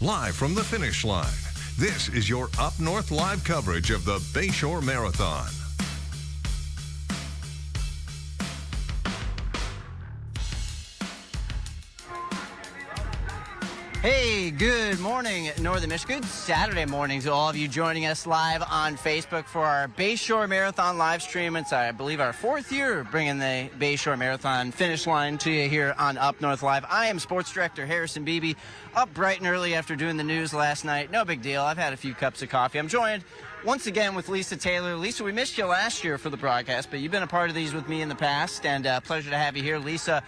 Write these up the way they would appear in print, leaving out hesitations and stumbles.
live from the finish line. This is your Up North live coverage of the Bayshore Marathon. Hey, good morning, Northern Michigan. Good Saturday morning to all of you joining us live on Facebook for our Bayshore Marathon live stream. It's, I believe, our fourth year bringing the Bayshore Marathon finish line to you here on Up North Live. I am Sports Director Harrison Beebe, up bright and early after doing the news last night. No big deal. I've had a few cups of coffee. I'm joined once again with Lisa Taylor. Lisa, we missed you last year for the broadcast, but you've been a part of these with me in the past, and pleasure to have you here. Lisa,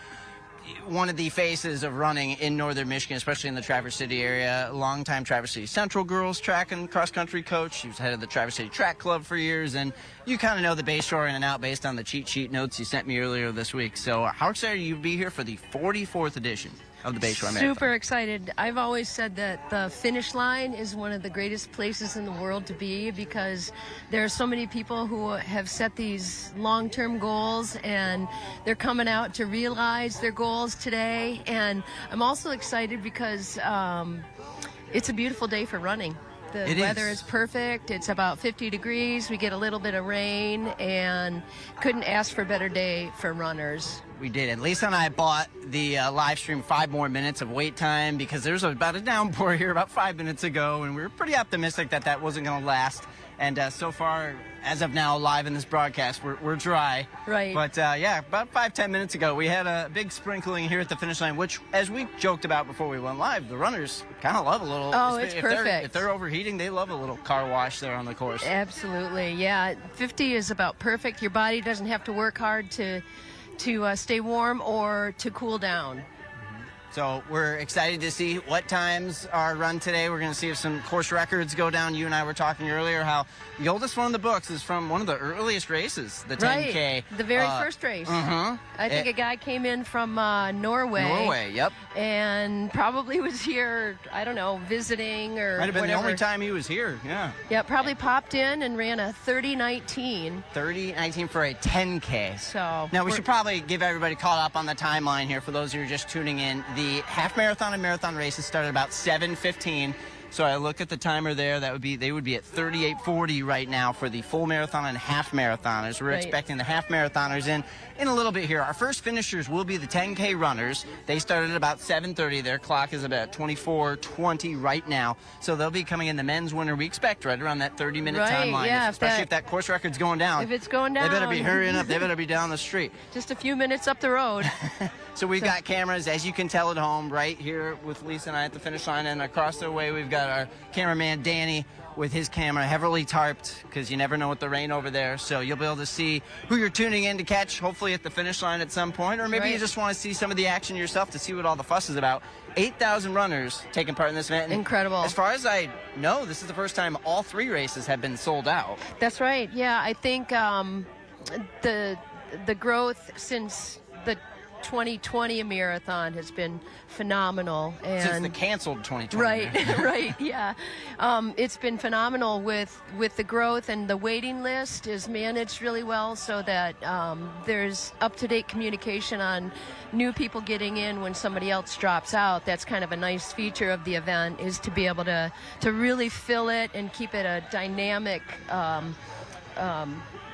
one of the faces of running in Northern Michigan, especially in the Traverse City area. Longtime Traverse City Central girls track and cross-country coach. She was head of the Traverse City Track Club for years, and you kind of know the Bayshore in and out based on the cheat sheet notes you sent me earlier this week. So how excited are you to be here for the 44th edition of the Bayshore Marathon? Super excited. I've always said that the finish line is one of the greatest places in the world to be, because there are so many people who have set these long-term goals and they're coming out to realize their goals today. And I'm also excited because it's a beautiful day for running. The weather is perfect. It's about 50 degrees. We get a little bit of rain, and couldn't ask for a better day for runners. We did. And Lisa and I bought the live stream 5 more minutes of wait time because there was about a downpour here about 5 minutes ago, and we were pretty optimistic that that wasn't going to last. And so far, as of now, live in this broadcast, we're dry. Right. But, yeah, about 5-10 minutes ago, we had a big sprinkling here at the finish line, which, as we joked about before we went live, the runners kind of love a little. Oh, it's perfect. If they're overheating, they love a little car wash there on the course. Absolutely, yeah. 50 is about perfect. Your body doesn't have to work hard to stay warm or to cool down. So we're excited to see what times are run today. We're going to see if some course records go down. You and I were talking earlier how the oldest one in the books is from one of the earliest races, the 10K. Right, the very first race. I think a guy came in from Norway. Norway, yep. And probably was here, I don't know, visiting or Might have been whatever. the only time he was here, yeah. Yeah, probably popped in and ran a 30:19. 30:19 for a 10K. So now we should probably give everybody caught up on the timeline here for those who are just tuning in. The half marathon and marathon races started about 7:15. So I look at the timer there. They would be at 38:40 right now for the full marathon and half marathoners. We're expecting the half marathoners in a little bit here. Our first finishers will be the 10K runners. They started at about 7:30. Their clock is about 24:20 right now. So they'll be coming in. The men's winner we expect right around that 30-minute timeline. Yeah, especially if that course record's going down. If it's going down, they better be hurrying up. They better be down the street. Just a few minutes up the road. So we've got cameras, as you can tell at home, right here with Lisa and I at the finish line, and across the way we've got our cameraman Danny with his camera heavily tarped because you never know with the rain over there. So you'll be able to see who you're tuning in to catch, hopefully at the finish line at some point, or maybe you just want to see some of the action yourself to see what all the fuss is about. 8,000 runners taking part in this event. Incredible. As far as I know, this is the first time all 3 races have been sold out. That's right. Yeah, I think the growth since the 2020 marathon has been phenomenal. And since the canceled 2020. Right, right, yeah. It's been phenomenal with the growth, and the waiting list is managed really well so that there's up-to-date communication on new people getting in when somebody else drops out. That's kind of a nice feature of the event, is to be able to really fill it and keep it a dynamic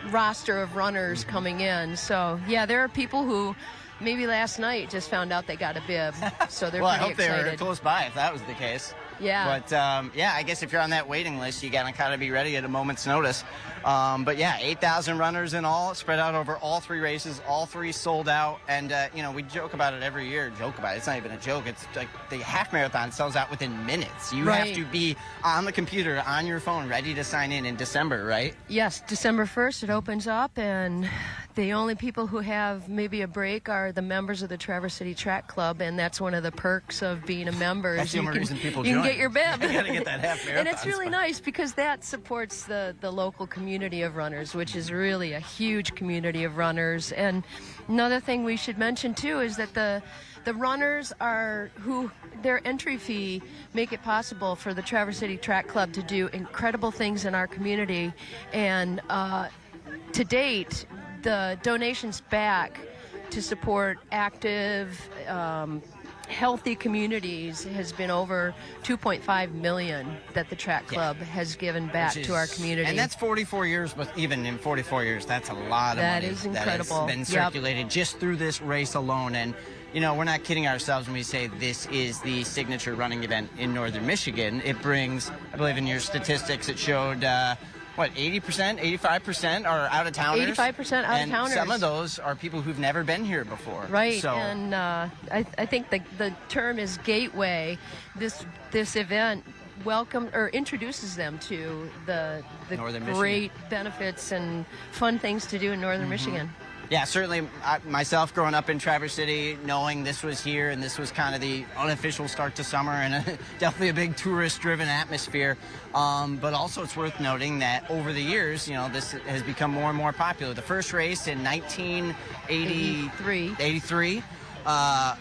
roster of runners coming in. So, yeah, there are people who maybe last night just found out they got a bib, so they're well, pretty excited. I hope they were close by if that was the case. Yeah. But, yeah, I guess if you're on that waiting list, you got to kind of be ready at a moment's notice. But, yeah, 8,000 runners in all, spread out over all 3 races, all 3 sold out. And, you know, we joke about it every year. It's not even a joke. It's like the half marathon sells out within minutes. You have to be on the computer, on your phone, ready to sign in December, right? Yes, December 1st it opens up, and the only people who have maybe a break are the members of the Traverse City Track Club, and that's one of the perks of being a member. That's the only reason people join. You can get your bib. You got to get that half marathon. And it's really nice because that supports the local community of runners, which is really a huge community of runners. And another thing we should mention too is that the runners their entry fee make it possible for the Traverse City Track Club to do incredible things in our community. And to date, the donations back to support active healthy communities has been over 2.5 million that the track club has given back to our community. And that's 44 years, but even in 44 years, that's a lot of money. That is incredible. That has been circulated just through this race alone. And, we're not kidding ourselves when we say this is the signature running event in northern Michigan. It brings, I believe in your statistics, it showed, 80%, 85% are out-of-towners? 85% out-of-towners. And some of those are people who've never been here before. Right, so, and I think the term is gateway. This event introduces them to the great benefits and fun things to do in northern Michigan. Yeah, certainly myself growing up in Traverse City, knowing this was here and this was kind of the unofficial start to summer and definitely a big tourist-driven atmosphere. But also it's worth noting that over the years, this has become more and more popular. The first race in 1983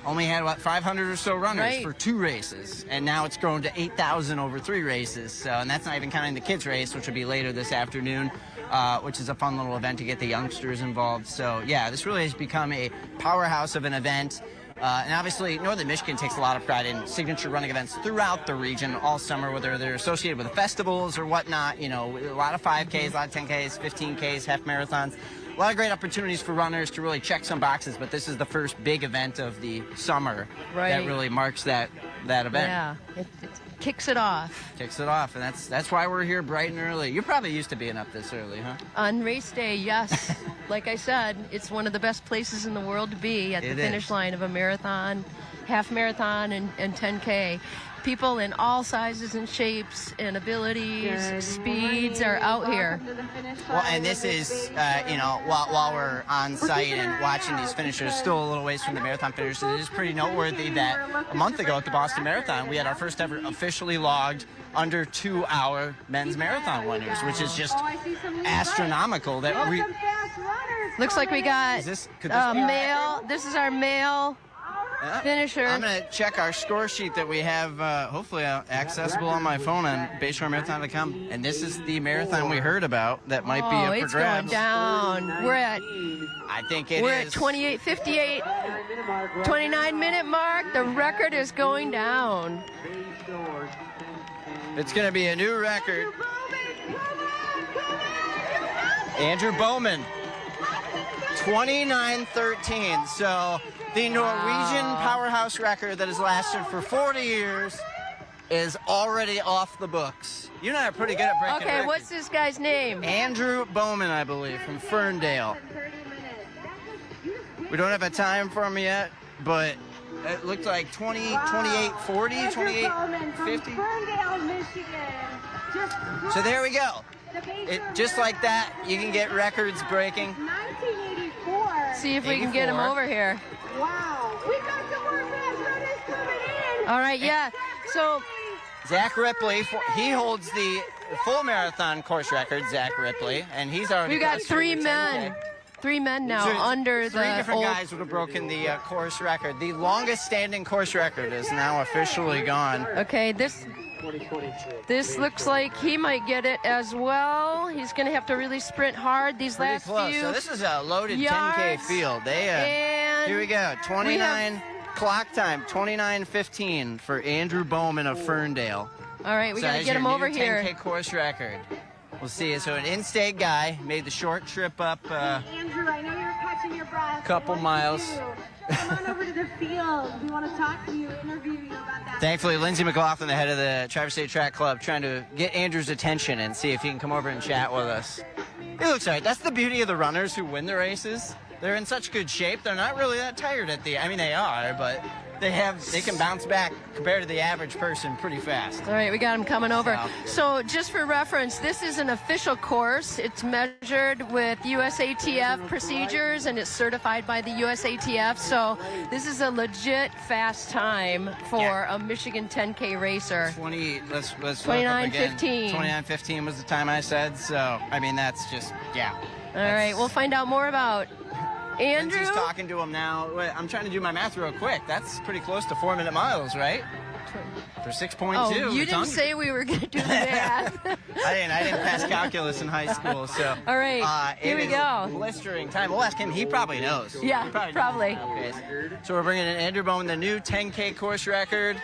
only had about 500 or so runners for 2 races, and now it's grown to 8,000 over 3 races. So, and that's not even counting the kids race, which will be later this afternoon, which is a fun little event to get the youngsters involved. So yeah, this really has become a powerhouse of an event. And obviously, Northern Michigan takes a lot of pride in signature running events throughout the region all summer, whether they're associated with festivals or whatnot. A lot of 5Ks, a lot of 10Ks, 15Ks, half marathons. A lot of great opportunities for runners to really check some boxes, but this is the first big event of the summer that really marks that event. Yeah, it kicks it off. Kicks it off, and that's why we're here bright and early. You're probably used to being up this early, huh? On race day, yes. Like I said, it's one of the best places in the world to be at the finish line of a marathon, half marathon, and 10K. People in all sizes and shapes and abilities, speeds are out here. Well, and this is, while we're on site and watching these finishers, still a little ways from the marathon finishers, it is pretty noteworthy that a month ago at the Boston Marathon, we had our first ever officially logged under 2-hour men's marathon winners, which is just astronomical. That we looks like we got male. This is our male finisher. I'm going to check our score sheet that we have hopefully accessible on my phone on BayshoreMarathon.com. And this is the marathon we heard about that might be up for it's grabs. Going down. We're at 28:58, 29-minute mark. The record is going down. It's going to be a new record. Andrew Bowman, 29:13. So the Norwegian powerhouse record that has lasted for 40 years is already off the books. You and I are pretty good at breaking records. What's this guy's name? Andrew Bowman, I believe, from Ferndale. We don't have a time for him yet, but it looked like 28:40, 28:50. Ferndale, Michigan. So there we go. Just like that, you can get records breaking. 1984. See if we can get him over here. Wow. We got some more fast runners coming in. All right, yeah. So Zach Ripley, he holds the full marathon course record, Zach Ripley, and he's already. we got 3 men. 3 men now under the 3 different guys would have broken the course record. The longest standing course record is now officially gone. Okay, this looks like he might get it as well. He's going to have to really sprint hard these last close. few So this is a loaded yards. 10K field. Here we go. 29 clock time. 29:15 for Andrew Bowman of Ferndale. All right, we got to get him over here. 10K course record. We'll see. So an in-state guy made the short trip up. Andrew, I know you're catching your breath. Couple miles. Come on over to the field. We want to talk to you, interview you about that. Thankfully, Lindsay McLaughlin, the head of the Traverse City Track Club, trying to get Andrew's attention and see if he can come over and chat with us. He looks all right. That's the beauty of the runners who win the races. They're in such good shape. They're not really that tired at the. I mean, they are, but they can bounce back compared to the average person pretty fast. All right, we got him coming over. So just for reference, this is an official course. It's measured with USATF procedures, and it's certified by the USATF. So this is a legit fast time for a Michigan 10K racer. 29:15. 29:15 was the time I said. So I mean, that's just All right, we'll find out more about Lindsay's Andrew? talking to him now. Wait, I'm trying to do my math real quick. That's pretty close to 4-minute miles, right? For 6.2. Oh, you It's didn't on- say we were going to do the math. I didn't pass calculus in high school, so. All right, here it we is go. Blistering time. We'll ask him. He probably knows. Yeah, He knows. probably. Okay. So we're bringing in Andrew Bowman, the new 10K course record.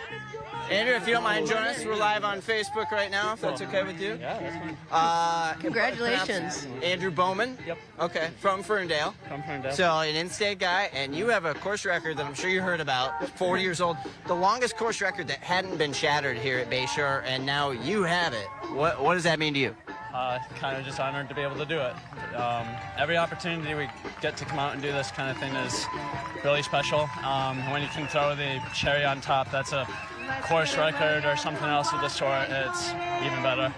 Andrew, if you don't mind joining us, we're live on Facebook right now, if that's okay with you. Yeah, that's fine. Congratulations. Andrew Bowman. Yep. Okay, from Ferndale. From Ferndale. So an in-state guy, and you have a course record that I'm sure you heard about, 40 years old. The longest course record that hadn't been shattered here at Bayshore, and now you have it. What does that mean to you? Kind of just honored to be able to do it. Every opportunity we get to come out and do this kind of thing is really special. When you can throw the cherry on top, that's a course record or something else of the sort, it's even better.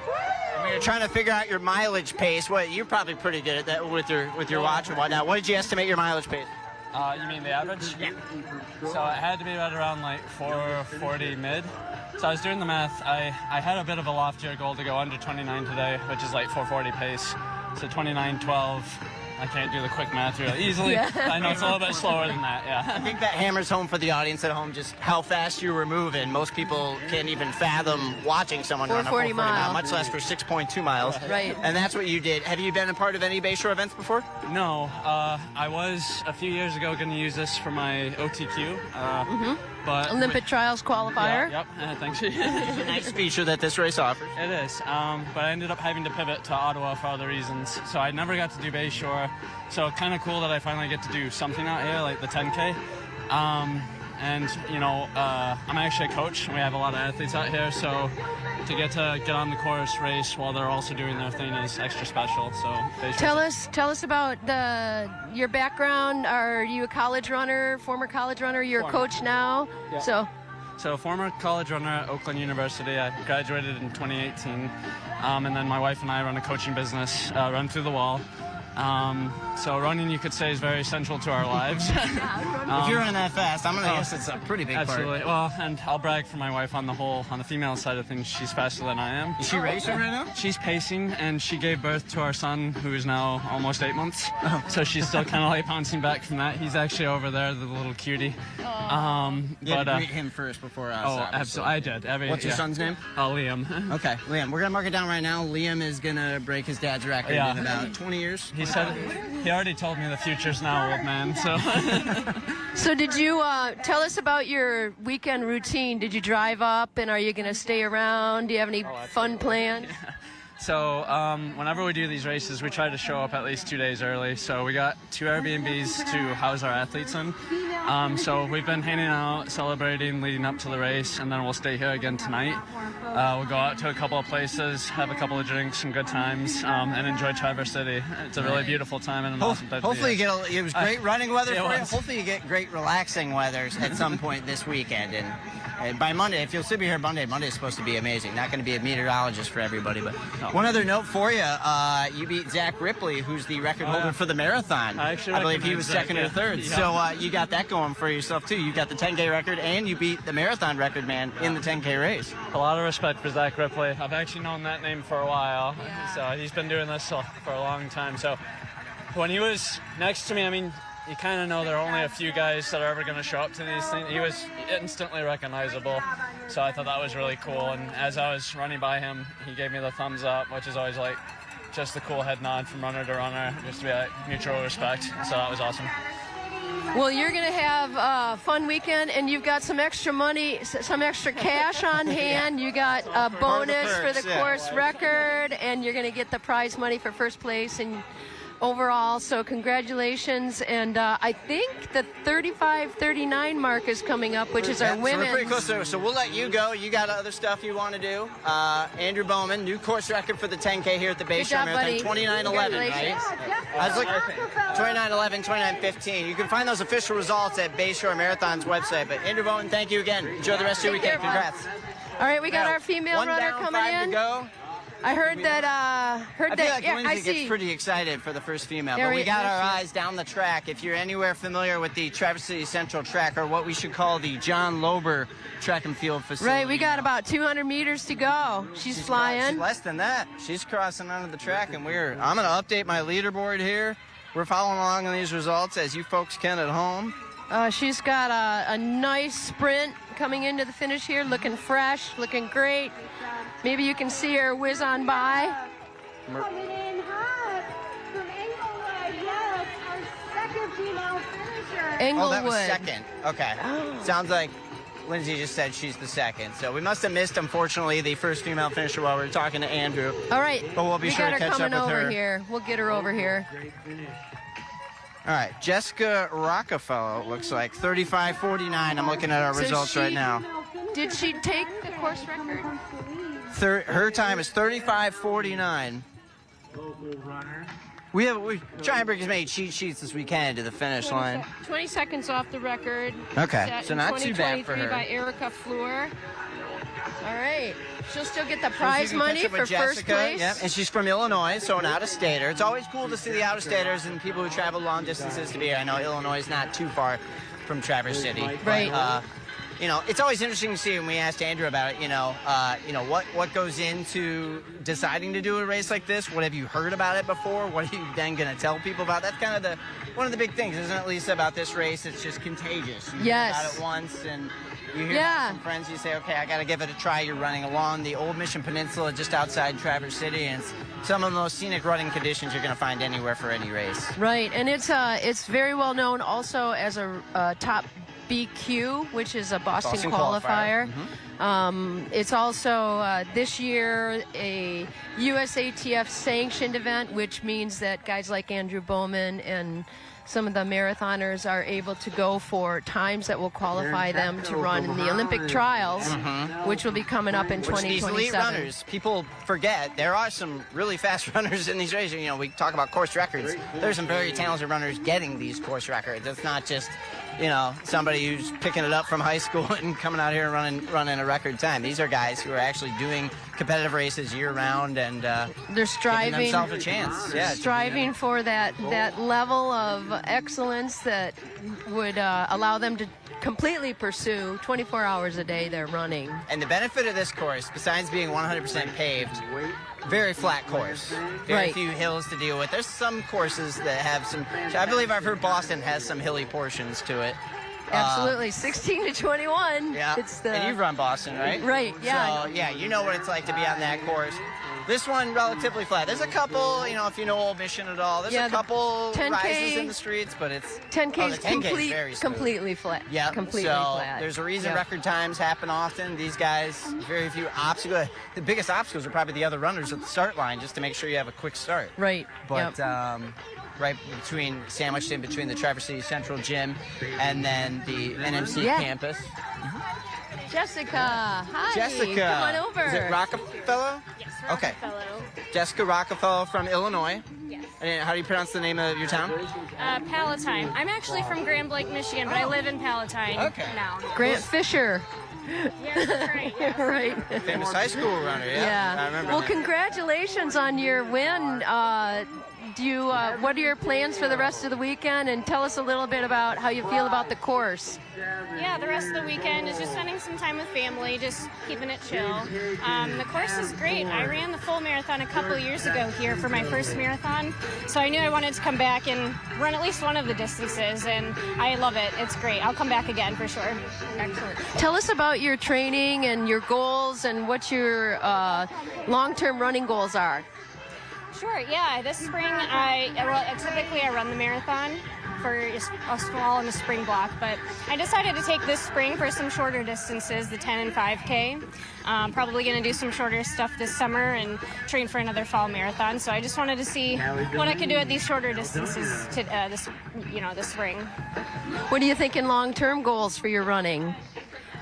When you're trying to figure out your mileage pace, you're probably pretty good at that with your watch and whatnot. What did you estimate your mileage pace? You mean the average? Yeah. So it had to be right around like 440 mid. So I was doing the math. I had a bit of a loftier goal to go under 29 today, which is like 440 pace. So 29:12. I can't do the quick math really easily. Yeah. I know it's a little bit slower than that, I yeah. think that hammers home for the audience at home just how fast you were moving. Most people can't even fathom watching someone run a 440 mile, mile. much less for 6.2 miles. Right. And that's what you did. Have you been a part of any Bayshore events before? No, I was a few years ago going to use this for my OTQ, but Olympic trials qualifier. Yep, thanks. it It's a nice feature that this race offers. is, but I ended up having to pivot to Ottawa for other reasons. So I never got to do Bayshore. So kind of cool that I finally get to do something out here, like the 10K. And you know, I'm actually a coach, and we have a lot of athletes out here. So to get on the course, race while they're also doing their thing is extra special. So Bayshore's Tell us about your background. Are you a college runner, former college runner? You're a coach now. Yeah. So former college runner at Oakland University. I graduated in 2018, and then my wife and I run a coaching business, Run Through the Wall. So running, you could say, is very central to our lives. If you're running that fast, I'm gonna guess it's a pretty big Absolutely. part. Well, and I'll brag for my wife on the female side of things. She's faster than I am. Is she racing right now? She's pacing, and she gave birth to our son, who is now almost 8 months. So she's still kind of like bouncing back from that. He's actually over there, the little cutie. You had to greet him first before us. Oh, obviously. absolutely. I did. What's your son's name? Liam. Okay, Liam. We're gonna mark it down right now. Liam is gonna break his dad's record Yeah. in about 20 years. He said he already told me the future's now, old man. So So did you tell us about your weekend routine? Did you drive up, and are you going to stay around? Do you have any fun plans? So whenever we do these races, we try to show up at least 2 days early. So we got 2 Airbnbs to house our athletes in. So we've been hanging out, celebrating, leading up to the race, and then we'll stay here again tonight. We'll go out to a couple of places, have a couple of drinks, some good times, and enjoy Traverse City. It's a really beautiful time and an awesome time. Hopefully it was great running weather it for you. was. Hopefully you get great relaxing weather at some point this weekend. And by Monday, if you'll still be here Monday is supposed to be amazing. Not going to be a meteorologist for everybody, but one other note for you: you beat Zach Ripley, who's the record holder for the marathon. I believe he was recognize second Zach, or third. yeah. So you got that going for yourself too. You got the 10K record, and you beat the marathon record man in the 10K race. A lot of respect for Zach Ripley. I've actually known that name for a while. So he's been doing this for a long time. So when he was next to me, I mean, you kind of know there are only a few guys that are ever going to show up to these things. He was instantly recognizable. So I thought that was really cool. And as I was running by him, he gave me the thumbs up, which is always like just the cool head nod from runner to runner, just to be like mutual respect. So that was awesome. Well, you're going to have a fun weekend, and you've got some extra money, some extra cash on hand. You got a bonus for the course record, and you're going to get the prize money for first place and overall. So congratulations. And I think the 35-39 mark is coming up, which is our So women's. we're pretty close to it. So we'll let you go. You got other stuff you want to do. Andrew Bowman, new course record for the 10K here at the Bayshore job, Marathon, buddy. 29:11, right? Congratulations. I was looking 29:11, 29:15. You can find those official results at Bayshore Marathon's website. But Andrew Bowman, thank you again. Enjoy the rest of your Take care, weekend. bud. Congrats. All right, we got our female One runner down, coming 5 in. to go. I heard that. I feel like yeah, I Lindsay see. gets pretty excited for the first female, There but we we- got there our she eyes down the track. If you're anywhere familiar with the Traverse City Central track, or what we should call the John Lober track and field facility. Right, we got about 200 meters to go. She's flying. Less than that. She's crossing onto the track, and I'm going to update my leaderboard here. we're following along on these results as you folks can at home. She's got a nice sprint coming into the finish here, looking fresh, looking great. Maybe you can see her whiz on by. Coming in hot from Englewood, yes, our second female finisher. Englewood. Oh, that was second. Okay. Sounds like Lindsay just said she's the second. So we must have missed, unfortunately, the first female finisher while we were talking to Andrew. All right. But we'll be sure to catch up with her. We got her coming over here. We'll get her over here. All right, Jessica Rockefeller looks like 35:49. I'm looking at our results right now. Did she take the course record? Her time is 35:49. We try and bring as many cheat sheets as we can to the finish line. 20 seconds off the record. Okay, Set so in not too bad for her. by Erica Fleur. All right. She'll still get the prize money for first place. Yep, and she's from Illinois, so an out-of-stater. It's always cool to see the out-of-staters and people who travel long distances to be here. I know Illinois is not too far from Traverse City. Right. But, it's always interesting to see when we asked Andrew about it, what goes into deciding to do a race like this? What have you heard about it before? What are you then going to tell people about? That's kind of one of the big things, isn't it, Lisa, about this race? It's just contagious. You Yes. hear about it once and you hear about some friends, you say, okay, I got to give it a try. You're running along the Old Mission Peninsula just outside Traverse City, and it's some of the most scenic running conditions you're going to find anywhere for any race. Right, and it's very well known also as a top BQ, which is a Boston qualifier. It's also this year a USATF sanctioned event, which means that guys like Andrew Bowman and some of the marathoners are able to go for times that will qualify them to run in the Olympic trials, which will be coming up in 2027. These elite runners, people forget, there are some really fast runners in these races. We talk about course records. There's some very talented runners getting these course records. It's not just somebody who's picking it up from high school and coming out here and running a record time. These are guys who are actually doing competitive races year round, and they're striving, giving themselves a chance. Yeah, striving for that level of excellence that would allow them to completely pursue 24 hours a day they're running. And the benefit of this course, besides being 100% paved, very flat course. Very few hills to deal with. There's some courses that have some, I believe I've heard Boston has some hilly portions to it. Absolutely, 16 to 21. Yeah, and you've run Boston, right? Right, yeah. So, yeah, you know what it's like to be on that course. This one, relatively flat. There's a couple, if you know Old Mission at all, there's a couple 10K, rises in the streets, but it's... 10K is very smooth. completely flat. Yeah, completely so flat. There's a reason record times happen often. These guys, very few obstacles. The biggest obstacles are probably the other runners at the start line, just to make sure you have a quick start. Right, But... right sandwiched in between the Traverse City Central Gym and then the NMC campus. Jessica, hi. Jessica. Come on over. Is it Rockefeller? Yes, Okay. Rockefeller. Jessica Rockefeller from Illinois. Yes. And how do you pronounce the name of your town? Palatine. I'm actually from Grand Blanc, Michigan, but I live in Palatine now. Grant Fisher. Yes, that's right. Yes. Right. Famous high school runner, yeah. I remember Well, that. congratulations on your win. What are your plans for the rest of the weekend? And tell us a little bit about how you feel about the course. Yeah, the rest of the weekend is just spending some time with family, just keeping it chill. The course is great. I ran the full marathon a couple of years ago here for my first marathon, so I knew I wanted to come back and run at least one of the distances, and I love it. It's great. I'll come back again for sure. Excellent. Tell us about your training and your goals and what your long-term running goals are. Sure, yeah. This spring, typically I run the marathon for a fall and a spring block, but I decided to take this spring for some shorter distances, the 10 and 5K. Probably going to do some shorter stuff this summer and train for another fall marathon. So I just wanted to see what I could do at these shorter distances this spring. What are you thinking long-term goals for your running?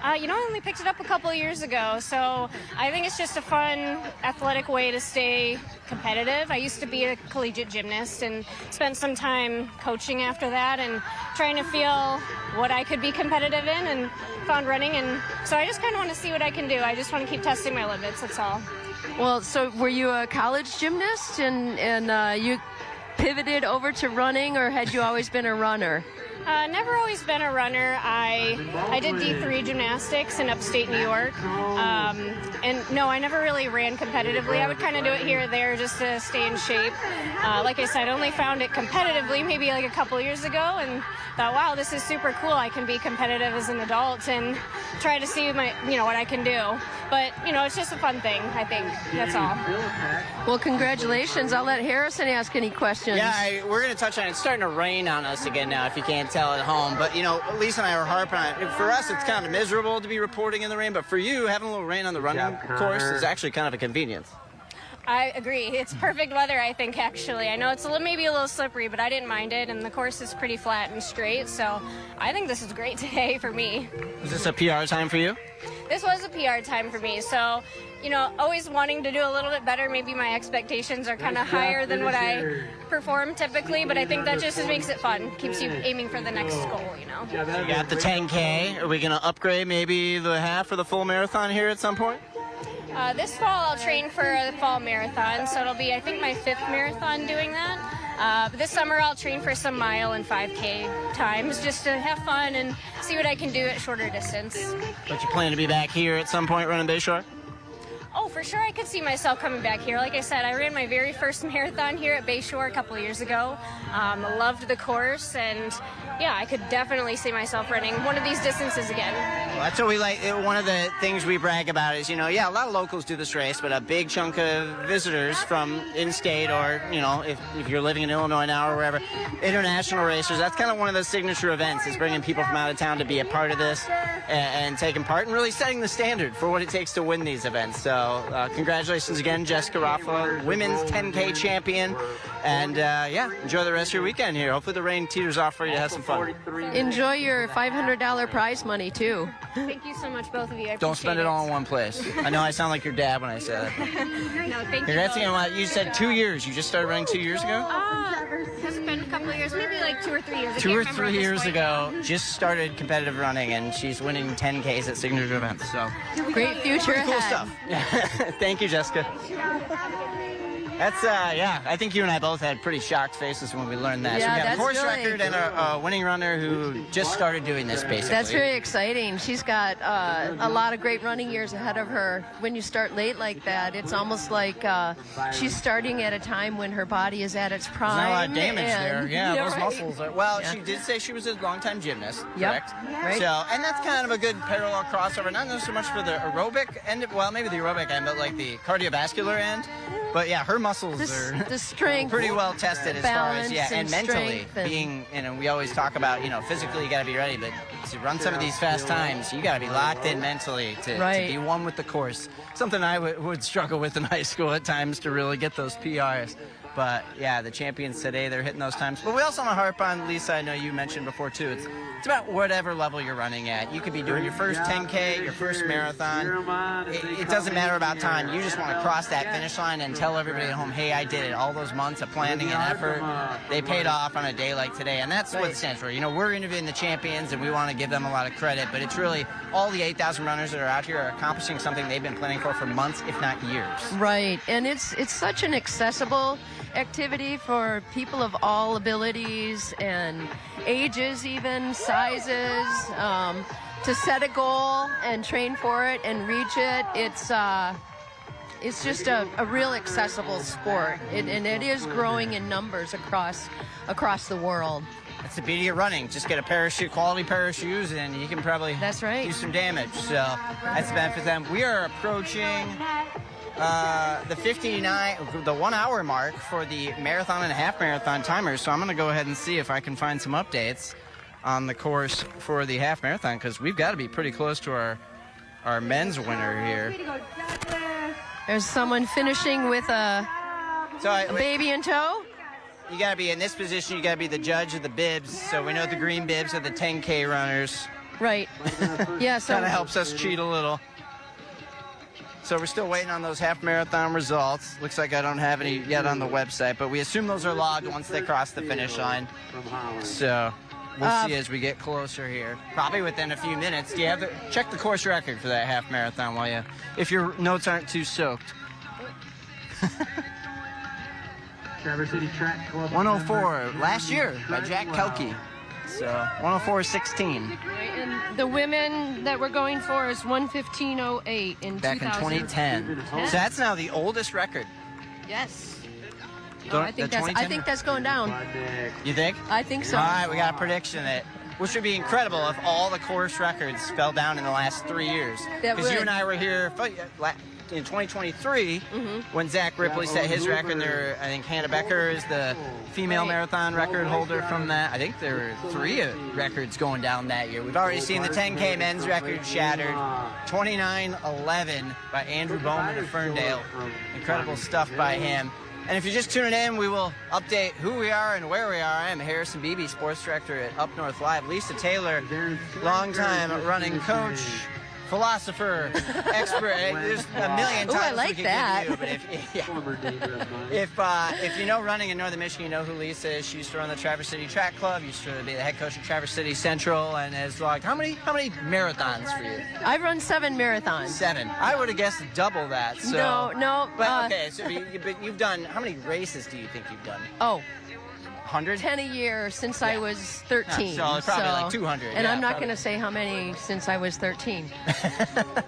I only picked it up a couple of years ago, so I think it's just a fun, athletic way to stay competitive. I used to be a collegiate gymnast and spent some time coaching after that and trying to feel what I could be competitive in, and found running, and so I just kind of want to see what I can do. I just want to keep testing my limits, that's all. Well, so were you a college gymnast and you pivoted over to running, or had you always been a runner? Never always been a runner. I did D3 gymnastics in upstate New York. And no, I never really ran competitively. I would kind of do it here or there just to stay in shape. Like I said, I only found it competitively maybe like a couple years ago and thought, wow, this is super cool. I can be competitive as an adult and try to see what I can do. But, it's just a fun thing, I think. That's all. Well, congratulations. I'll let Harrison ask any questions. Yeah, we're going to touch on it. It's starting to rain on us again now, if you can't tell at home. But, Lisa and I were harping on it. For us, it's kind of miserable to be reporting in the rain. But for you, having a little rain on the running course is actually kind of a convenience. I agree. It's perfect weather, I think, actually. I know it's maybe a little slippery, but I didn't mind it, and the course is pretty flat and straight, so I think this is great today for me. Was this a PR time for you? This was a PR time for me, so, always wanting to do a little bit better. Maybe my expectations are kind of higher than what I perform typically, but I think that just makes it fun. Keeps you aiming for the next goal, You got the 10K. Are we going to upgrade maybe the half or the full marathon here at some point? This fall, I'll train for the fall marathon, so it'll be, I think, my 5th marathon doing that. But this summer, I'll train for some mile and 5K times just to have fun and see what I can do at shorter distance. But you plan to be back here at some point running Bayshore? Oh, for sure, I could see myself coming back here. Like I said, I ran my very first marathon here at Bayshore a couple of years ago. Loved the course, and yeah, I could definitely see myself running one of these distances again. Well, that's what we like. One of the things we brag about is, a lot of locals do this race, but a big chunk of visitors from in-state or, if you're living in Illinois now or wherever, international racers, that's kind of one of those signature events, is bringing people from out of town to be a part of this and taking part and really setting the standard for what it takes to win these events. So congratulations again, Jessica Raffalo, women's 10K champion. And, enjoy the rest of your weekend here. Hopefully the rain teeters off for you to have some fun. Enjoy your $500 prize money, too. Thank you so much, both of you. Don't spend it all in one place. I know I sound like your dad when I say that. No, thank you. Congrats again. You said 2 years. You just started running 2 years ago? It's been a couple of years, maybe like 2 or 3 years. 2 or 3 years ago, just started competitive running, and she's winning 10Ks at signature events. So great future pretty cool ahead. stuff. Yeah. Thank you, Jessica. That's, I think you and I both had pretty shocked faces when we learned that. Yeah, so we have a that's course really record and a winning runner who just started doing this, basically. That's very exciting. She's got a lot of great running years ahead of her. When you start late like that, it's almost like she's starting at a time when her body is at its prime. There's not a lot of damage there. Yeah, those right. muscles are... Well, she did say she was a longtime gymnast, correct? Right. So, and that's kind of a good parallel crossover, not so much for the aerobic end, well, maybe the aerobic end, but like the cardiovascular end. But yeah, her muscles are the strength, pretty well tested as far as, and mentally and being, we always talk about, physically you got to be ready, but to run some of these fast times, you got to be locked in mentally to be one with the course. Something I would struggle with in high school at times to really get those PRs. But yeah, the champions today, they're hitting those times. But we also want to harp on, Lisa, I know you mentioned before too, it's about whatever level you're running at. You could be doing your first 10K, your first marathon. It doesn't matter about time. You just want to cross that finish line and tell everybody at home, hey, I did it. All those months of planning and effort, they paid off on a day like today. And that's what it stands for. We're interviewing the champions and we want to give them a lot of credit, but it's really all the 8,000 runners that are out here are accomplishing something they've been planning for months, if not years. Right, and it's such an accessible activity for people of all abilities and ages, even sizes, to set a goal and train for it and reach it. It's just a real accessible sport, and it is growing in numbers across the world. That's the beauty of running. Just get a quality pair of shoes, and you can probably do some damage. So that's the benefit of them. We are approaching the 1 hour mark for the marathon and half marathon timers. So I'm going to go ahead and see if I can find some updates on the course for the half marathon, because we've got to be pretty close to our men's winner here. There's someone finishing with a baby in tow. You got to be in this position. You got to be the judge of the bibs. So we know the green bibs are the 10K runners. Right. Yeah. So kind of helps us cheat a little. So we're still waiting on those half marathon results. Looks like I don't have any yet on the website, but we assume those are logged once they cross the finish line. So we'll see as we get closer here. Probably within a few minutes. Do you have check the course record for that half marathon if your notes aren't too soaked. Traverse City Track Club 104 last year by Jack Kelke. So 104.16. And the women that we're going for is 1:15:08 in Back in 2010. So that's now the oldest record. Yes. Don't- I think the 2010? think that's going down. You think? I think so. All right, we got a prediction which would be incredible if all the course records fell down in the last 3 years. That Because you would. and I were here in 2023 when Zach Ripley set his record. I think Hannah Becker is the female marathon record holder from that. I think there were 3 records going down that year. We've already seen the 10K men's record shattered, 29:11 by Andrew Bowman of Ferndale. Incredible stuff by him. And if you're just tuning in, we will update who we are and where we are. I am Harrison Beebe, sports director at Up North Live. Lisa Taylor, longtime running coach, philosopher, expert. There's a million times Ooh, I like we could that. give you, but if you know running in Northern Michigan, you know who Lisa is. She used to run the Traverse City Track Club. Used to be the head coach of Traverse City Central, and has logged how many marathons for you? I've run 7 marathons. 7. I would have guessed double that. So. No. But okay, so but you've done, how many races do you think you've done? Oh, 100? 10 a year since I was 13. So it's probably like 200. And yeah, I'm not probably. going to say how many since I was 13.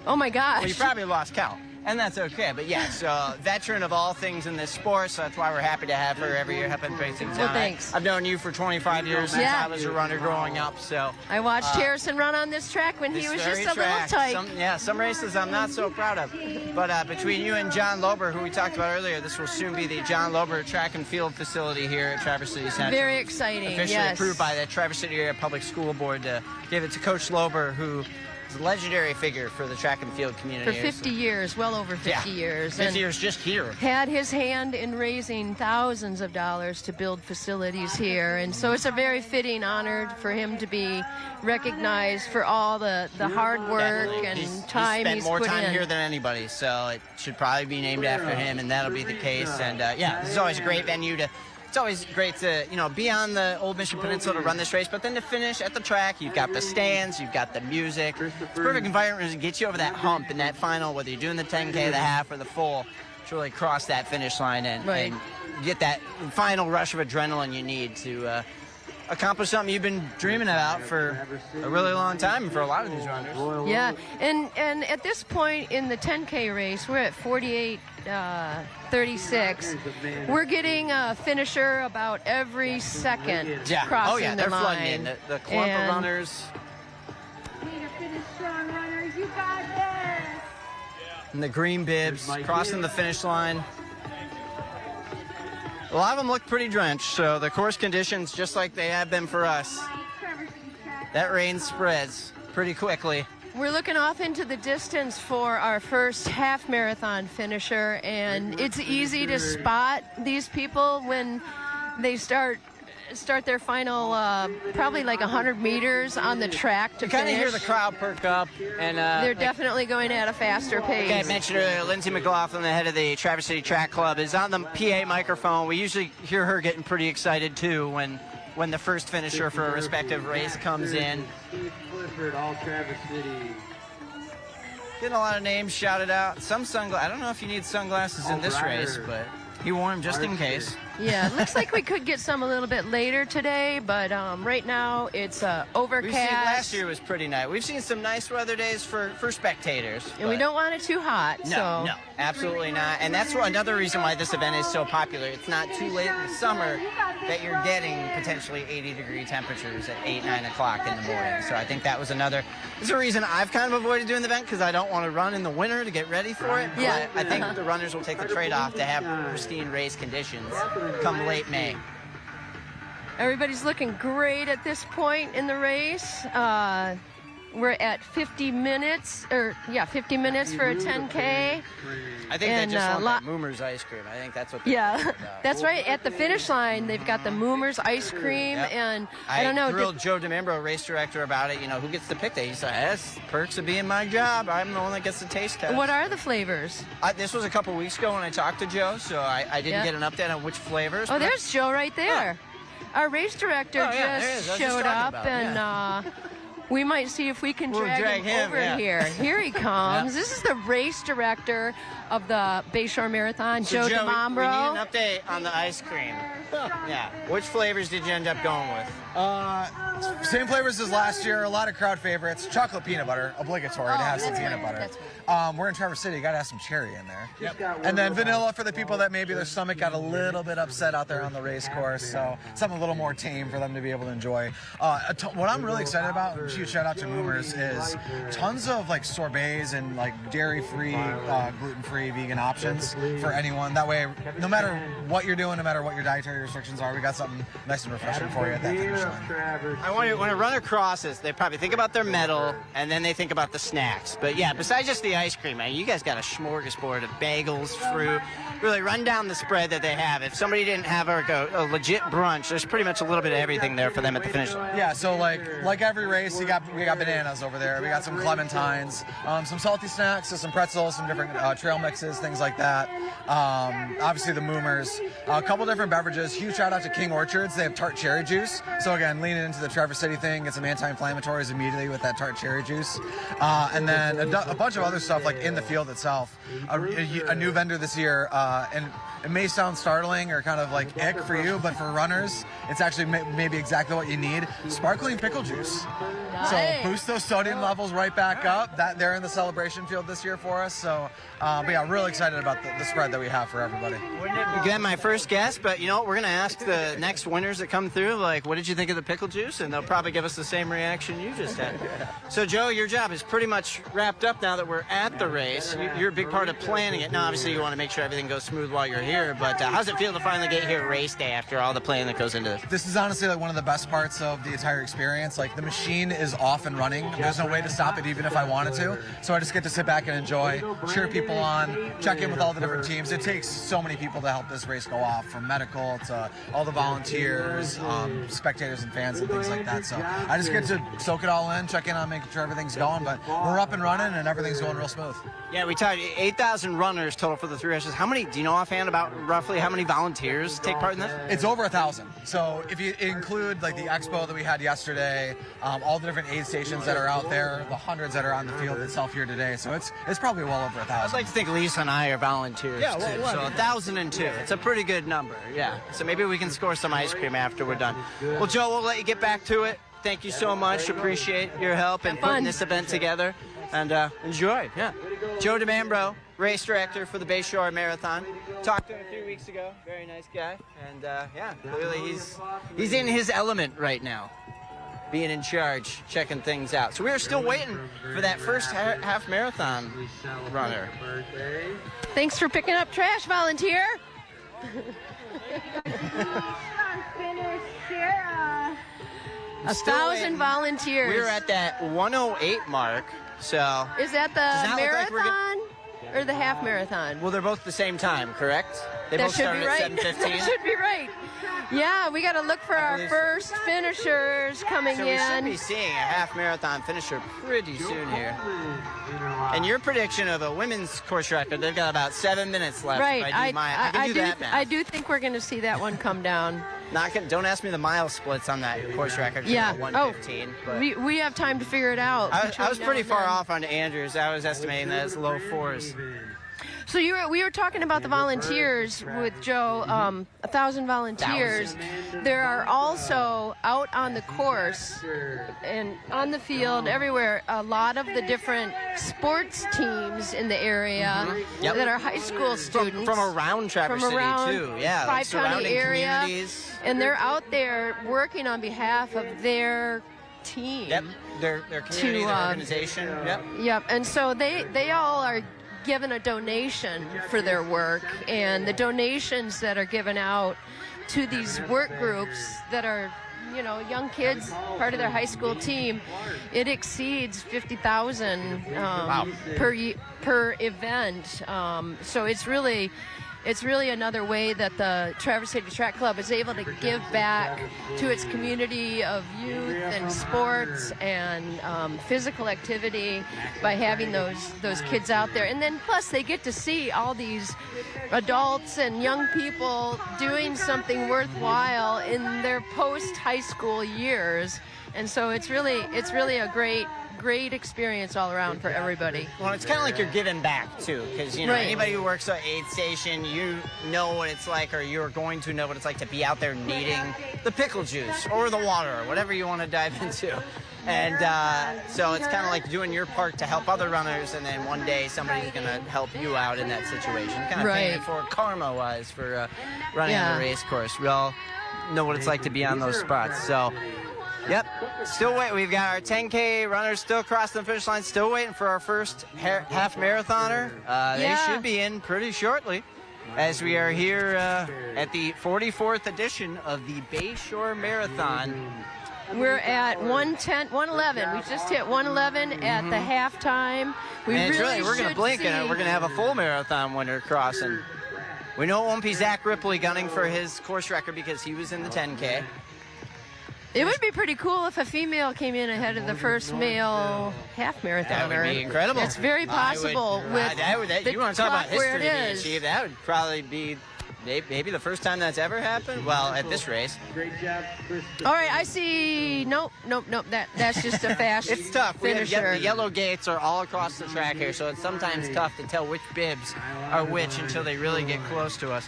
Oh my gosh. Well, you probably lost count. And that's okay. But yeah, so veteran of all things in this sport, so that's why we're happy to have her every year helping break things Well, down. thanks. I've known you for 25 years since Yeah. I was a runner growing up, so. I watched Harrison run on this track when he This was very just a little track. tight. Some races I'm not so proud of. But between you and John Lober, who we talked about earlier, this will soon be the John Lober Track and Field facility here at Traverse City Central. Very exciting, Officially yes. approved by the Traverse City Area Public School Board to give it to Coach Lober, who is a legendary figure for the track and field community. For 50 years, well over 50 years. 50 and years just here. had his hand in raising thousands of dollars to build facilities here. And so it's a very fitting honor for him to be recognized for all the hard work Definitely. and He's time spent he's more put time in. here than anybody, so it should probably be named after him, and that'll be the case. And yeah, this is always a great venue to. It's always great to be on the Old Mission Peninsula to run this race, but then to finish at the track, you've got the stands, you've got the music. It's a perfect environment to get you over that hump in that final, whether you're doing the 10K, the half, or the full, to really cross that finish line and get that final rush of adrenaline you need to accomplish something you've been dreaming about for a really long time, and for a lot of these runners. Yeah, and at this point in the 10K race, we're at 48:36. We're getting a finisher about every second crossing the they're line. flooding in. The clump of runners. Way to finish strong, runners. You got this. And the green bibs crossing the finish line. A lot of them look pretty drenched, so the course conditions, just like they have been for us, Traverse City Track. that rain spreads pretty quickly. We're looking off into the distance for our first half marathon finisher, and it's easy to spot these people when they start their final probably like 100 meters on the track to You kind of finish. hear the crowd perk up, and They're definitely going at a faster pace. I mentioned earlier, Lindsay McLaughlin, the head of the Traverse City Track Club, is on the PA microphone. We usually hear her getting pretty excited too when the first finisher for a respective race comes in. Steve Clifford, all Traverse City. Getting a lot of names shouted out. Some sunglasses. I don't know if you need sunglasses in this race, but he wore them just in case. Yeah, it looks like we could get some a little bit later today, but right now it's overcast. We've seen last year was pretty nice. We've seen some nice weather days for spectators. And we but- don't want it too hot. No, no, absolutely not. And that's another reason why this event is so popular. It's not too late in the summer that you're getting potentially 80-degree temperatures at 8, 9 o'clock in the morning. So I think that was there's a reason I've kind of avoided doing the event, because I don't want to run in the winter to get ready for it. Yeah. But I think the runners will take the trade-off to have pristine race conditions come late May. Everybody's looking great at this point in the race. We're at 50 minutes, 50 minutes for a 10K. I think And, they just want lot- that Moomer's ice cream. I think that's what they're Yeah, talking about. that's right. At the finish line, they've got the Moomer's ice cream, Yep. and I don't know. grilled Joe DeMembro, race director, about it. Who gets to pick that? He said, that's perks of being my job. I'm the one that gets to taste test. What are the flavors? This was a couple weeks ago when I talked to Joe, so I didn't Yeah. get an update on which flavors. Oh, but- there's Joe right there. Our race director Oh, yeah, there he is. I just was just showed talking up, about it, and We might see if we can We'll drag him over yeah. here. Here he comes. This is the race director of the Bayshore Marathon, So Joe Joe, we DeMambro. need an update on the ice cream. Yeah. Which flavors did you end up going with? Same flavors as last year. A lot of crowd favorites. Chocolate peanut butter, obligatory to have some that's peanut right, butter. that's We're in Traverse City. You got to have some cherry in there. And then vanilla for the people that maybe their stomach got a little bit upset out there on the race course. So something a little more tame for them to be able to enjoy. What I'm really excited about, and huge shout out to Moomers, is tons of like sorbets and like dairy-free, gluten-free, vegan options for anyone. That way, no matter what you're doing, no matter what your dietary restrictions are, we got something nice and refreshing for you at that finish line. I want to, when a runner crosses, they probably think about their medal, and then they think about the snacks. But yeah, besides just the ice cream, man, you guys got a smorgasbord of bagels, fruit. Really run down the spread that they have. If somebody didn't have a legit brunch, there's pretty much a little bit of everything there for them at the finish line. Yeah, so like every race, we got bananas over there. We got some clementines, some salty snacks, so some pretzels, some different trail mixes, things like that. Obviously the Moomers, a couple different beverages. Huge shout out to King Orchards. They have tart cherry juice. So again, leaning into the Traverse City thing, get some anti-inflammatories immediately with that tart cherry juice. And then a bunch of other stuff like in the field itself. A new vendor this year, and it may sound startling or kind of like ick for you, but for runners, it's actually maybe exactly what you need. Sparkling pickle juice. Nice. So boost those sodium levels right back up. That they're in the celebration field this year for us. So, but yeah, really excited about the spread that we have for everybody. Again, my first guess, but you know what? We're going to ask the next winners that come through, like, what did you think of the pickle juice? And they'll probably give us the same reaction you just had. So, Joe, your job is pretty much wrapped up now that we're at the race. You're a big part of planning it. Now, obviously, you want to make sure everything goes smooth while you're here, but how's it feel to finally get here race day after all the planning that goes into this? This is honestly like one of the best parts of the entire experience. Like, the machine is off and running. There's no way to stop it even if I wanted to. So I just get to sit back and enjoy, cheer people on, check in with all the different teams. It takes so many people to help this race go off, from medical to all the volunteers, spectators and fans and things like that. So I just get to soak it all in, check in on making sure everything's going, but we're up and running and everything's going real smooth. Yeah, we talked 8,000 runners total for the three races. How many, do you know offhand about roughly how many volunteers take part in this? It's over 1,000. So if you include like the expo that we had yesterday, all the different aid stations that are out there, the hundreds that are on the field itself here today. So it's probably well over 1,000. I'd like to think Lisa and I are volunteers Yeah, too. well, So 1,002. It's a pretty good number. Yeah. So maybe we can score some ice cream after we're done. Well, Joe, we'll let you get back to it. Thank you so much. Appreciate your help in putting this event together. And enjoy. Yeah. Joe DeMambro, race director for the Bayshore Marathon. Talked to him a few weeks ago. Very nice guy. And yeah, clearly he's in his element right now, being in charge, checking things out. So we are still waiting for that first half marathon runner. Thanks for picking up trash, volunteer. Finish here. 1,000 volunteers. We're at that 108 mark. So Is that Does the not look like we're marathon or the half marathon? well, they're both the same time, correct? They That both should started be right. at 7:15. That should be right. Yeah, we got to look for our believe- first finishers coming So we should be in. seeing a half marathon finisher pretty soon here. And your prediction of a women's course record, they've got about 7 minutes left. Right. If I can do that math. I do think we're going to see that one come down. Don't ask me the mile splits on that course record. Yeah. 1:15. But We have time to figure it out. I between was now pretty and far then. off on Andrews. I was estimating that as low fours. So we were talking about the volunteers with Joe, 1,000 volunteers. There are also out on the course and on the field everywhere a lot of the different sports teams in the area Yep. that are high school students From around Traverse from around City too. Yeah, like Five County surrounding area, communities. and they're out there working on behalf of their team. Yep. Their community, their organization. Yep. Yep, and so they all are given a donation for their work, and the donations that are given out to these work groups that are, young kids, part of their high school team, it exceeds 50,000 per event. So it's really another way that the Traverse City Track Club is able to give back to its community of youth and sports and physical activity by having those kids out there. And then plus they get to see all these adults and young people doing something worthwhile in their post-high school years. And so it's really a great experience all around for everybody. Well, it's kind of like you're giving back too, because Right. anybody who works at aid station, you know what it's like, or you're going to know what it's like to be out there needing the pickle juice or the water or whatever you want to dive into. And so it's kind of like doing your part to help other runners, and then one day somebody's going to help you out in that situation. Kind of paying it for karma-wise for running on the race course. We all know what it's like to be on those spots. So, yep, still waiting. We've got our 10K runners still crossing the finish line, still waiting for our first half marathoner. They should be in pretty shortly, as we are here at the 44th edition of the Bayshore Marathon. We're at 111. We just hit 111 at the halftime. We're going to blink and we're going to have a full marathon winner crossing. We know it won't be Zach Ripley gunning for his course record because he was in the 10K. It would be pretty cool if a female came in ahead of the first male half marathoner. That would be incredible. It's very possible. You want to talk about history being achieved? That would probably be maybe the first time that's ever happened. Well, at this race. Great job, Chris. All right, I see. Nope. That's just a fast It's tough. finisher. The yellow gates are all across the track here, so it's sometimes tough to tell which bibs are which until they really get close to us.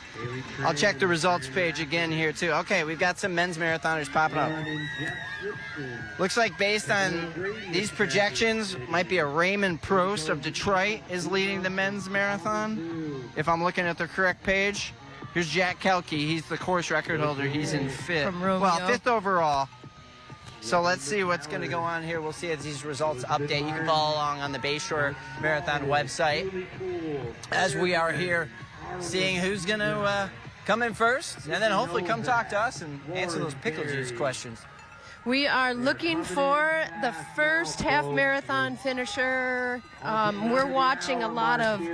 I'll check the results page again here, too. Okay, we've got some men's marathoners popping up. Looks like based on these projections, might be a Raymond Prost of Detroit is leading the men's marathon, if I'm looking at the correct page. Here's Jack Kelke. He's the course record holder. He's in fifth. From Romeo. Well, fifth overall. So let's see what's going to go on here. We'll see as these results update. You can follow along on the Bayshore Marathon website as we are here seeing who's going to come in first, and then hopefully come talk to us and answer those pickle juice questions. We are looking for the first half marathon finisher. We're watching a lot of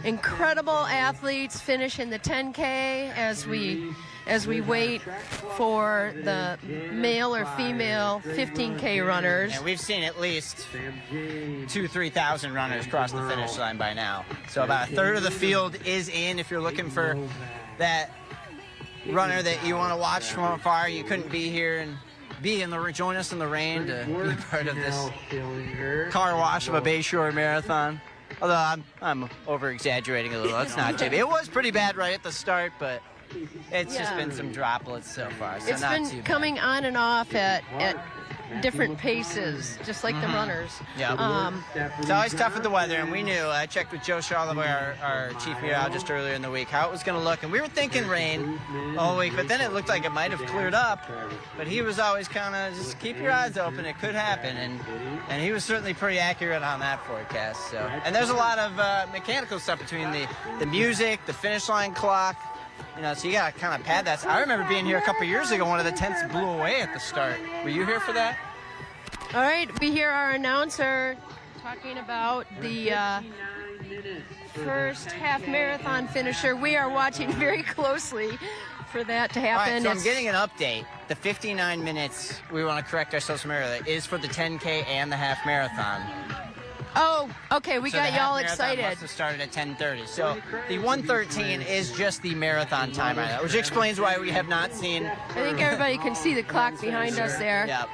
incredible athletes finish in the 10K as we wait for the male or female 15K runners. And we've seen at least 3,000 runners cross the finish line by now. So about a third of the field is in. If you're looking for that runner that you want to watch from afar, you couldn't be here and join us in the rain to be part of this car wash of a Bayshore Marathon. Although I'm over-exaggerating a little. It's not too bad. It was pretty bad right at the start, but it's just been some droplets so far, so it's not been too bad. Coming on and off at different paces, just like the runners. Yeah. It's always tough with the weather, and we knew. I checked with Joe Charleboy, our chief meteorologist, earlier in the week, how it was going to look, and we were thinking rain all week, but then it looked like it might have cleared up. But he was always kind of just keep your eyes open; it could happen, and he was certainly pretty accurate on that forecast. So, and there's a lot of mechanical stuff between the music, the finish line clock. So you got to kind of pad that. I remember being here a couple years ago. One of the tents blew away at the start. Were you here for that? All right, we hear our announcer talking about the first half marathon finisher. We are watching very closely for that to happen. All right, so I'm getting an update. The 59 minutes, we want to correct ourselves from earlier, is for the 10K and the half marathon. Oh, okay, we got y'all excited. excited. Must have started at 10:30. So the 1:13 is just the marathon time right now, which explains why we have not seen. I think everybody can see the clock behind us there. Yep.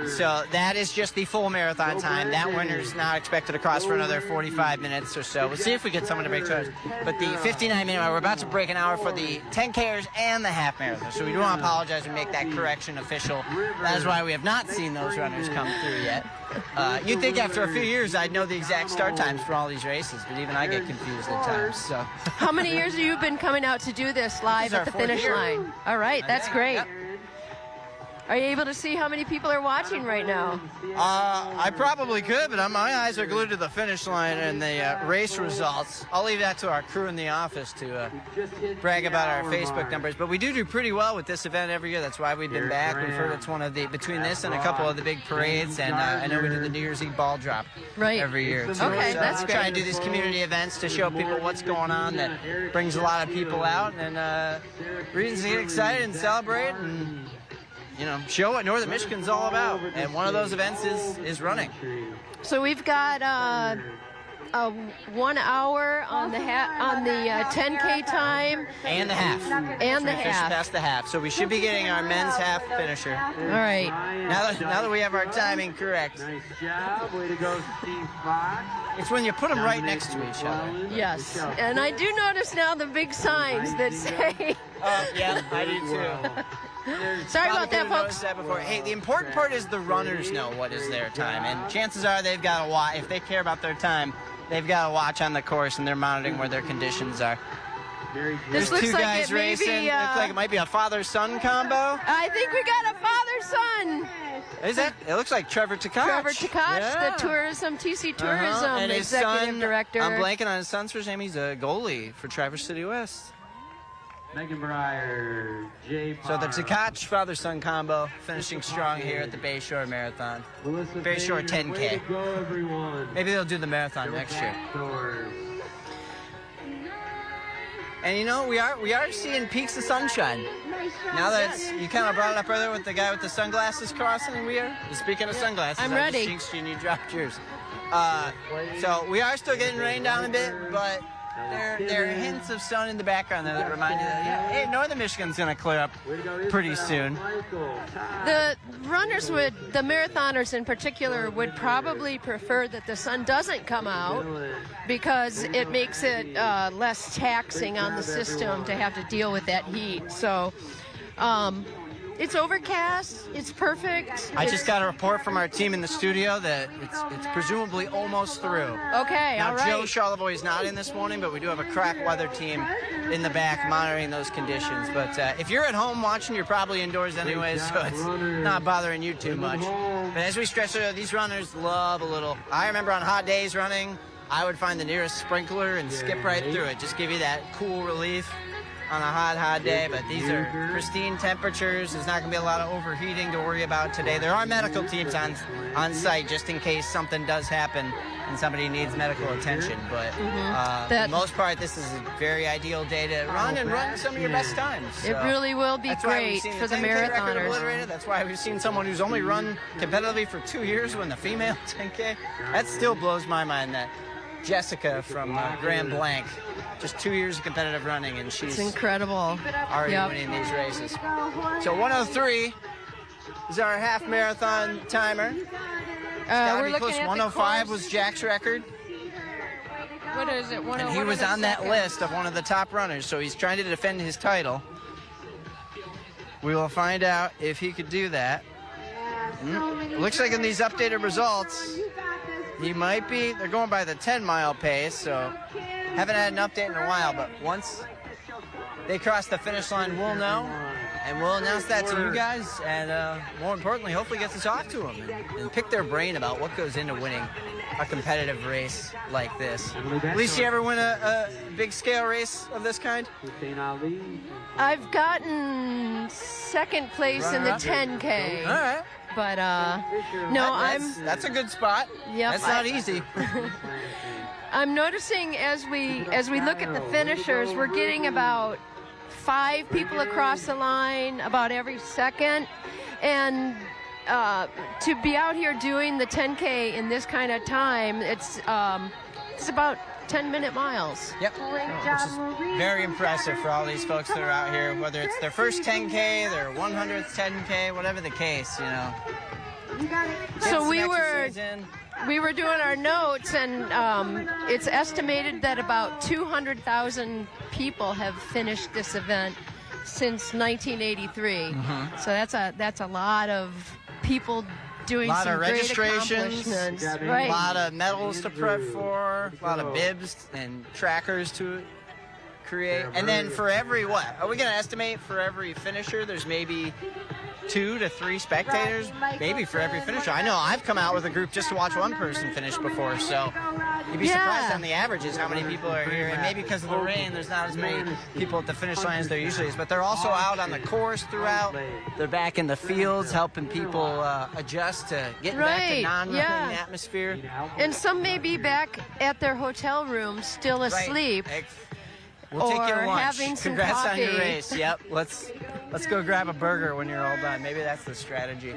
So that is just the full marathon time. That winner's not expected to cross for another 45 minutes or so. We'll see if we get someone to break charge. But the 59-minute, we're about to break an hour for the 10Kers and the half marathon. So we do want to apologize and make that correction official. That is why we have not seen those runners come through yet. You'd think after a few years I'd know the exact start times for all these races, but even I get confused at times. So. How many years have you been coming out to do this live at the finish line? All right, that's great. Yep. Are you able to see how many people are watching right now? I probably could, but my eyes are glued to the finish line and the race results. I'll leave that to our crew in the office to brag about our Facebook numbers. But we do pretty well with this event every year. That's why we've been back. We've heard it's one of the, between this and a couple of the big parades, and I know we do the New Year's Eve ball drop every year. Too. Okay, so that's great. Try and do these community events to show people what's going on that brings a lot of people out and reasons to get excited and celebrate and show what Northern Michigan's all about. And one of those events is running. So we've got a 1 hour on the 10K time And the half. and the We finished half. past the half, so we should be getting our men's half finisher. All right. Now that we have our timing correct. Nice job. Way to go, Steve Fox. It's when you put them right next to each other. Yes. And I do notice now the big signs that say. Yeah, I do too. Sorry about Probably that, could've folks. noticed that before. Hey, the important part is the runners know what is their time, and chances are they've got to watch. If they care about their time, they've got to watch on the course, and they're monitoring where their conditions are. This There's looks two like guys it may racing. be, Looks like it might be a father-son combo. I think we got a father-son. Is it? It looks like Trevor Tkach. Trevor Tkach, Yeah. the TC Tourism And his executive son, director. I'm blanking on his son's first name. He's a goalie for Traverse City West. Megan Breyer, Jay So the Parr, Tkach father-son combo finishing strong here at the Bayshore Marathon. Melissa Bayshore Bader, 10K. way to go, everyone. Maybe they'll do the marathon next year. Doors. And you know, we are seeing peaks of sunshine. Now that you kind of brought it up earlier with the guy with the sunglasses crossing, we are. Speaking of sunglasses, I'm I ready. just jinxed you and you dropped yours. So we are still getting rained down a bit, but there are hints of sun in the background there that remind you that hey, northern Michigan's going to clear up pretty soon. The marathoners in particular, would probably prefer that the sun doesn't come out because it makes it less taxing on the system to have to deal with that heat. So it's overcast. It's perfect. I just got a report from our team in the studio that it's presumably almost through. Okay, Now, all right. Joe Charlevoix is not in this morning, but we do have a crack weather team in the back monitoring those conditions. But if you're at home watching, you're probably indoors anyway, so it's not bothering you too much. But as we stretch through, these runners love a little. I remember on hot days running, I would find the nearest sprinkler and skip right through it. Just give you that cool relief on a hot day, but these are pristine temperatures. There's not going to be a lot of overheating to worry about today. There are medical teams on site just in case something does happen and somebody needs medical attention. But for the most part, this is a very ideal day to run and run some of your best times. It So really will be that's why we've great seen for the 10K record marathoners. obliterated. That's why we've seen someone who's only run competitively for 2 years win the female 10K. That still blows my mind that Jessica from Grand Blanc, just 2 years of competitive running, and she's It's incredible. already Yep. winning these races. So 103 is our half marathon timer. It's gotta We're be looking close. at the 105 course. was Jack's record, What is it? and he was on that list of one of the top runners, so he's trying to defend his title. We will find out if he could do that. Looks like in these updated results, he might be. They're going by the 10-mile pace, so haven't had an update in a while, but once they cross the finish line, we'll know, and we'll announce that to you guys, and more importantly, hopefully get this off to them and pick their brain about what goes into winning a competitive race like this. Lisa, you ever win a big scale race of this kind? I've gotten second place in the 10K. All right. But no, That's a good spot. Yep, That's not easy. I'm noticing as we look at the finishers, we're getting about 5 people across the line about every second, and to be out here doing the 10K in this kind of time, it's about 10-minute miles. Yep. Which is very impressive for all these folks that are out here, whether it's their first 10K, their 100th 10K, whatever the case, you know. So we Some were exercise in. doing our notes, and it's estimated that about 200,000 people have finished this event since 1983. So that's a lot of people doing A lot some of great registrations, accomplishments. a Right. lot of medals to prep for, a lot of bibs and trackers to create. And then for every, what? Are we going to estimate for every finisher there's maybe 2 to 3 spectators? Maybe for every finisher. I know I've come out with a group just to watch one person finish before, so you'd be surprised on the averages how many people are here. And maybe because of the rain, there's not as many people at the finish line as there usually is. But they're also out on the course throughout. They're back in the fields helping people adjust to getting back to non-running atmosphere. And some may be back at their hotel room still asleep. We'll take you to or lunch. having some Congrats on your coffee. race. Yep. Let's let's go grab a burger when you're all done. Maybe that's the strategy.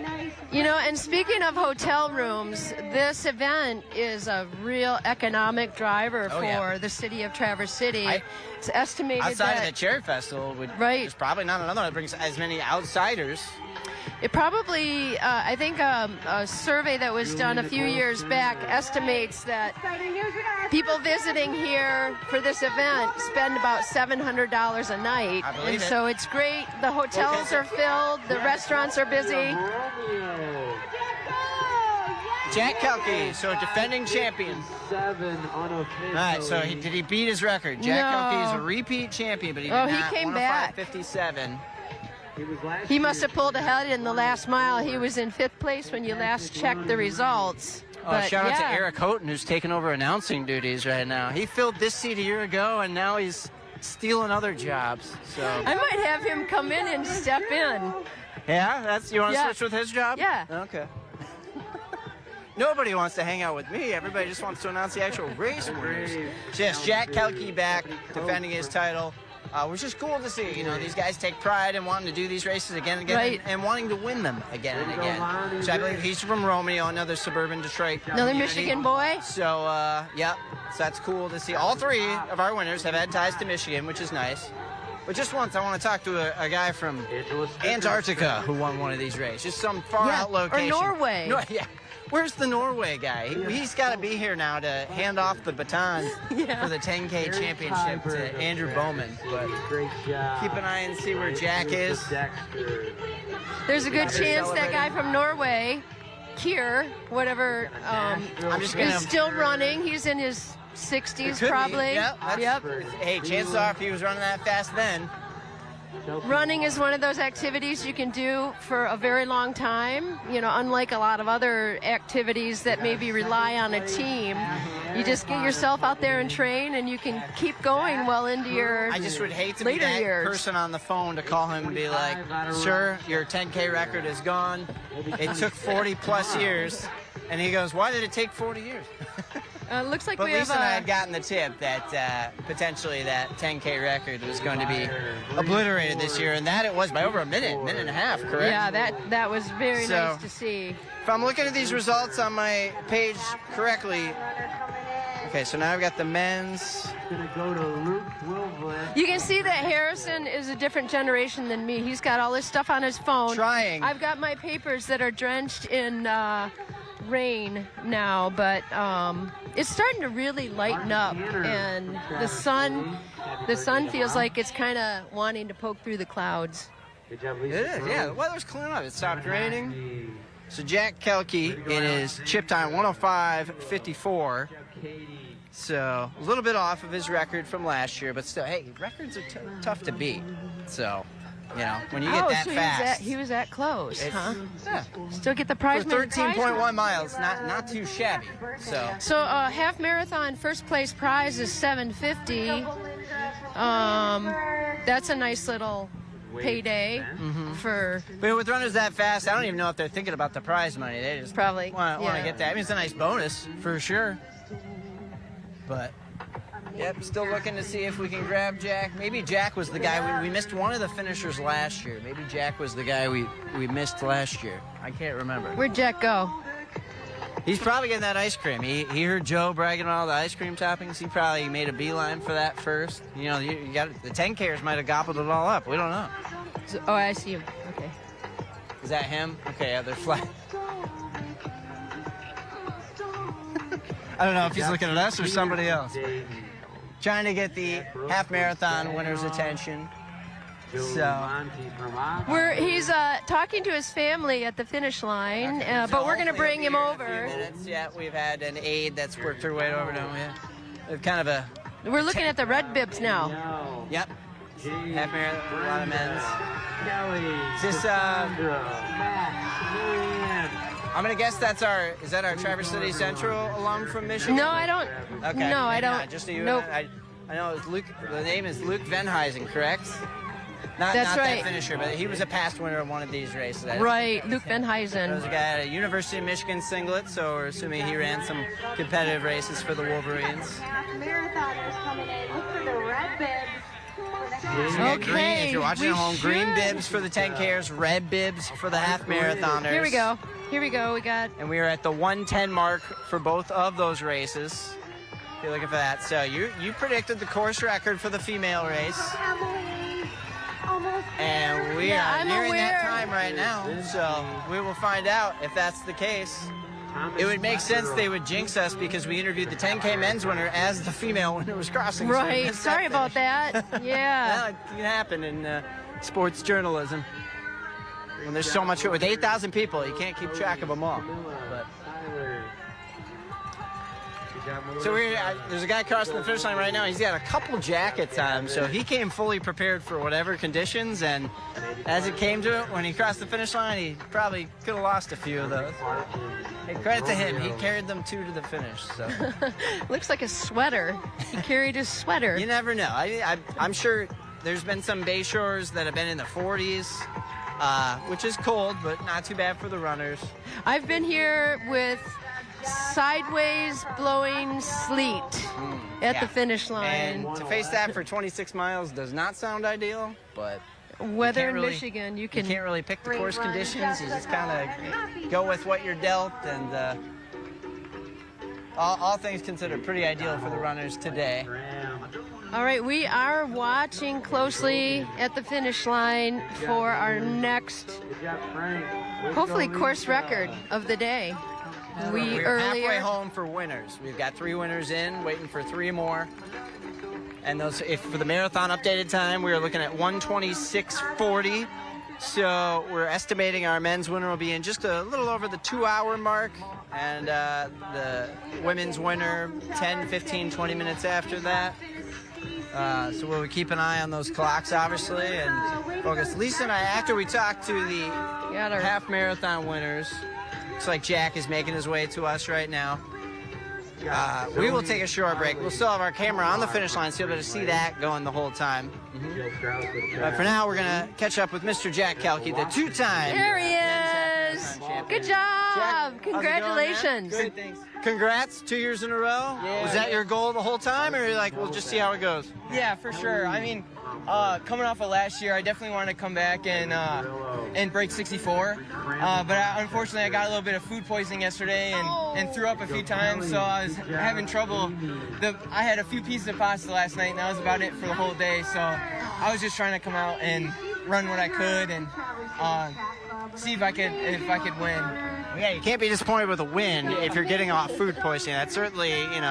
You know, and speaking of hotel rooms, this event is a real economic driver for the city of Traverse City. It's estimated outside that of the Cherry Festival, there's right. probably not another that brings as many outsiders. It probably, I think a survey that was done a few years back estimates that people visiting here for this event spend about $700 a night. And so it's great. The hotels are filled. The restaurants are busy. Jack Kelke, so defending champion. 7 unofficially. All right, so did he beat his record? Jack Kelke is a repeat champion, but he did not. He came back. 105.57. He must have pulled ahead in the last mile. He was in 5th place when you last checked the results. But shout out to Eric Houghton, who's taking over announcing duties right now. He filled this seat a year ago, and now he's stealing other jobs. So I might have him come in and step in. Yeah, you want to switch with his job? Yeah. Okay. Nobody wants to hang out with me. Everybody just wants to announce the actual race winners. So yes, Jack Kelke back defending his title. Which is cool to see. You know, these guys take pride in wanting to do these races again and again and wanting to win them again and again. So I believe he's from Romeo, another suburban Detroit Another community. Michigan boy. So, so that's cool to see. All 3 of our winners have had ties to Michigan, which is nice. But just once, I want to talk to a guy from Antarctica who won one of these races. Just some far-out location. Or Norway. Where's the Norway guy? He's got to be here now to hand off the baton for the 10K championship to Andrew Bowman. But keep an eye and see where Jack is. There's a good chance that guy from Norway, Kier, whatever, is still running. He's in his 60s probably. Yep. Hey, chances are if he was running that fast then. Running is one of those activities you can do for a very long time. You know, unlike a lot of other activities that maybe rely on a team, you just get yourself out there and train, and you can keep going well into your I just would hate to later be that years. person on the phone to call him and be like, "Sir, your 10K record is gone. It took 40 plus years." And he goes, "Why did it take 40 years?" Looks like but we have Lisa and I had gotten the tip that potentially that 10K record was going to be obliterated this year, and that it was by over a minute and a half, correct? Yeah, that was very nice to see. If I'm looking at these results on my page correctly, okay, so now I've got the men's. Gonna go to Luke Wilblin. You can see that Harrison is a different generation than me. He's got all this stuff on his phone. Trying. I've got my papers that are drenched in rain now, but it's starting to really lighten up, and the sun feels like it's kind of wanting to poke through the clouds. It is, yeah. The weather's clearing up. It stopped raining. So Jack Kelke in his chip time 105.54. So a little bit off of his record from last year, but still, hey, records are tough to beat. So, you know, when you get that fast. He was that close, huh? Yeah. Still get the prize For money. 13.1 miles, not too shabby. So half marathon first place prize is $750. That's a nice little payday for. But with runners that fast, I don't even know if they're thinking about the prize money. They just probably want to get that. I mean, it's a nice bonus for sure. But yep, still looking to see if we can grab Jack. Maybe Jack was the guy we missed one of the finishers last year. Maybe Jack was the guy we missed last year. I can't remember. Where'd Jack go? He's probably getting that ice cream. He heard Joe bragging about all the ice cream toppings. He probably made a beeline for that first. You know, you got the 10Kers might have gobbled it all up. We don't know. Oh, I see him. Okay. Is that him? Okay, yeah, they're flat. I don't know if he's looking at us or somebody else. Trying to get the half marathon winner's attention. So he's talking to his family at the finish line, but we're going to bring him over. Yeah, we've had an aide that's worked her way over to him. Yeah. We've kind of We're looking at the red bibs now. Yep. Half marathon, a lot of men's. Is this I'm gonna guess is that our Traverse City Central alum from Michigan? No, I don't. Okay. No, I don't. Just you. Nope. I know it's Luke. The name is Luke Venheisen, correct? Not right. that finisher, but he was a past winner of one of these races. Right, Luke Venheisen. There was a guy at a University of Michigan singlet, so we're assuming he ran some competitive races for the Wolverines. Half marathoners coming in. Look for the red bibs. Green, if you're watching at home, green bibs for the 10Kers, red bibs for the half marathoners. Here we go. Here we go. We got. And we are at the 1:10 mark for both of those races. If you're looking for that. So you predicted the course record for the female race. And we are nearing that time right now. So we will find out if that's the case. It would make sense they would jinx us because we interviewed the 10K men's winner as the female winner was crossing. Right. Sorry about that. Yeah. Well, it can happen in sports journalism. When there's so much, with 8,000 people, you can't keep track of them all. But. So there's a guy crossing the finish line right now. He's got a couple jackets on, so he came fully prepared for whatever conditions. And as it came to it, when he crossed the finish line, he probably could have lost a few of those. Hey, credit to him. He carried them two to the finish. So looks like a sweater. He carried his sweater. You never know. I'm sure there's been some Bayshores that have been in the 40s, which is cold, but not too bad for the runners. I've been here with sideways blowing sleet at the finish line. And to face that for 26 miles does not sound ideal, but weather in Michigan, you can't really pick the course conditions. You just kind of go with what you're dealt, and all things considered, pretty ideal for the runners today. All right, we are watching closely at the finish line for our next, hopefully, course record of the day. We're halfway home for winners. We've got 3 winners in, waiting for 3 more. And those, for the marathon updated time, we are looking at 1:26:40. So we're estimating our men's winner will be in just a little over the 2-hour mark, and the women's winner 10, 15, 20 minutes after that. So we'll keep an eye on those clocks, obviously, and focus. Lisa and I, after we talked to the half marathon winners, looks like Jack is making his way to us right now. We will take a short break. We'll still have our camera on the finish line, so you'll be able to see that going the whole time. But for now, we're going to catch up with Mr. Jack Kelke, the 2-time. There he is. Good job. Jack, congratulations. Good, thanks. Congrats, 2 years in a row. Yeah. Was that your goal the whole time, or you're like, we'll just see how it goes? Yeah, for sure. I mean, coming off of last year, I definitely wanted to come back and break 64. But unfortunately, I got a little bit of food poisoning yesterday and threw up a few times, so I was having trouble. I had a few pieces of pasta last night, and that was about it for the whole day. So I was just trying to come out and run what I could and see if I could win. Yeah, you can't be disappointed with a win if you're getting off food poisoning. That's certainly, an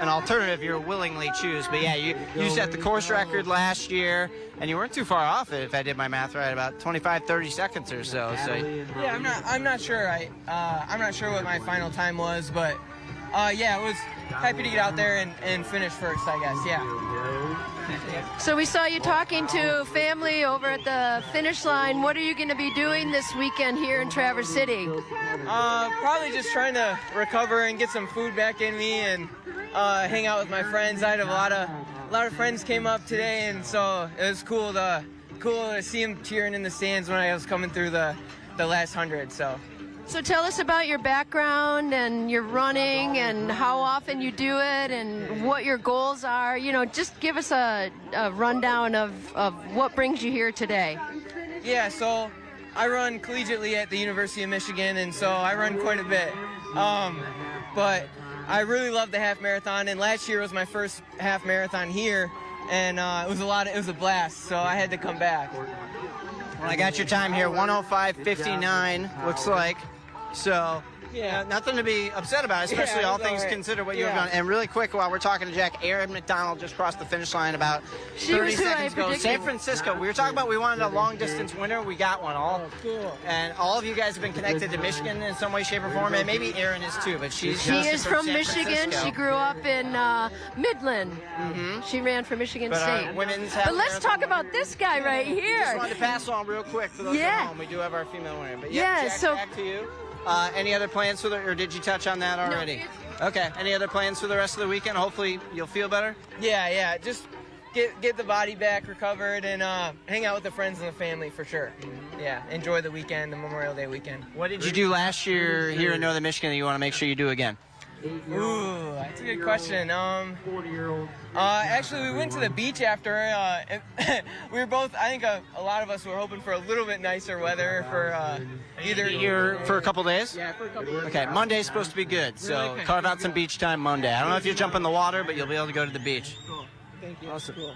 alternative you'll willingly choose. But yeah, you set the course record last year, and you weren't too far off it, if I did my math right, about 25, 30 seconds or so. Yeah, I'm not sure. I'm not sure what my final time was, but yeah, it was happy to get out there and finish first, I guess. Yeah. So we saw you talking to family over at the finish line. What are you going to be doing this weekend here in Traverse City? Probably just trying to recover and get some food back in me and hang out with my friends. I had a lot of friends came up today, and so it was cool to see them cheering in the stands when I was coming through the last 100. So tell us about your background and your running and how often you do it and what your goals are. Just give us a rundown of what brings you here today. Yeah, so I run collegiately at the University of Michigan, and so I run quite a bit. But I really love the half marathon, and last year was my first half marathon here, and it was a blast, so I had to come back. Well, I got your time here, 1:05:59, looks like. So, yeah, nothing to be upset about, especially all things considered what you've done. And really quick, while we're talking to Jack, Erin McDonald just crossed the finish line about 30 seconds ago. San Francisco. We were talking about we wanted a long-distance winner. We got one. And all of you guys have been connected to Michigan in some way, shape, or form. And maybe Erin is too, but she is from Michigan. Francisco. She grew up in Midland. She ran for Michigan State. But let's talk about this guy right here. Just wanted to pass on real quick for those at home. We do have our female winner. But Jack, so back to you. Any other plans for or did you touch on that already? No. Okay. Any other plans for the rest of the weekend? Hopefully you'll feel better? Yeah. Just get the body back, recovered, and hang out with the friends and the family for sure. Yeah, enjoy the weekend, the Memorial Day weekend. What did you do last year here in Northern Michigan that you want to make sure you do again? Ooh, that's a good question. 40-year-old. Actually, we went to the beach after. We were both. I think a lot of us were hoping for a little bit nicer weather for either. Here for a couple days? Yeah, for a couple days. Okay, Monday's supposed to be good, so carve out some beach time Monday. I don't know if you jump in the water, but you'll be able to go to the beach. Cool. Thank you. Awesome. Cool.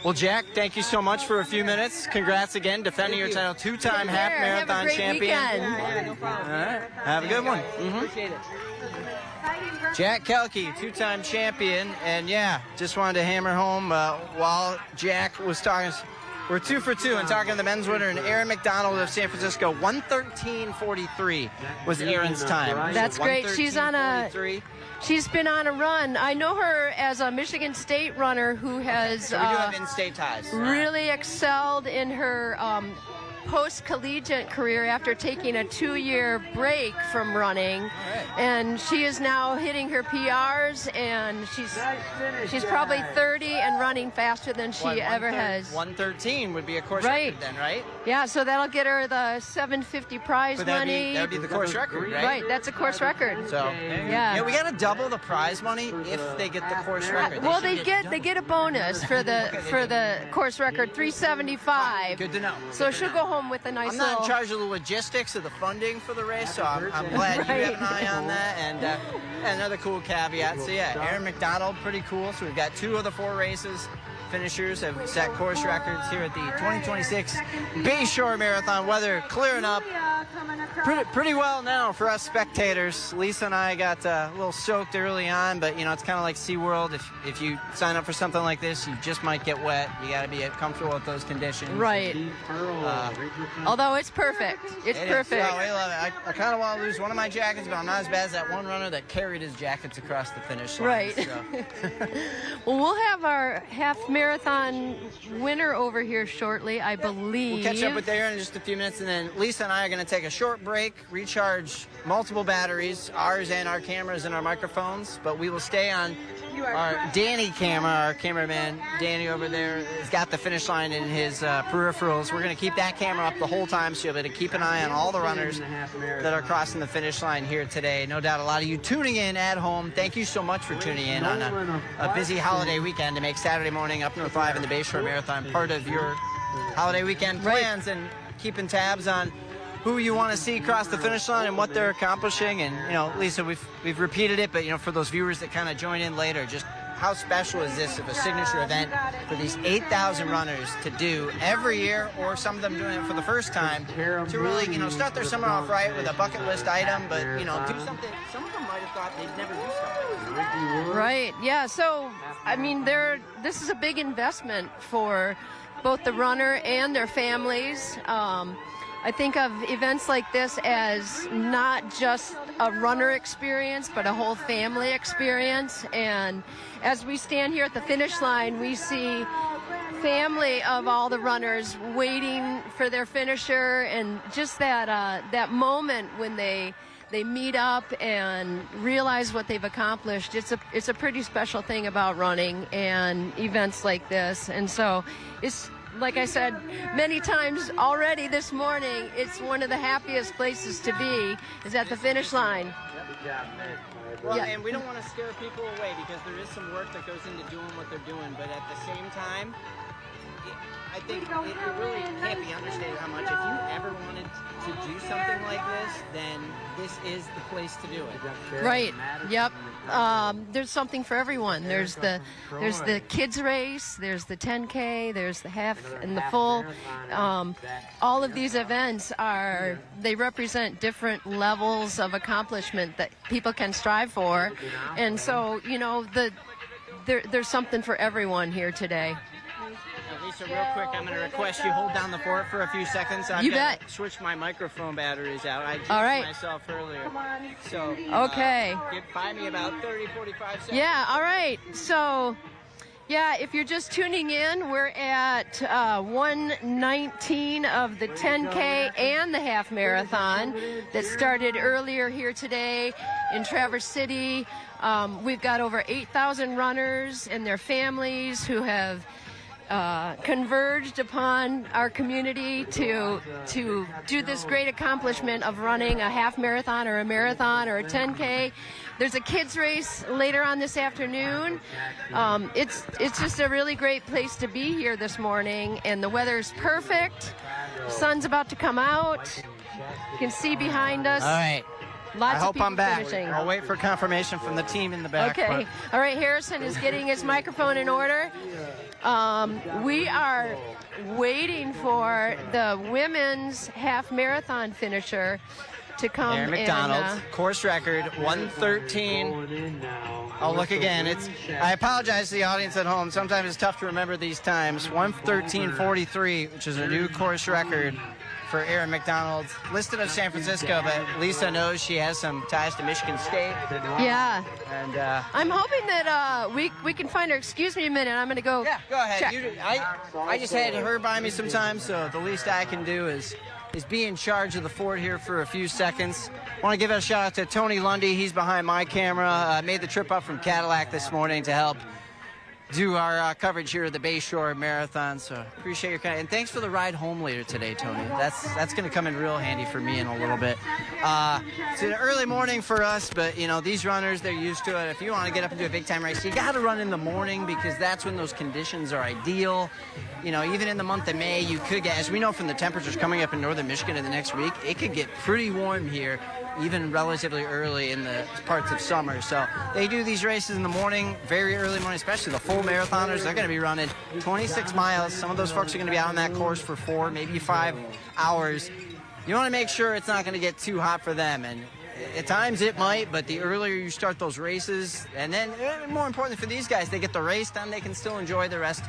Well, Jack, thank you so much for a few minutes. Congrats again, defending your title, two-time half marathon champion. Yeah, no problem. All right, have a good one. Appreciate it. Jack Kelke, two-time champion, and yeah, just wanted to hammer home while Jack was talking. We're 2 for 2 and talking to the men's winner, and Erin McDonald of San Francisco. 1:13:43 was Erin's time. That's great. She's on a. 1:13:43. She's been on a run. I know her as a Michigan State runner who has So we do have in-state ties. really excelled in her post-collegiate career after taking a 2-year break from running. And she is now hitting her PRs, and she's probably 30 and running faster than she ever has. 1:13 would be a course Right. record then, right? Yeah, so that'll get her the $750 prize But that'd money. be, that would be the course record, right? Right, that's a course record. So Yeah. we got to double the prize money if they get the course record. Well, should they get a bonus for the course record, $375. Good to know. So she'll go home with a nice I'm not in little. charge of the logistics of the funding for the race, so I'm glad you have an eye on that. And another cool caveat. So yeah, Erin McDonald, pretty cool. So we've got 2 of the 4 races. Finishers have set course records here at the 2026 Bayshore Marathon. Weather clearing up pretty well now for us spectators. Lisa and I got a little soaked early on, but you know, it's kind of like SeaWorld. If you sign up for something like this, you just might get wet. You got to be comfortable with those conditions. Right. Although it's perfect. It's It is. perfect. Oh, we love it. I kind of want to lose one of my jackets, but I'm not as bad as that one runner that carried his jackets across the finish line. Right. So. Well, we'll have our half marathon winner over here shortly, I believe. We'll catch up with Aaron in just a few minutes, and then Lisa and I are going to take a short break, recharge multiple batteries, ours and our cameras and our microphones, but we will stay on our Danny camera. Our cameraman, Danny over there, has got the finish line in his peripherals. We're going to keep that camera up the whole time, so you'll be able to keep an eye on all the runners that are crossing the finish line here today. No doubt a lot of you tuning in at home. Thank you so much for tuning in on a busy holiday weekend to make Saturday morning Up North Live and the Bayshore Marathon part of your holiday weekend plans, and keeping tabs on who you want to see cross the finish line and what they're accomplishing. And you know, Lisa, we've repeated it, but you know, for those viewers that kind of join in later, just how special is this of a signature event for these 8,000 runners to do every year, or some of them doing it for the first time, to really, you know, start their summer off right with a bucket list item, but you know, do something. Some of them might have thought they'd never do something like this. Right. Yeah. So, I mean, this is a big investment for both the runner and their families. I think of events like this as not just a runner experience, but a whole family experience. And as we stand here at the finish line, we see family of all the runners waiting for their finisher, and just that moment when they meet up and realize what they've accomplished. It's a pretty special thing about running and events like this. And so it's, like I said many times already this morning, it's one of the happiest places to be, is at the finish line. Well, and we don't want to scare people away, because there is some work that goes into doing what they're doing, but at the same time, I think it really can't be understated how much, if you ever wanted to do something like this, then this is the place to do it. Right. Yep. There's something for everyone. There's the kids race, there's the 10K, there's the half and the full. All of these events they represent different levels of accomplishment that people can strive for. And so, you know, there's something for everyone here today. Lisa, real quick, I'm going to request you hold down the fort for a few seconds. I've You got bet. to switch my microphone batteries out. I jinxed All right. myself earlier. So, Okay. Buy me about 30, 45 seconds. Yeah, all right. So, yeah, if you're just tuning in, we're at 1:19 of the 10K and the half marathon that started earlier here today in Traverse City. We've got over 8,000 runners and their families who have converged upon our community to do this great accomplishment of running a half marathon or a marathon or a 10K. There's a kids race later on this afternoon. It's just a really great place to be here this morning, and the weather's perfect. Sun's about to come out. You can see behind us. All right. Lots I of hope people I'm back. finishing. I'll wait for confirmation from the team in the back. Okay. All right, Harrison is getting his microphone in order. We are waiting for the women's half marathon finisher to come. Aaron McDonald, course record 1:13. I'll look again. I apologize to the audience at home. Sometimes it's tough to remember these times. 1:13:43, which is a new course record for Aaron McDonald, listed of San Francisco, but Lisa knows she has some ties to Michigan State. Yeah. And I'm hoping that we can find her. Excuse me a minute. I'm going to go. Yeah, go ahead. check. I just had her by me sometimes, so the least I can do is be in charge of the fort here for a few seconds. I want to give a shout out to Tony Lundy. He's behind my camera. Made the trip up from Cadillac this morning to help do our coverage here at the Bayshore Marathon. So appreciate your kind, and thanks for the ride home later today, Tony. That's going to come in real handy for me in a little bit. It's an early morning for us, but you know, these runners, they're used to it. If you want to get up and do a big time race, you got to run in the morning because that's when those conditions are ideal. You know, even in the month of May, you could get, as we know from the temperatures coming up in northern Michigan in the next week, it could get pretty warm here, even relatively early in the parts of summer. So they do these races in the morning, very early morning, especially the full marathoners. They're going to be running 26 miles. Some of those folks are going to be out on that course for 4, maybe 5 hours. You want to make sure it's not going to get too hot for them. And at times it might, but the earlier you start those races, and then more importantly for these guys, they get the race done, they can still enjoy the rest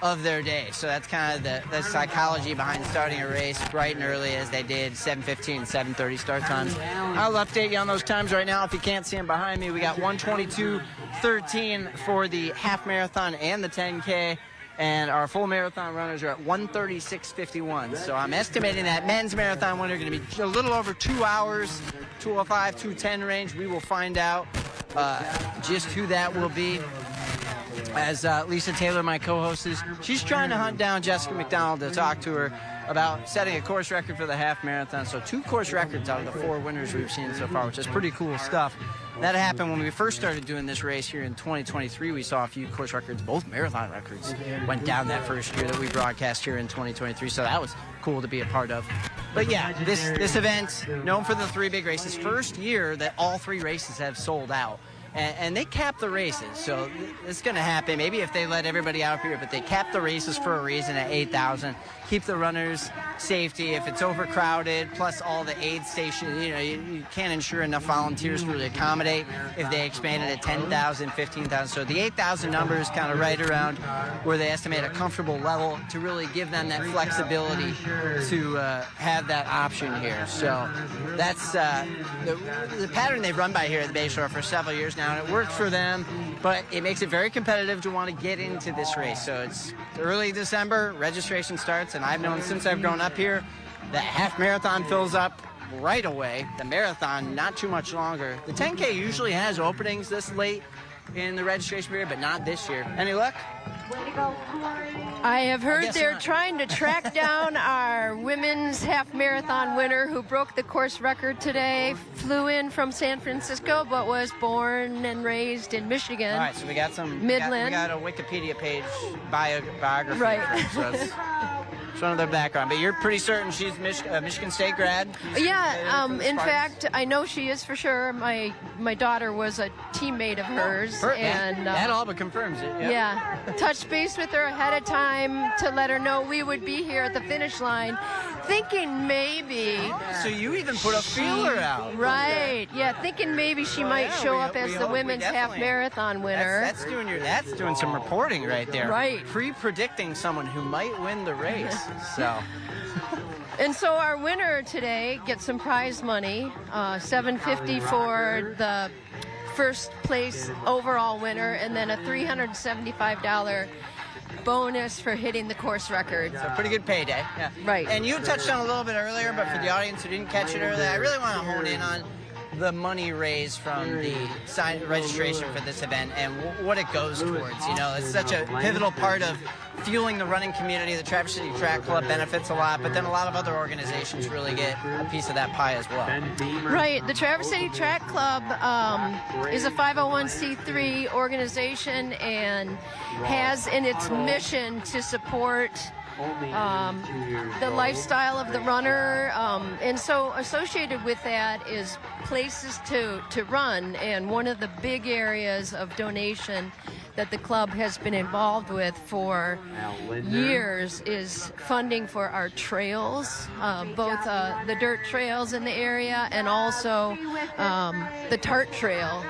of their day. So that's kind of the psychology behind starting a race bright and early as they did, 7:15, 7:30 start times. I'll update you on those times right now if you can't see them behind me. We got 1:22:13 for the half marathon and the 10K, and our full marathon runners are at 1:36:51. So I'm estimating that men's marathon winner going to be a little over 2 hours, 2:05, 2:10 range. We will find out just who that will be. As Lisa Taylor, my co-host, she's trying to hunt down Jessica McDonald to talk to her about setting a course record for the half marathon. So 2 course records out of the 4 winners we've seen so far, which is pretty cool stuff. That happened when we first started doing this race here in 2023. We saw a few course records, both marathon records, went down that first year that we broadcast here in 2023. So that was cool to be a part of. But yeah, this event, known for the 3 big races, first year that all 3 races have sold out. And they cap the races, so it's going to happen. Maybe if they let everybody out here, but they cap the races for a reason at 8,000. Keep the runners' safety. If it's overcrowded, plus all the aid stations, you know, you can't ensure enough volunteers to really accommodate if they expand it at 10,000, 15,000. So the 8,000 number is kind of right around where they estimate a comfortable level to really give them that flexibility to have that option here. So that's the pattern they've run by here at the Bayshore for several years now, and it works for them, but it makes it very competitive to want to get into this race. So it's early December, registration starts, and I've known since I've grown up here that half marathon fills up right away. The marathon, not too much longer. The 10K usually has openings this late in the registration period, but not this year. Any luck? I have heard they're trying to track down our women's half marathon winner who broke the course record today, flew in from San Francisco, but was born and raised in Michigan. All right, so we got some Midland. We got a Wikipedia page biography. Right. So it's one of their background, but you're pretty certain she's Michigan State grad? Yeah, in fact, I know she is for sure. My daughter was a teammate of hers. And that all but confirms it. Yep. Yeah, touched base with her ahead of time to let her know we would be here at the finish line, thinking maybe. So you even put a feeler out. Right, yeah, thinking maybe she might show up as the women's half marathon winner. That's doing some reporting right there. Right. Pre-predicting someone who might win the race. So. And so our winner today gets some prize money, $750 for the first place overall winner, and then a $375 bonus for hitting the course record. So pretty good payday. Yeah. Right. And you touched on a little bit earlier, but for the audience who didn't catch it earlier, I really want to hone in on the money raised from the registration for this event and what it goes towards. You know, it's such a pivotal part of fueling the running community. The Traverse City Track Club benefits a lot, but then a lot of other organizations really get a piece of that pie as well. Right. The Traverse City Track Club is a 501c3 organization and has in its mission to support the lifestyle of the runner, and so associated with that is places to run. And one of the big areas of donation that the club has been involved with for years is funding for our trails, both the dirt trails in the area and also the Tart Trail,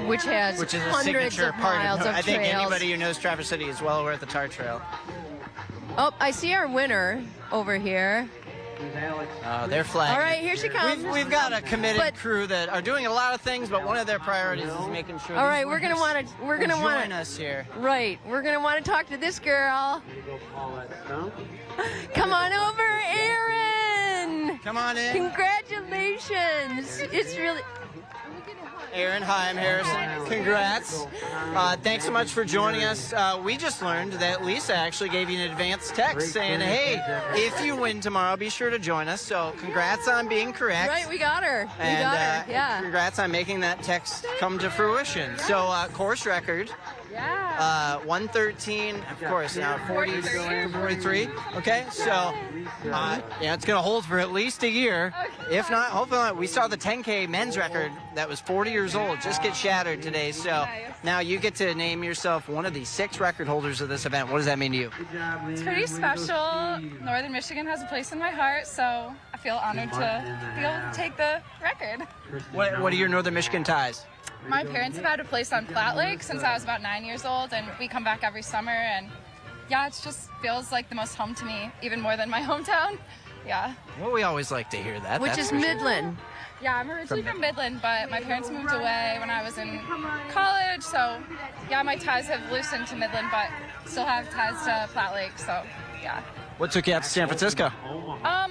which is a hundreds signature of part miles of I think trails. anybody who knows Traverse City is well aware of the Tart Trail. Oh, I see our winner over here. They're flagging. All right, here she comes. We've got a committed crew that are doing a lot of things, but one of their priorities is making sure. All right, we're gonna want to join us here. Right, we're gonna want to talk to this girl. Come on over, Erin. Come on in. Congratulations. It's really. Erin, hi, I'm Harrison. Congrats. Thanks so much for joining us. We just learned that Lisa actually gave you an advance text saying, hey, if you win tomorrow, be sure to join us. So congrats on being correct. Right, we got her. And yeah. Congrats on making that text come to fruition. So course record. Yeah. 113, of course, now 43. Okay, so it's going to hold for at least a year. Okay. If not, hopefully not. We saw the 10K men's record that was 40 years old just get shattered today. So now you get to name yourself one of the 6 record holders of this event. What does that mean to you? It's pretty special. Northern Michigan has a place in my heart, so I feel honored to be able to take the record. What are your Northern Michigan ties? My parents have had a place on Platte Lake since I was about 9 years old, and we come back every summer, and yeah, it just feels like the most home to me, even more than my hometown. Yeah. Well, we always like to hear that. Which is Midland. Yeah, I'm originally from Midland, but my parents moved away when I was in college, so yeah, my ties have loosened to Midland, but still have ties to Platte Lake, so yeah. What took you out to San Francisco?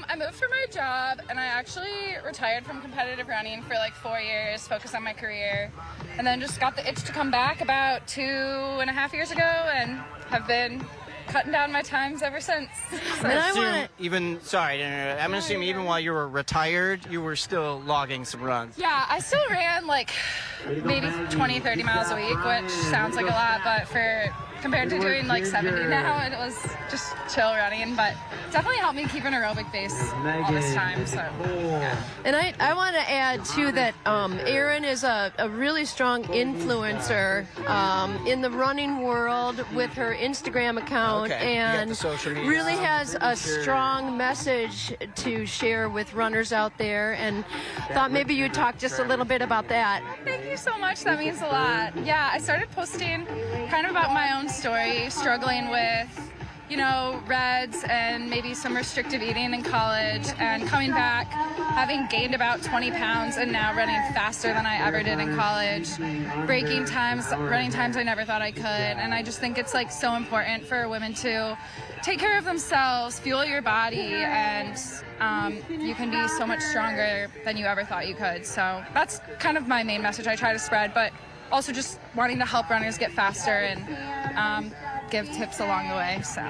I moved for my job, and I actually retired from competitive running for like 4 years, focused on my career, and then just got the itch to come back about 2.5 years ago, and have been cutting down my times ever since. And I want I'm gonna assume even while you were retired, you were still logging some runs. Yeah, I still ran like maybe 20, 30 miles a week, which sounds like a lot, but compared to doing like 70 now, it was just chill running, but definitely helped me keep an aerobic base all this time, so yeah. And I want to add too that Erin is a really strong influencer in the running world with her Instagram account, and really has a strong message to share with runners out there, and thought maybe you'd talk just a little bit about that. Thank you so much, that means a lot. Yeah, I started posting kind of about my own story, struggling with, reds and maybe some restrictive eating in college, and coming back, having gained about 20 pounds and now running faster than I ever did in college, breaking times, running times I never thought I could. And I just think it's like so important for women to take care of themselves, fuel your body, and you can be so much stronger than you ever thought you could. So that's kind of my main message I try to spread, but also just wanting to help runners get faster and give tips along the way. So,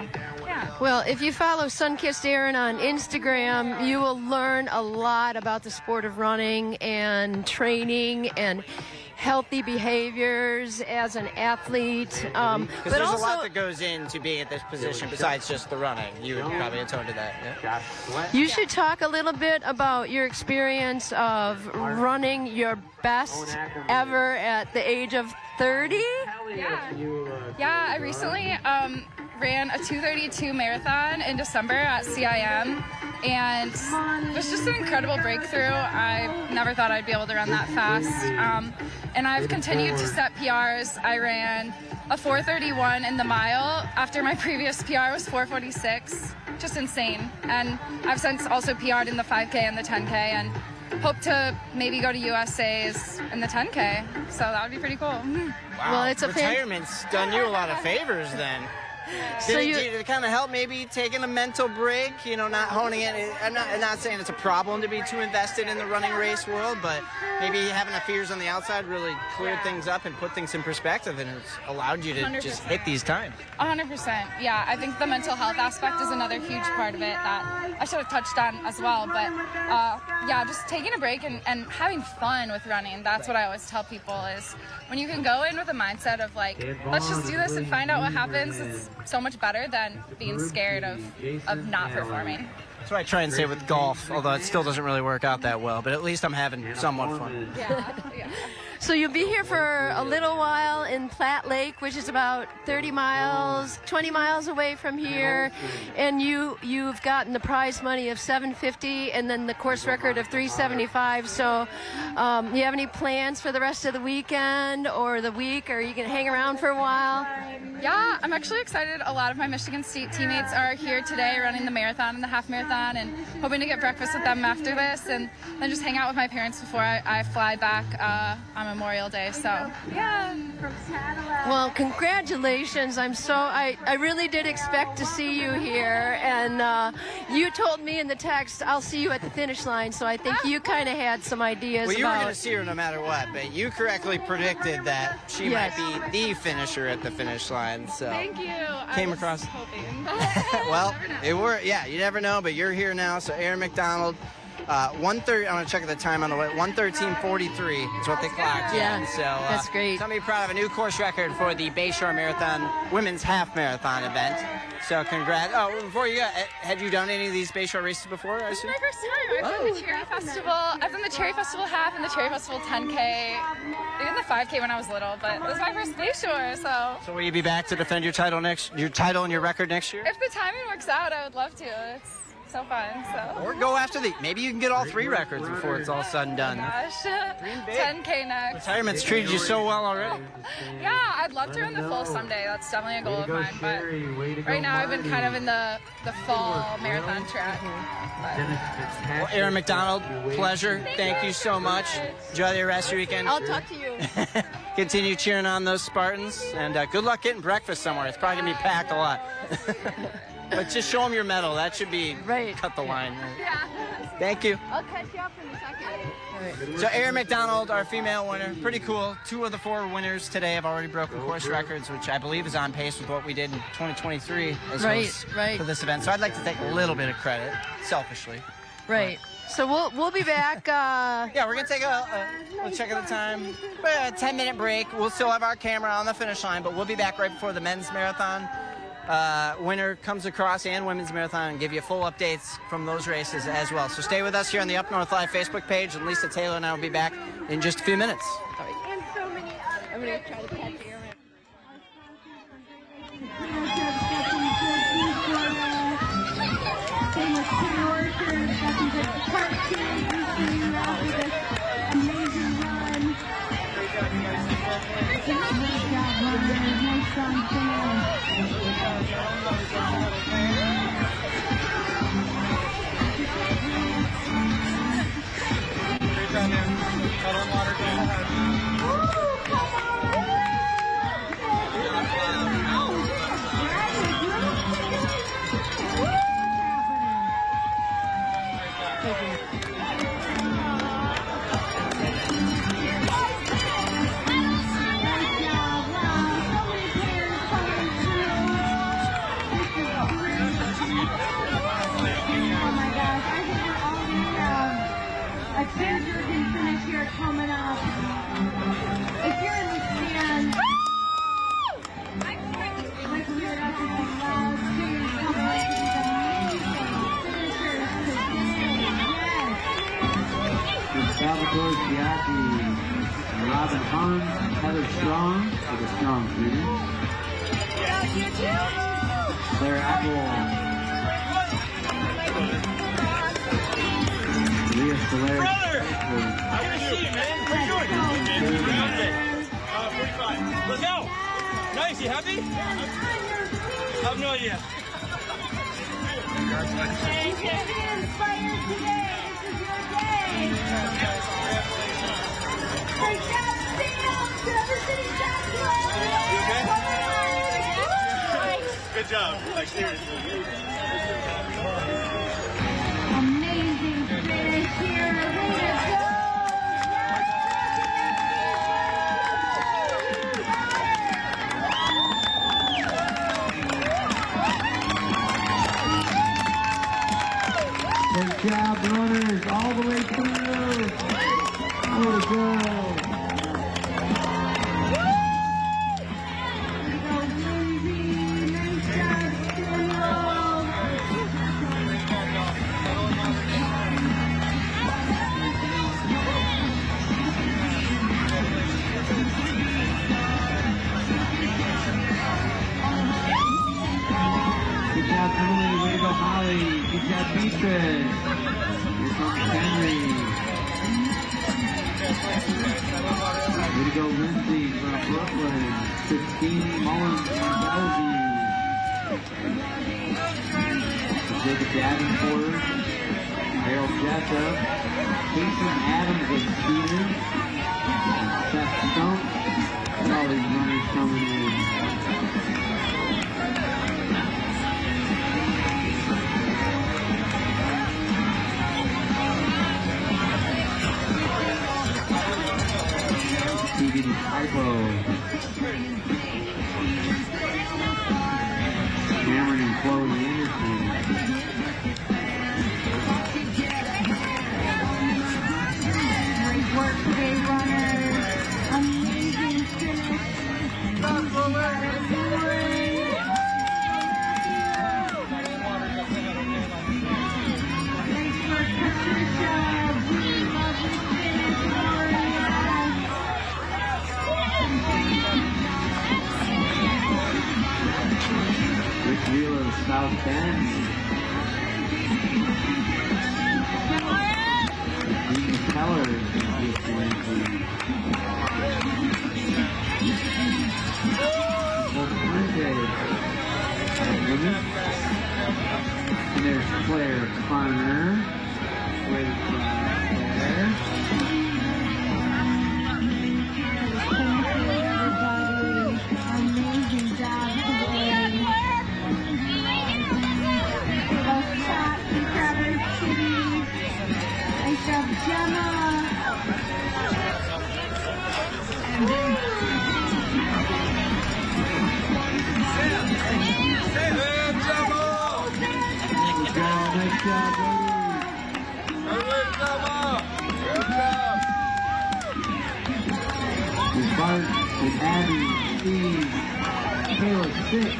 yeah. Well, if you follow Sunkissed Erin on Instagram, you will learn a lot about the sport of running and training and healthy behaviors as an athlete. Because there's also a lot that goes into being at this position besides just the running. You would probably atone to that. Yeah? You should talk a little bit about your experience of running your best ever at the age of 30. Yeah, I recently ran a 2:32 marathon in December at CIM, and it was just an incredible breakthrough. I never thought I'd be able to run that fast, and I've continued to set PRs. I ran a 4:31 in the mile after my previous PR was 4:46, just insane. And I've since also PR'd in the 5K and the 10K, and hope to maybe go to USA's in the 10K, so that would be pretty cool. Wow. Well, it's a retirement's done you a lot of favors then. Did it kind of help maybe taking a mental break, not honing it? I'm not saying it's a problem to be too invested in the running race world, but maybe having the fears on the outside really cleared things up and put things in perspective, and it's allowed you to 100%. just hit these times. 100%. Yeah, I think the mental health aspect is another huge part of it that I should have touched on as well. But yeah, just taking a break and having fun with running. That's what I always tell people is when you can go in with a mindset of like, let's just do this and find out what happens, it's so much better than being scared of not performing. That's what I try and say with golf, although it still doesn't really work out that well, but at least I'm having somewhat fun. Yeah. So you'll be here for a little while in Platte Lake, which is about 30 miles, 20 miles away from here, and you've gotten the prize money of $750 and then the course record of $375. So you have any plans for the rest of the weekend or the week, or are you going to hang around for a while? Yeah, I'm actually excited. A lot of my Michigan State teammates are here today running the marathon and the half marathon, and hoping to get breakfast with them after this and then just hang out with my parents before I fly back on Memorial Day. So yeah. Well, congratulations. I really did expect to see you here, and you told me in the text, I'll see you at the finish line, so I think you kind of had some ideas. Well, you were going to see her no matter what, but you correctly predicted that she might be the finisher at the finish line. So thank you. Came I was across. hoping. Well, you never know, but you're here now. So Erin McDonald, 1:30. I'm gonna check the time on the way. 1:13:43 is what they clocked. Yeah, So that's great. Somebody proud of a new course record for the Bayshore Marathon women's half marathon event. So congrats. Oh, before you go, had you done any of these Bayshore races before? I This is assume? my first time. I've done the Cherry Festival. I've done the Cherry Festival half and the Cherry Festival 10K. I did the 5K when I was little, but this is my first Bayshore, so. So will you be back to defend your title and your record next year? If the timing works out, I would love to. It's so fun. So. Or go after maybe you can get all 3 records before it's all said and done. Gosh, 10K next. Retirement's treated you so well already. Yeah, I'd love to run the full someday. That's definitely a goal of mine. But right now, I've been kind of in the fall marathon track. Well, Erin McDonald, pleasure. Thank you so much. Enjoy the rest of your weekend. I'll talk to you. Continue cheering on those Spartans, and good luck getting breakfast somewhere. It's probably going to be packed a lot. But just show them your medal. That should be cut the line. Yeah. Thank you. I'll catch you up in a second. So Erin McDonald, our female winner, pretty cool. 2 of the 4 winners today have already broken course records, which I believe is on pace with what we did in 2023 as hosts for this event. So I'd like to take a little bit of credit, selfishly. Right. So we'll be back. Yeah, we're gonna take a check of the time. A 10-minute break. We'll still have our camera on the finish line, but we'll be back right before the men's marathon winner comes across and women's marathon and give you full updates from those races as well. So stay with us here on the Up North Live Facebook page, and Lisa Taylor and I will be back in just a few minutes. And so many. I'm going to try to catch you. Coming up. If you're in the stands, like we were up in the loud cheers, come up to these amazing finishers today. Yes. Salvatore Giatti, Robin Hans, Heather Strong for the Strong students. Claire Apple. Leah Soler. I can see you, man. What are you doing? 45. Let's go. Nice. You happy? I have no idea. Thank you. Be inspired today. This is your day. Great job, Sam. Never seen that. You okay? Good job. Like, seriously. Amazing finish here. Way to go. Good job, runners, all the way through. Way to go. Good job, Emily. Way to go, Holly. Good job, Beatrice. Here comes Henry. Way to go, Lindsay from Brooklyn. Christine Mullins from Bellevue. Jacob Davenport. Harold Jessup. Jason Adams of Cedar. Seth Stump. Look at all these runners coming in. Stevie Typo. Cameron and Chloe Anderson. Great work today, runners. Amazing finish. Great work, Patricia. Lovely finish, Gloria. Rick Wheeler, South Bend. Dean Keller is just entry. And there's Claire Carner. Great there. Amazing job today. Both Scott and Traverse City. Nice job, Gemma. And then Nice job, with Bart, with Abby, Steve, Taylor, 6.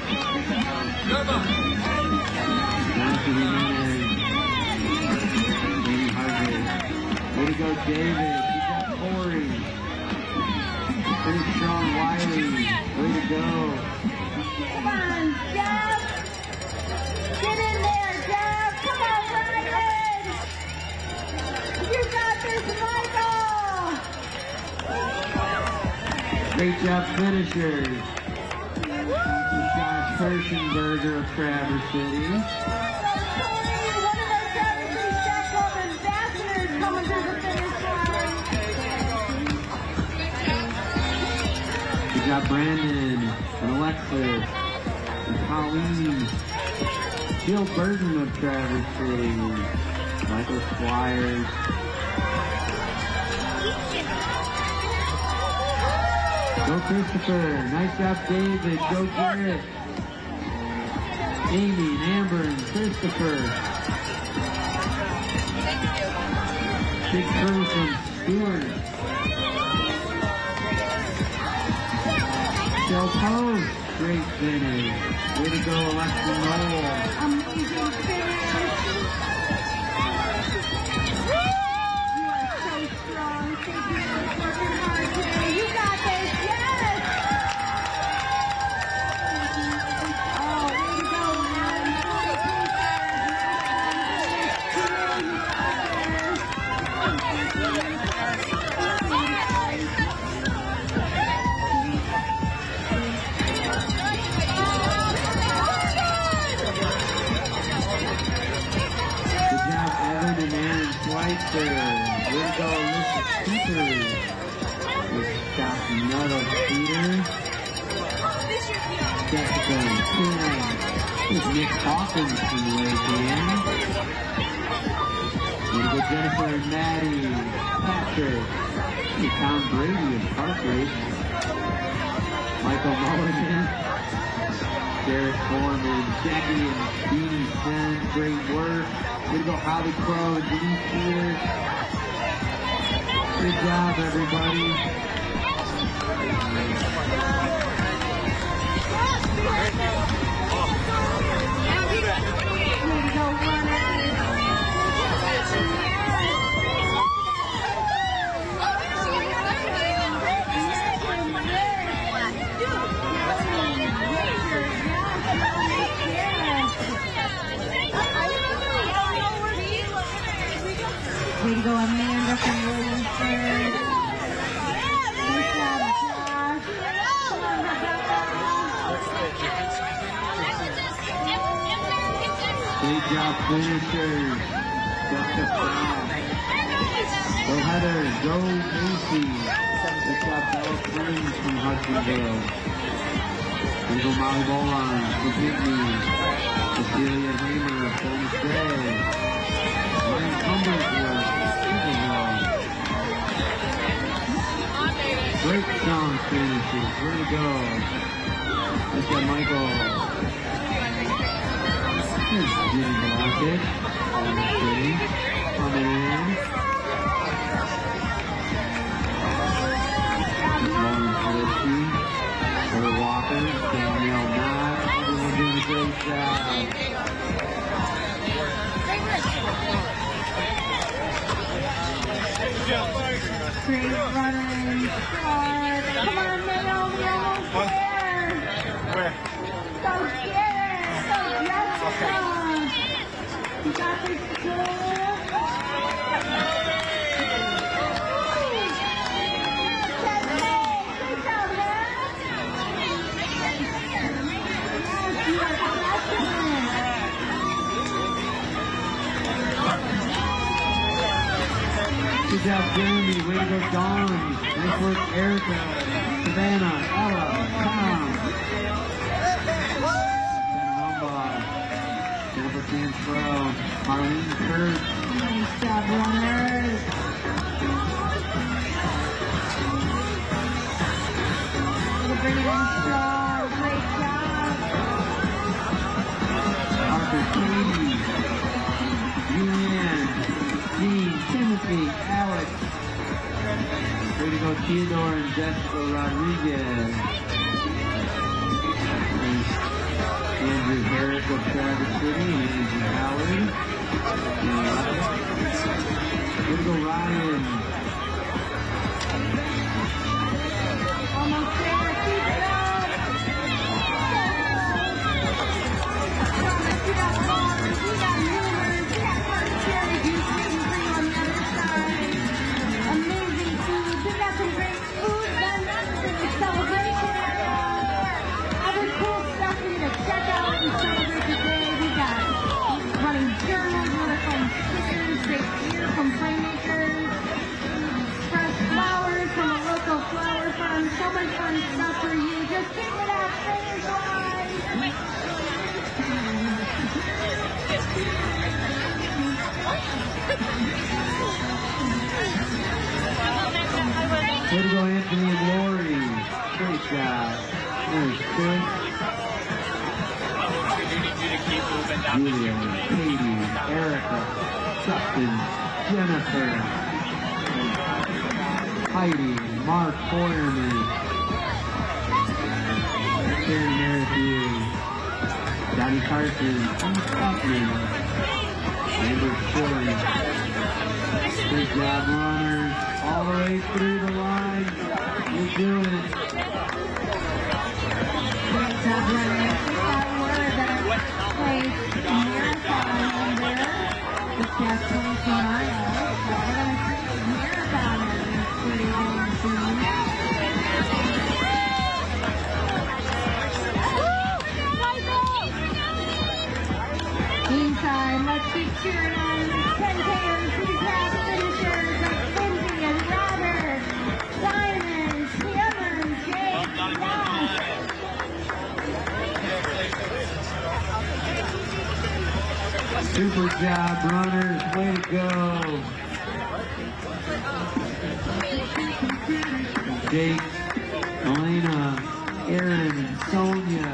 Nancy Jimenez, Amy Hargrave. Way to go, David. Good job, Corey. Pretty strong, Wiley. Way to go. come on, Jeff. Get in there, Jeff. Come on, Ryan. You got this, Michael. Great job, finishers. Josh Kirschenberger of Traverse City. One of our Traverse City Track Club ambassadors coming to the finish line. Good job, Brandon and Alexis and Colleen. Jill Burton of Traverse City. Michael Squires. Go Christopher. Nice job, David. Go Garrett. Amy and Amber and Christopher. Big crew from Stewart. Shell Post. Great finish. Way to go, Alexa Noel. Amazing finish. You are so strong. Thank you for working hard today. You got this. Yes. Oh, way to go, man. Good job, Evan and Aaron Schweitzer. Way to go, Alyssa Peters. With Scott Nuttall Peter. Jessica and Tina. Nick Hawkins from Lake Ann. Beautiful Jennifer and Maddie, Patrick, and Tom Brady of Cartwright. Michael Mulligan, Derek Foreman, Jackie and Beanie Sen, great work. Way to go, Holly Crow and Denise Peters. Good job, everybody. Way to go, Amanda from Williamsburg. Nice job, Josh. Come on, Rebecca. Great job, finishers. Jessica Brown. Go Heather, go Macy. Good job, Bella Springs from Hudsonville. Way to go, Molly Bolan from Whitney. Cecilia Hamer from Stray. Ryan Cumbersworth, Stephenville. Great song finishes. Way to go. Good job, Michael. Here's Jimmy Blockett. City. Coming in. Lauren Felicity. Heather Walker. Danielle Knott. Everyone doing a great job. Great running. Come on, Mayo, we're almost there. Where? Go get it. Go Jessica. You got this good. Good job, man. Yes, you are excellent. Good job, Jeremy. Way to go, Dawn. Nice work, Erica, Savannah, Ella, Tom. Rumbaugh, Jennifer Cantrell, Marlene Kurt. Nice job, runners. We're bringing in strong. Great job. Arthur, Katie, Julianne, Dean, Timothy, Alex. Way to go, Theodore and Jessica Rodriguez. There's Andrew Herrick of Traverse City and Andrew Howard. Way to go, Ryan. Almost there. Keep it up. We got bars, we got movers, we got cherry juice, gluten free on the other side. Amazing food. We got some great food vendors in the celebration area. Other cool stuff for you to check out and celebrate today. We got running journals, motorhome stickers, great gear from Playmakers, fresh flowers from a local flower farm. So much fun stuff for you. Just keep it up, finish line. Way to go, Anthony and Lori. Great job. There's Chris. Julia, Katie, Erica, Justin, Jennifer, Heidi, Mark Feuerman, Karen Merrithew, Johnny Carson, Keith Eaton, Amber Shilling. Good job, runners. All the way through the line. You're doing it. Great job, runners. We got word that our place marathon on there this past 22 miles. So we're going to see marathoners pretty damn soon. Inside, let's keep cheering on 10Kers, these last finishers of Lindsay and Robert, Simon, Cameron, Jake, Ross. Super job, runners. Way to go. Jake, Elena, Aaron, and Sonia.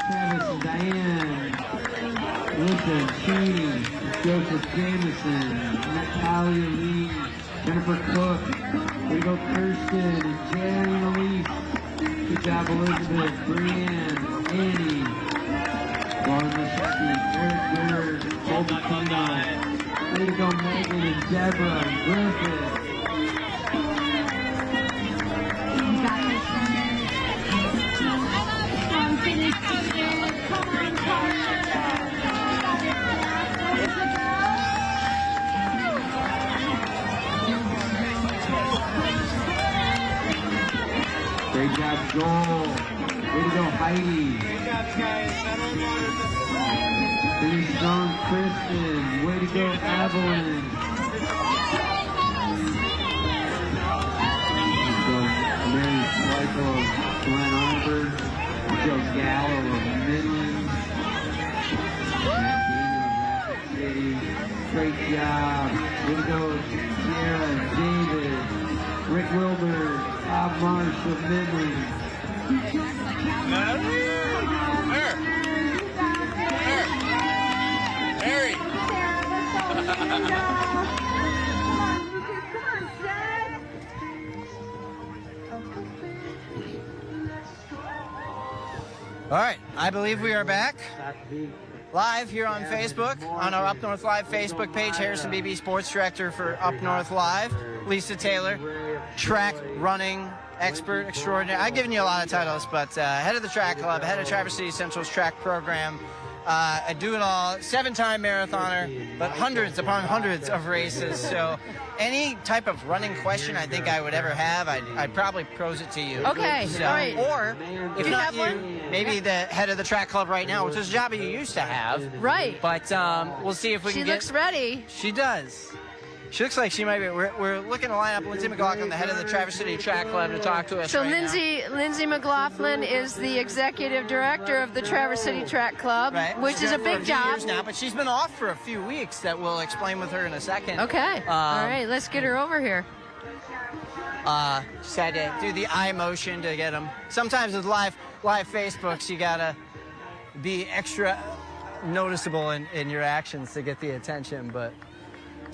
Travis and Diane. Melissa, Shady, Joseph Jameson, Natalia Lee, Jennifer Cook. Way to go, Kirsten, and Jerry and Elise. Good job, Elizabeth, Brianne, Annie, Lauren Machete, Eric Bird, Colby Tino. Way to go, Megan and Deborah and Griffith. Great job, Joel. Way to go, Heidi. Pretty strong, Kristen. Way to go, Evelyn. Way to go, Mary Schleichel, Glenn Albert, Joe Gallo of Midland. Matt Daniel of Rapid City. Great job. Way to go, Sarah and David. Rick Wilbur, Bob Marsh of Midland. Mary. All right, I believe we are back live here on Facebook, on our Up North Live Facebook page. Harrison Beebe, sports director for Up North Live. Lisa Taylor, track running expert extraordinary. I've given you a lot of titles, but head of the track club, head of Traverse City Central's track program. I do it all, 7-time marathoner, but hundreds upon hundreds of races. So any type of running question I think I would ever have, I'd probably pose it to you. Okay, So, all right. Or if you not have you, one? maybe the head of the track club right now, which is a job you used to have. Right. But we'll see if we She can get... looks ready. She does. She looks like she might be. We're looking to line up Lindsay McLaughlin, the head of the Traverse City Track Club, to talk to us. So right Lindsay McLaughlin is the executive director of the Traverse City Track Club, now. Right. which She's is a been for big few job. years now, but she's been off for a few weeks. That we'll explain with her in a second. Okay. All right, let's get her over here. Just had to do the eye motion to get them. Sometimes with live Facebooks, you gotta be extra noticeable in your actions to get the attention, but.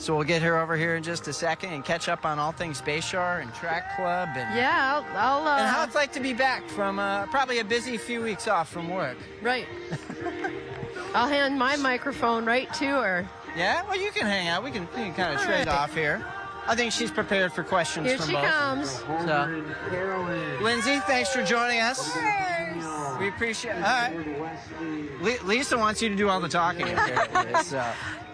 So we'll get her over here in just a second and catch up on all things Bayshore and Track Club and Yeah, I'll and how it's like to be back from probably a busy few weeks off from work. right. I'll hand my microphone right to her. Yeah, well you can hang out. We can kind of trade off here. I think she's prepared for questions Here from she both. comes. So, Lindsay, thanks for joining us. We appreciate it. All right. Lisa wants you to do all the talking, apparently. So.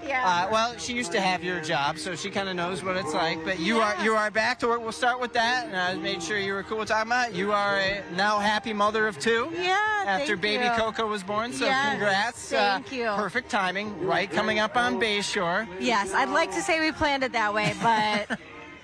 Yeah. Well, she used to have your job, so she kind of knows what it's like. But you are back to work. We'll start with that. And I made sure you were cool with talking about it. You are a now happy mother of 2. Yeah, After thank baby you. Coco was born, so Yes, congrats. thank you. Perfect timing, right? Coming up on Bayshore. Yes, I'd like to say we planned it that way, but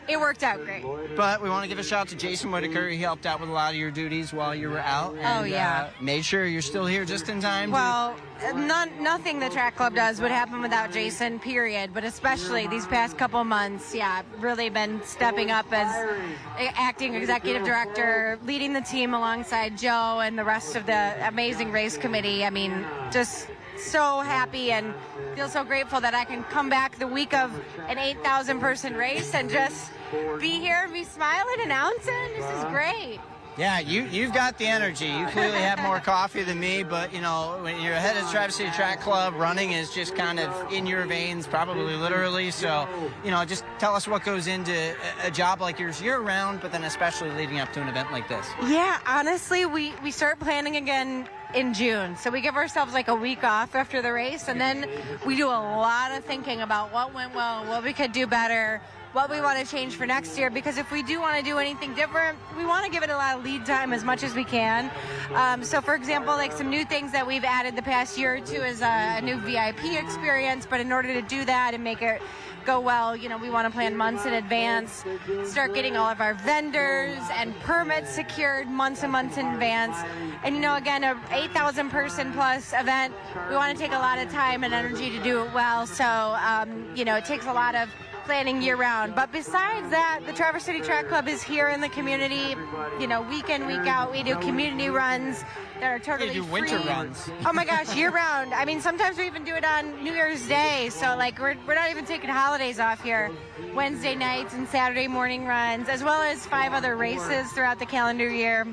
it worked out great. But we want to give a shout out to Jason Whitaker. He helped out with a lot of your duties while you were out. And, yeah. Made sure you're still here just in time. Well, nothing the track club does would happen without Jason, period. But especially these past couple months, really been stepping up as acting executive director, leading the team alongside Joe and the rest of the amazing race committee. I mean, just so happy and feel so grateful that I can come back the week of an 8,000 person race and just be here and be smiling, announcing. This is great. Yeah, you've got the energy. You clearly have more coffee than me, but you know, when you're head of the Traverse City Track Club, running is just kind of in your veins, probably literally. So, you know, just tell us what goes into a job like yours year-round, but then especially leading up to an event like this. Yeah, honestly, we start planning again in June. So we give ourselves like a week off after the race, and then we do a lot of thinking about what went well, what we could do better, what we want to change for next year, because if we do want to do anything different, we want to give it a lot of lead time as much as we can. So for example, like some new things that we've added the past year or two is a new VIP experience, but in order to do that and make it go well, you know, we want to plan months in advance, start getting all of our vendors and permits secured months and months in advance. And, you know, again, a 8,000 person plus event, we want to take a lot of time and energy to do it well. So, you know, it takes a lot of planning year round. But besides that, the Traverse City Track Club is here in the community, you know, week in, week out. We do community runs that are totally They do free. winter runs. Oh my gosh, year round. I mean, sometimes we even do it on New Year's Day. So like we're not even taking holidays off here. Wednesday nights and Saturday morning runs, as well as 5 other races throughout the calendar year.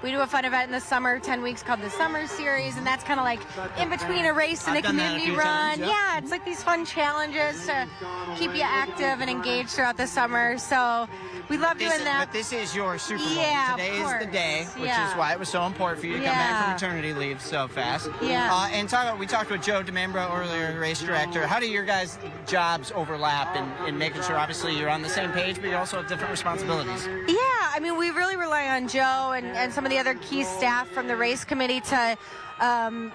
We do a fun event in the summer, 10 weeks, called the Summer Series, and that's kind of like in between a race and I've a done that a community few run. times, yep. Yeah, it's like these fun challenges to keep you active and engaged throughout the summer. So we love doing that. But this is your Super Bowl. Yeah, of Today is the course. day, which Yeah. is why it was so important for you to come back from maternity leave so fast. Yeah. And we talked with Joe DeMembro earlier, the race director. How do your guys' jobs overlap in making sure, obviously, you're on the same page, but you also have different responsibilities? Yeah, I mean, we really rely on Joe and some of the other key staff from the race committee to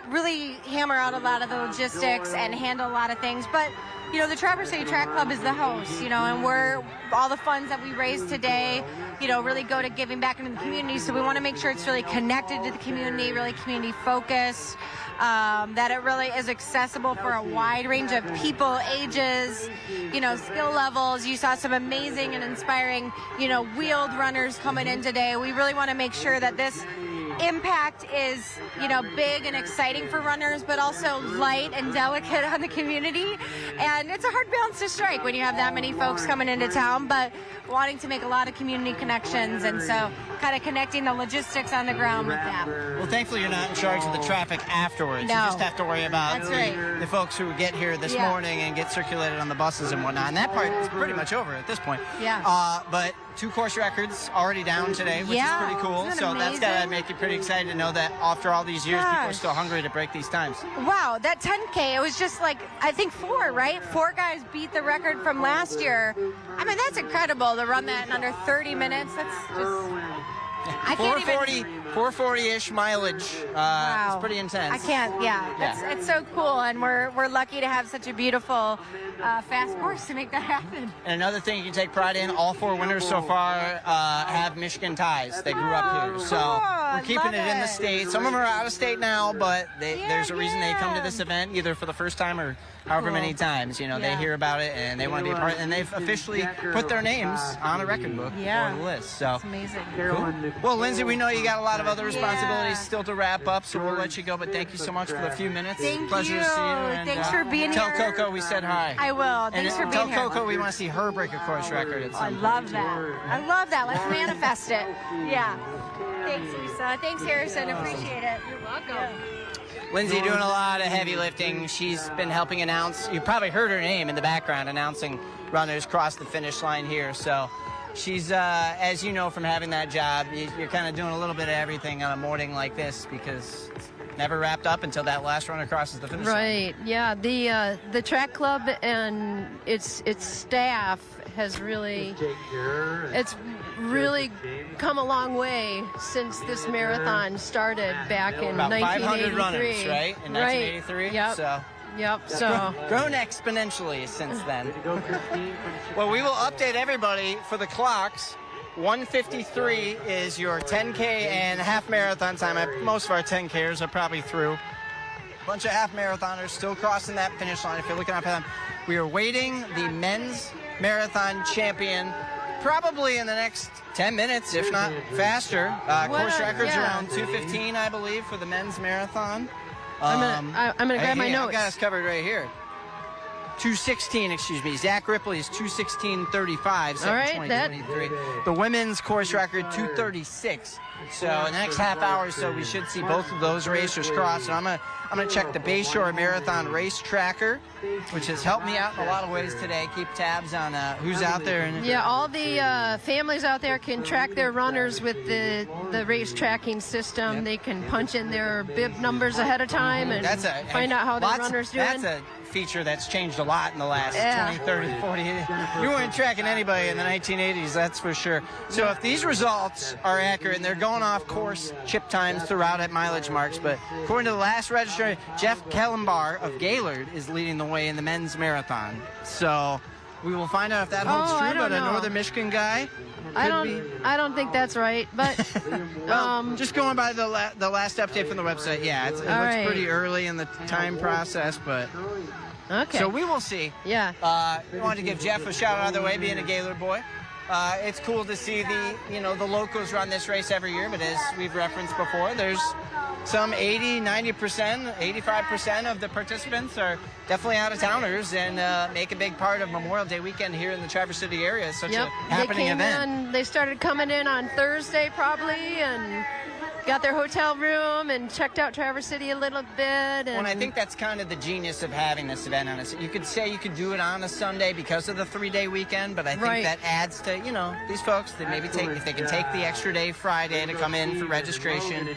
really hammer out a lot of the logistics and handle a lot of things. But, you know, the Traverse City Track Club is the host, you know, and all the funds that we raise today, you know, really go to giving back into the community. So we want to make sure it's really connected to the community, really community focused. That it really is accessible for a wide range of people, ages, you know, skill levels. You saw some amazing and inspiring, you know, wheeled runners coming in today. We really want to make sure that this impact is, you know, big and exciting for runners, but also light and delicate on the community. And it's a hard balance to strike when you have that many folks coming into town, but wanting to make a lot of community connections, and so kind of connecting the logistics on the ground with that. Well, thankfully, you're not in charge of the traffic afterwards. No. You just have to worry about That's right. the folks who get here this Yeah. morning and get circulated on the buses and whatnot. And that part is pretty much over at this point. Yeah. But 2 course records already down today, which Yeah. is pretty cool. Isn't that So that's got to amazing? make you pretty excited to know that after all these years, people are Gosh. still hungry to break these times. Wow, that 10K, it was just like, I think 4, right? 4 guys beat the record from last year. I mean, that's incredible to run that in under 30 minutes. That's just, I can't even. 440-ish mileage. Wow. It's pretty intense. I can't, yeah. It's so cool, and we're lucky to have such a beautiful, fast course to make that happen. And another thing you can take pride in, all 4 winners so far have Michigan ties. They grew up here. So we're keeping it in the state. Some of them are out of state now, but there's a reason they come to this event, either for the first time or however many times. You know, they hear about it and they want to be a part, and they've officially put their names on a record book for the list. So It's amazing. cool. Well, Lindsay, we know you got a lot of other responsibilities still to wrap up, so we'll let you go, but thank you so much for the few minutes. Thank Pleasure to see you. you. And, Thanks for being tell here. Tell Coco we said hi. I will. Thanks for being tell here. Coco we want to see her break a course record at I some love that. I love that. Let's manifest it. Yeah. Thanks, Lisa. Thanks, Harrison. Appreciate it. You're welcome. Lindsay doing a lot of heavy lifting. She's been helping announce. You probably heard her name in the background announcing runners cross the finish line here. So she's, as you know from having that job, you're kind of doing a little bit of everything on a morning like this because it's never wrapped up until that last runner crosses the finish line. Right. Yeah. The track club and its staff has really come a long way since this marathon started back in About 1983. 500 runners, right? In 1983. Yep. So. Yep. So grown exponentially since then. Well, we will update everybody for the clocks. 1:53 is your 10K and half marathon time. Most of our 10Kers are probably through. A bunch of half marathoners still crossing that finish line. If you're looking up at them, we are waiting the men's marathon champion probably in the next 10 minutes, if not faster. Course records around 2:15, I believe, for the men's marathon. I'm gonna grab my notes. I've got us covered right here. 2:16, excuse me. Zach Ripley is 2:16:35. All right, 2023. The women's course record 2:36. So in the next half hour or so, we should see both of those racers cross. And I'm gonna check the Bayshore Marathon race tracker, which has helped me out in a lot of ways today. Keep tabs on who's out there. And yeah, all the families out there can track their runners with the race tracking system. They can punch in their bib numbers ahead of time and find out how their runner's doing. That's a feature that's changed a lot in the last Yeah. 20, 30, 40 years. You weren't tracking anybody in the 1980s, that's for sure. So if these results are accurate, and they're going off course chip times throughout at mileage marks, but according to the last registry, Jeff Kellenbar of Gaylord is leading the way in the men's marathon. So we will find out if that holds Oh, I true, don't but a know. Northern Michigan guy I could don't think that's right, but well, just going by the last update from the website, yeah, it looks right. pretty early in the time process, but okay. so we will see. Yeah. We wanted to give Jeff a shout out either way, being a Gaylord boy. It's cool to see the locals run this race every year, but as we've referenced before, there's some 80, 90%, 85% of the participants are definitely out-of-towners and make a big part of Memorial Day weekend here in the Traverse City area. It's such a happening event. They started coming in on Thursday probably and got their hotel room and checked out Traverse City a little bit. And I think that's kind of the genius of having this event on us. You could say you could do it on a Sunday because of the 3-day weekend, but I think that adds to, these folks that maybe if they can take the extra day Friday to come in for registration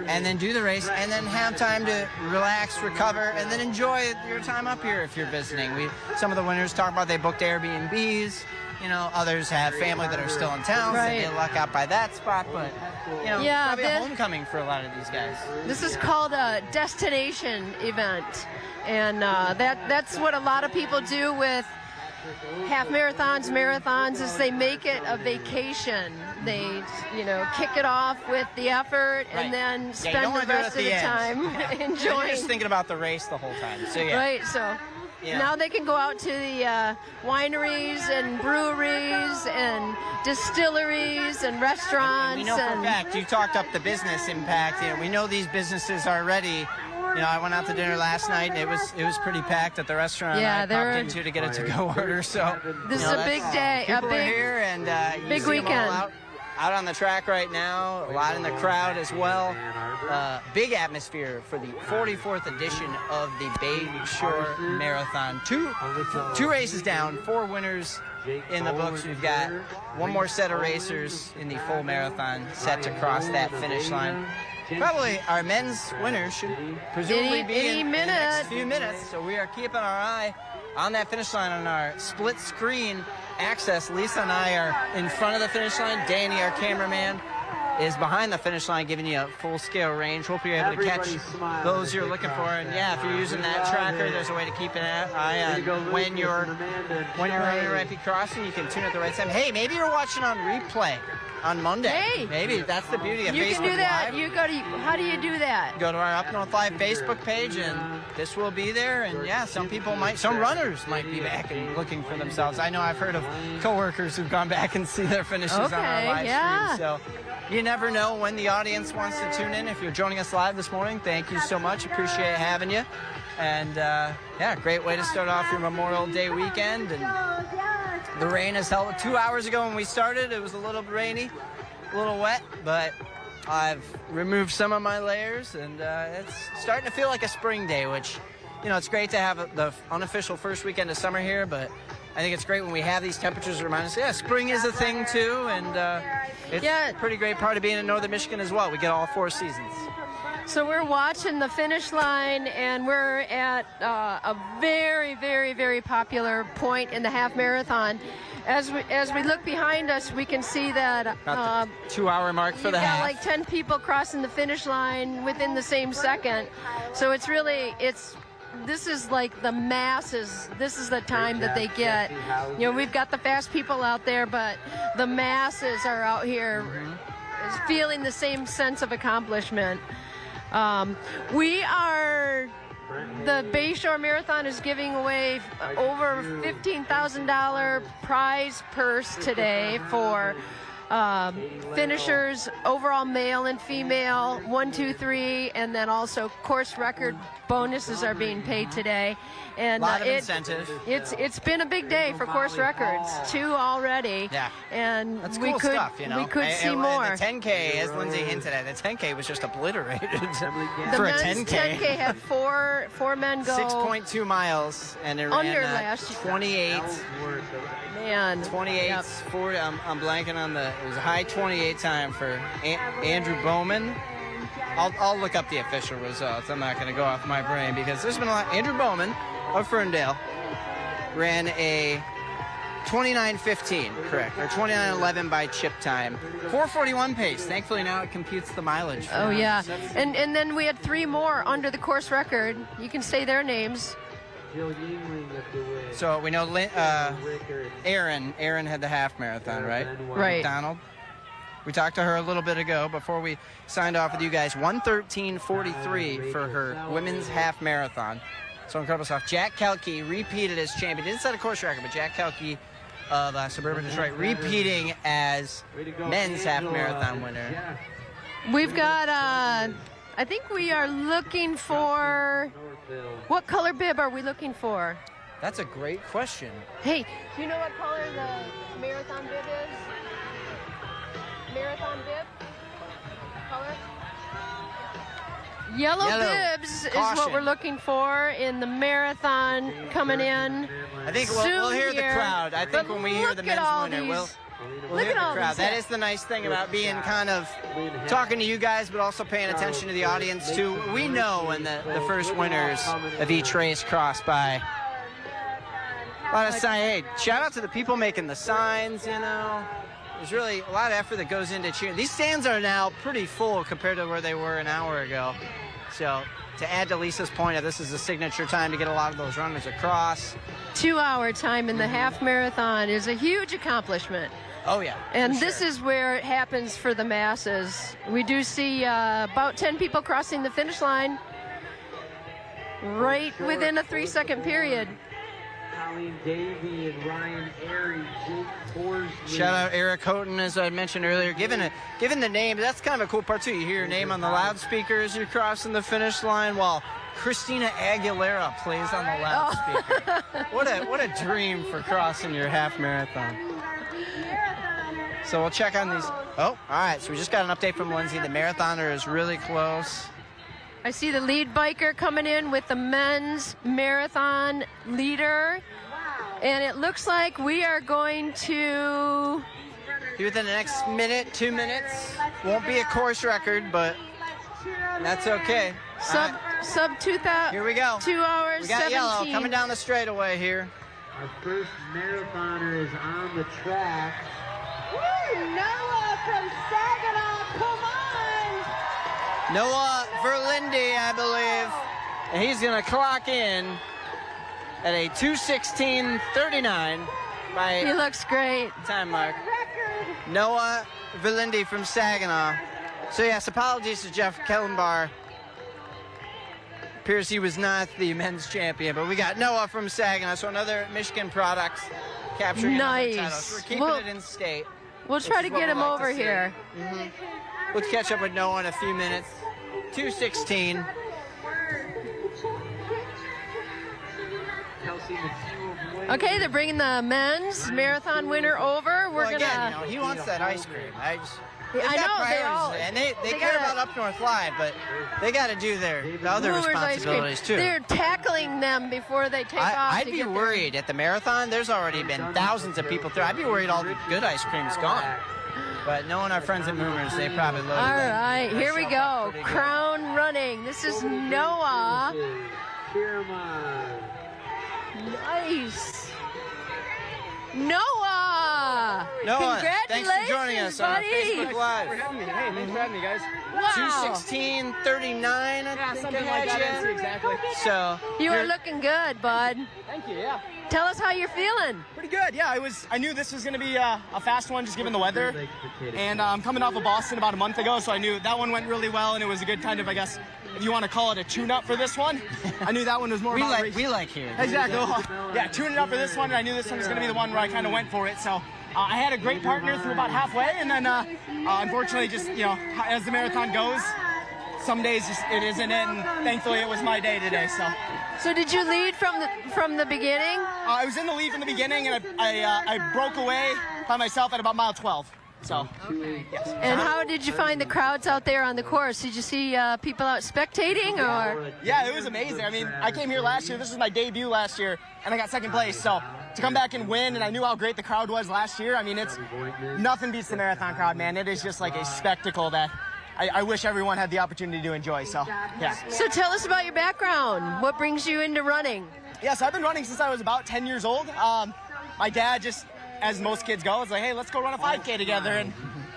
and then do the race and then have time to relax, recover, and then enjoy your time up here if you're visiting. Some of the winners talk about they booked Airbnbs. Others have family that are still in town, so they luck out by that spot. But, probably a homecoming for a lot of these guys. This is called a destination event. And that's what a lot of people do with half marathons, is they make it a vacation. They, kick it off with the effort and then spend the rest of the time enjoying. You're just thinking about the race the whole time. So, yeah. Right, so... Yeah. Now they can go out to the wineries and breweries and distilleries and restaurants. We know for a fact, you talked up the business impact. We know these businesses are ready. I went out to dinner last night, and it was pretty packed at the restaurant I popped into to get a to-go order. So this is a big day, people are here, and big you see them all weekend. out on the track right now, a lot in the crowd as well. Big atmosphere for the 44th edition of the Bayshore Marathon. Two races down, 4 winners in the books. We've got one more set of racers in the full marathon set to cross that finish line. Probably our men's winner should presumably be in the next few minutes, so we are keeping our eye on that finish line on our split screen access. Lisa and I are in front of the finish line. Danny, our cameraman, is behind the finish line, giving you a full-scale range. Hope you're able to catch those you're looking for. And yeah, if you're using that tracker, there's a way to keep an eye on when you're running right be crossing. You can tune at the right time. Hey, maybe you're watching on replay on Monday. Hey, maybe that's the beauty of Facebook You can do that. Live. How do you do that? Go to our Up North Live Facebook page, and this will be there. And yeah, some runners might be back and looking for themselves. I know I've heard of coworkers who've gone back and see their finishes on our live stream. So you never know when the audience wants to tune in. If you're joining us live this morning, thank you so much. Appreciate having you. And great way to start off your Memorial Day weekend. And the rain has held 2 hours ago when we started. It was a little rainy, a little wet, but I've removed some of my layers, and it's starting to feel like a spring day, which, it's great to have the unofficial first weekend of summer here, but I think it's great when we have these temperatures to remind us, spring is a thing too, and it's a pretty great part of being in Northern Michigan as well. We get all 4 seasons. So we're watching the finish line, and we're at a very, very, very popular point in the half marathon. As we look behind us, we can see that the 2-hour mark for the half. You've got like 10 people crossing the finish line within the same second. So this is like the masses. This is the time that they get. We've got the fast people out there, but the masses are out here feeling the same sense of accomplishment. The Bayshore Marathon is giving away over $15,000 prize purse today for finishers, overall male and female, 1, 2, 3, and then also course record bonuses are being paid today. And a lot of incentive. It's been a big day for course records, 2 already. Yeah, and that's we cool could stuff. we could see more. The 10K, as Lindsay hinted at, the 10K was just obliterated the for a men's 10K. 10K had four men go 6.2 miles, and it under ran last year. 28. Man, 28, 40. I'm blanking on it was a high 28 time for Andrew Bowman. I'll look up the official results. I'm not going to go off my brain because there's been a lot. Andrew Bowman of Ferndale ran a 29:15, correct, or 29:11 by chip time. 4:41 pace. Thankfully now it computes the mileage. Oh yeah, and then we had 3 more under the course record. You can say their names. So we know Aaron had the half marathon, right? Right. McDonald. We talked to her a little bit ago before we signed off with you guys. 1:13:43 for her women's half marathon. So incredible stuff. Jack Kelke repeated as champion. Didn't set a course record, but Jack Kelke of Suburban Detroit repeating as men's half marathon winner. We've got, I think we are looking for, what color bib are we looking for? That's a great question. Hey, do you know what color the marathon bib is? Marathon bib? Color? Yellow bibs Caution. is what we're looking for in the marathon coming in. I think we'll hear the crowd. I think when we hear the men's winner, we'll hear the crowd. That is the nice thing about being kind of talking to you guys, but also paying attention to the audience too. We know when the first winners of each race cross by. A lot of sign. Hey, shout out to the people making the signs, you know. There's really a lot of effort that goes into cheering. These stands are now pretty full compared to where they were an hour ago. So to add to Lisa's point, this is a signature time to get a lot of those runners across. 2-hour time in the half marathon is a huge accomplishment. Oh, yeah. And this is where it happens for the masses. We do see about 10 people crossing the finish line right within a 3-second period. Davey and Ryan Airy, Jake Horsley. Shout out Eric Houghton, as I mentioned earlier. Given the name, that's kind of a cool part too. You hear your name on the loudspeaker as you're crossing the finish line, while Christina Aguilera plays on the loudspeaker. What a dream for crossing your half marathon. So we'll check on these. Oh, all right. So we just got an update from Lindsay. The marathoner is really close. I see the lead biker coming in with the men's marathon leader. And it looks like we are going to... Within the next minute, 2 minutes. Won't be a course record, but that's okay. Sub 2,000. Here we go. 2 hours, we got 17. yellow coming down the straightaway here. Our first marathoner is on the track. Woo! Noah from Saginaw, come on! Noah Verlinde, I believe. And he's going to clock in at a 2:16:39 by he looks great. Time mark. Noah Verlinde from Saginaw. So yes, apologies to Jeff Kellenbar. Appears he was not the men's champion, but we got Noah from Saginaw, so another Michigan product capturing another title. So we're keeping it in state. We'll try to get him over here. We'll catch up with Noah in a few minutes. 2:16. Okay, they're bringing the men's marathon winner over. We're Well, gonna. again, you know, he wants that ice cream. I know they all. And they care about Up North Live, but they got to do the other Brewers ice cream. responsibilities too. They're tackling them before they take off. I'd be worried at the marathon. There's already been thousands of people through. I'd be worried all the good ice cream's gone. But knowing our friends at Moomers, they probably loaded All them. right, here we go. Crown running. This is Noah. Nice. Noah! Noah, Congratulations, thanks for joining us on our buddy. Facebook Live. Hey, thanks for having me, guys. Wow. 2:16:39, I think something I like had that. you. Exactly. So You are looking good, bud. Thank you, yeah. Tell us how you're feeling. Pretty good, yeah. I knew this was going to be a fast one just given the weather. And I'm coming off of Boston about a month ago, so I knew that one went really well, and it was a good kind of, I guess, if you want to call it a tune-up for this one. I knew that one was more about racing. we like here. Exactly. Yeah, tuning up for this one, and I knew this one was going to be the one where I kind of went for it. So I had a great partner through about halfway, and then unfortunately, just as the marathon goes, some days just it isn't it, and thankfully it was my day today. So did you lead from the beginning? I was in the lead from the beginning, and I broke away by myself at about mile 12. So, yes. And how did you find the crowds out there on the course? Did you see people out spectating, or? Yeah, it was amazing. I mean, I came here last year. This was my debut last year, and I got second place. So to come back and win, and I knew how great the crowd was last year. I mean, it's nothing beats the marathon crowd, man. It is just like a spectacle that I wish everyone had the opportunity to enjoy. So, yeah. So tell us about your background. What brings you into running? Yes, I've been running since I was about 10 years old. My dad just, as most kids go, is like, hey, let's go run a 5K together. And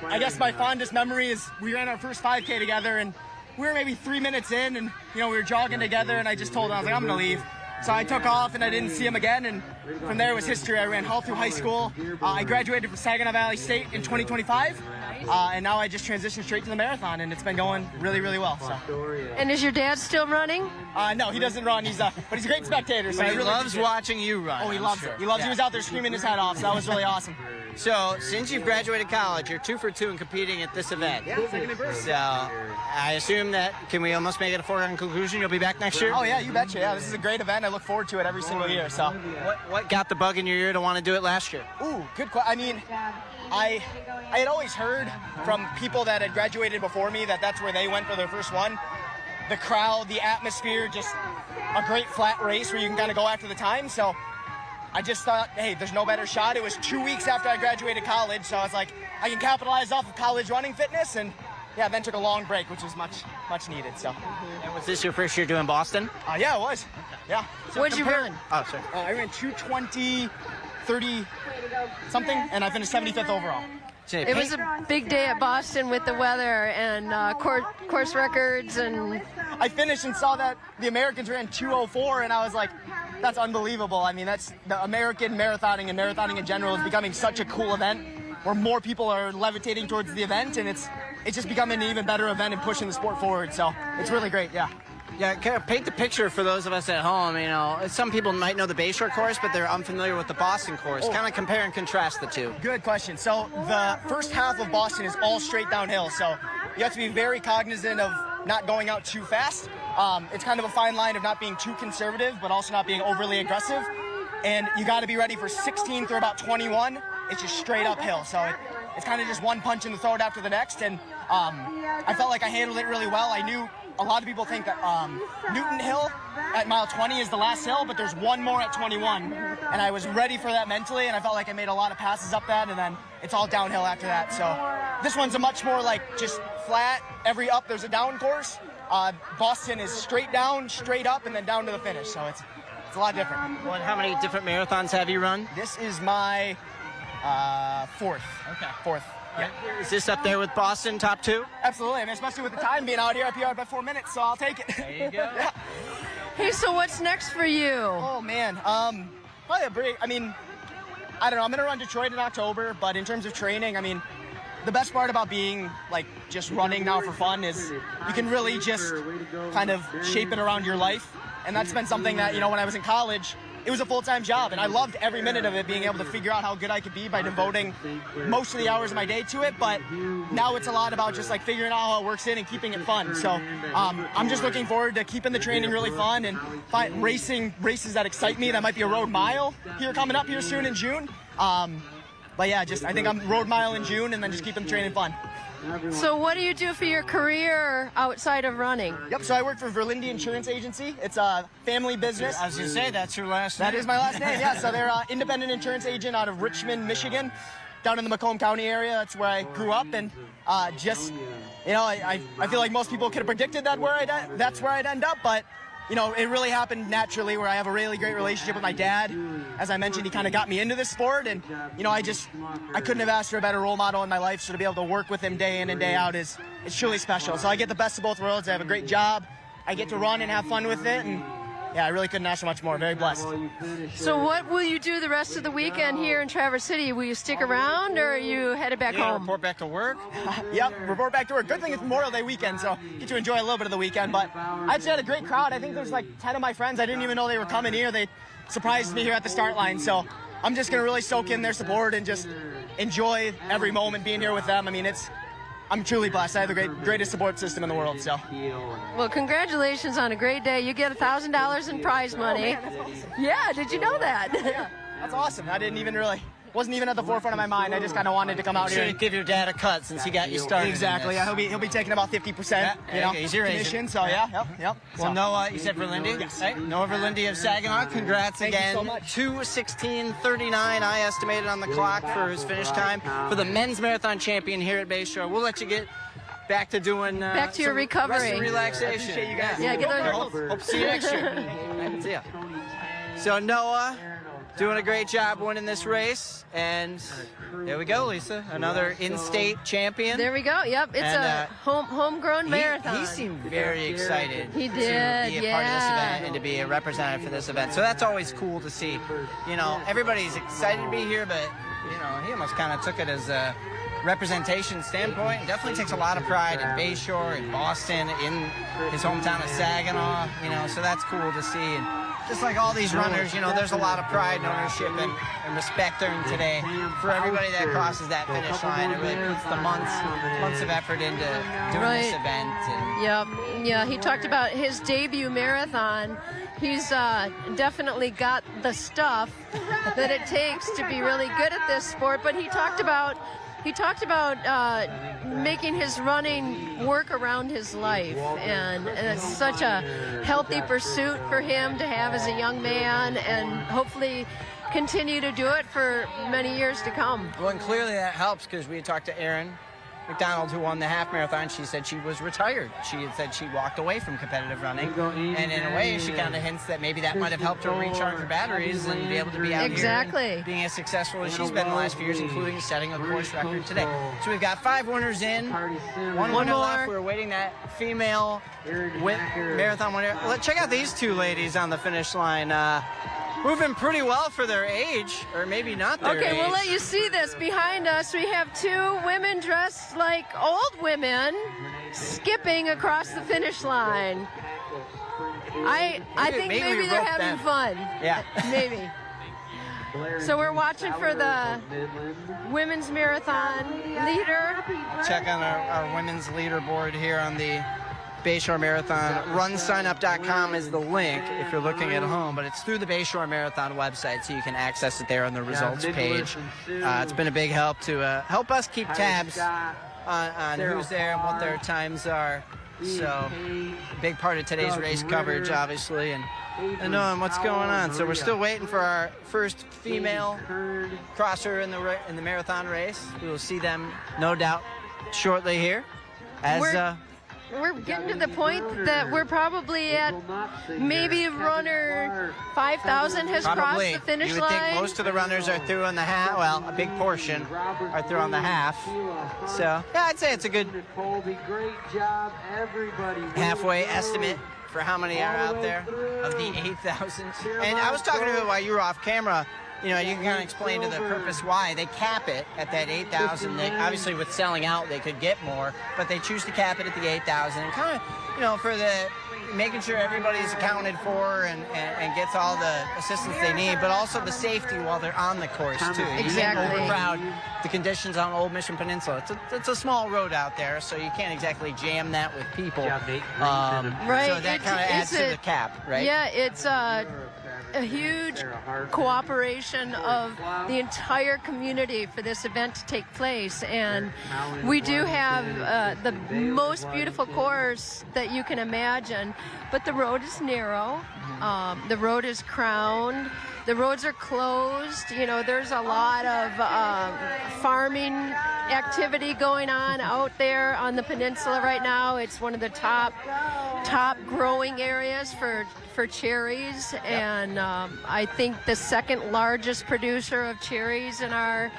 I guess my fondest memory is we ran our first 5K together, and we were maybe 3 minutes in, and we were jogging together, and I just told him, I was like, I'm gonna leave. So I took off, and I didn't see him again, and from there was history. I ran all through high school. I graduated from Saginaw Valley State in 2025, and now I just transitioned straight to the marathon, and it's been going really, really well. So. And is your dad still running? No, he doesn't run. But he's a great spectator. So he really loves watching you run. Oh, he loves it. He loves. He was out there screaming his head off. So that was really awesome. So, since you've graduated college, you're 2 for 2 in competing at this event. Yeah, second anniversary. So, I assume that, can we almost make it a foregone conclusion you'll be back next year? Oh, yeah, you betcha. Yeah, this is a great event. I look forward to it every single year. So, what got the bug in your ear to want to do it last year? Ooh, good question. I mean, I had always heard from people that had graduated before me that that's where they went for their first one. The crowd, the atmosphere, just a great flat race where you can kind of go after the time. So, I just thought, hey, there's no better shot. It was 2 weeks after I graduated college, so I was like, I can capitalize off of college running fitness, and yeah, then took a long break, which was much needed. So. And was this your first year doing Boston? Yeah, it was. Yeah. So what'd you run? Oh, sorry. I ran 2:20, 30 something, and I finished 75th overall. It was a big day at Boston with the weather and course records, and I finished and saw that the Americans ran 2:04, and I was like, that's unbelievable. I mean, that's the American marathoning and marathoning in general is becoming such a cool event where more people are levitating towards the event, and it's just becoming an even better event and pushing the sport forward. So it's really great. Yeah. Yeah, kind of paint the picture for those of us at home. Some people might know the Bayshore course, but they're unfamiliar with the Boston course. Kind of compare and contrast the two. Good question. So the first half of Boston is all straight downhill. So you have to be very cognizant of not going out too fast. It's kind of a fine line of not being too conservative, but also not being overly aggressive. And you got to be ready for 16 through about 21. It's just straight uphill. So it's kind of just one punch in the throat after the next. And I felt like I handled it really well. I knew a lot of people think that Newton Hill at mile 20 is the last hill, but there's one more at 21. And I was ready for that mentally, and I felt like I made a lot of passes up that, and then it's all downhill after that. So this one's a much more like just flat. Every up, there's a down course. Boston is straight down, straight up, and then down to the finish. So it's a lot different. Well, how many different marathons have you run? This is my fourth. Okay. Fourth. Yeah. Is this up there with Boston, top 2? Absolutely. I mean, especially with the time being out here, I PR'd by 4 minutes, so I'll take it. There you go. Yeah. Hey, so what's next for you? Oh, man. Probably a break. I mean, I don't know. I'm going to run Detroit in October, but in terms of training, I mean, the best part about being, like, just running now for fun is you can really just kind of shape it around your life. And that's been something that, when I was in college, it was a full-time job, and I loved every minute of it, being able to figure out how good I could be by devoting most of the hours of my day to it. But now it's a lot about just like figuring out how it works in and keeping it fun. So I'm just looking forward to keeping the training really fun and racing races that excite me. That might be a road mile here coming up here soon in June. But yeah, I think I'm road mile in June, and then just keeping the training fun. So what do you do for your career outside of running? Yep, so I work for Verlinde Insurance Agency. It's a family business. I was going to say, that's your last name. That is my last name, yeah. So they're an independent insurance agent out of Richmond, Michigan, down in the Macomb County area. That's where I grew up, and I feel like most people could have predicted that's where I'd end up, but it really happened naturally, where I have a really great relationship with my dad. As I mentioned, he kind of got me into this sport, and I couldn't have asked for a better role model in my life. So to be able to work with him day in and day out it's truly special. So I get the best of both worlds. I have a great job. I get to run and have fun with it, and yeah, I really couldn't ask for much more. Very blessed. So what will you do the rest of the weekend here in Traverse City? Will you stick around, or are you headed back home? Report back to work? Yep, report back to work. Good thing it's Memorial Day weekend, so get to enjoy a little bit of the weekend. But I just had a great crowd. I think there's like 10 of my friends. I didn't even know they were coming here. They surprised me here at the start line. So I'm just going to really soak in their support and just enjoy every moment being here with them. I mean, I'm truly blessed. I have the greatest support system in the world. So, well, congratulations on a great day. You get $1,000 in prize money. Oh, man, that's awesome. Yeah, did you know that? Yeah, that's awesome. I wasn't even at the forefront of my mind. I just kind of wanted to come out here and give your dad a cut since he got you started. Exactly. Yeah, he'll be taking about 50%. He's your commission. agent. So yeah, yep. Well, Noah, you said Verlinde? Yes. Hey, Noah Verlinde of Saginaw. Congrats Thank again. you so much. 2:16:39, I estimated on the clock for his finish time for the men's marathon champion here at Bayshore. We'll let you get back to doing back to your some recovery. rest and relaxation. Appreciate you guys. Yeah, get those. Hope to see you next year. See ya. So Noah doing a great job winning this race, and there we go, Lisa, another in-state champion. There we go. Yep, it's a homegrown marathon. He seemed very excited He to did, be a part of this event and to be a representative for this event. So that's always cool to see. You know, everybody's excited to be here, but you know, he almost kind of took it as a representation standpoint. Definitely takes a lot of pride in Bayshore, in Boston, in his hometown of Saginaw. You know, so that's cool to see. And just like all these runners, you know, there's a lot of pride and ownership and respect during today for everybody that crosses that finish line. It really puts the months of effort into doing this event. And Yep. Yeah, he talked about his debut marathon. He's definitely got the stuff that it takes to be really good at this sport. But he talked about making his running work around his life, and it's such a healthy pursuit for him to have as a young man, and hopefully continue to do it for many years to come. Well, and clearly that helps, because we had talked to Erin McDonald, who won the half marathon. She said she was retired. She had said she walked away from competitive running, and in a way she kind of hints that maybe that might have helped her recharge her batteries and be able to be out here being as successul as she's been in the last few years, including setting a course record today. So we've got 5 winners in, one winner left. We're waiting that female marathon winner. Let's check out these two ladies on the finish line. Moving pretty well for their age, or maybe not their age. Okay, we'll let you see this. Behind us, we have 2 women dressed like old women skipping across the finish line. I think maybe they're having fun. Yeah. Maybe. So we're watching for the women's marathon leader. Check on our women's leaderboard here on the Bayshore Marathon. RunSignup.com is the link if you're looking at home, but it's through the Bayshore Marathon website, so you can access it there on the results page. It's been a big help to help us keep tabs on who's there and what their times are. So, a big part of today's race coverage, obviously, and knowing what's going on. So we're still waiting for our first female crosser in the marathon race. We will see them, no doubt, shortly here. We're getting to the point that we're probably at maybe runner 5,000 has crossed the finish line. You would think most of the runners are through on the half. Well, a big portion are through on the half. So, yeah, I'd say it's a good halfway estimate for how many are out there of the 8,000. And I was talking to you while you were off camera. You know, you can kind of explain to the purpose why they cap it at that 8,000. Obviously, with selling out, they could get more, but they choose to cap it at the 8,000, and kind of, you know, for the making sure everybody's accounted for and gets all the assistance they need, but also the safety while they're on the course too. Exactly. You can't overcrowd the conditions on Old Mission Peninsula. It's a small road out there, so you can't exactly jam that with people. Right. So that kind of adds to the cap, right? Yeah, it's a huge cooperation of the entire community for this event to take place, and we do have the most beautiful course that you can imagine, but the road is narrow, the road is crowned, the roads are closed. You know, there's a lot of farming activity going on out there on the peninsula right now. It's one of the top growing areas for cherries, and I think the second largest producer of cherries in our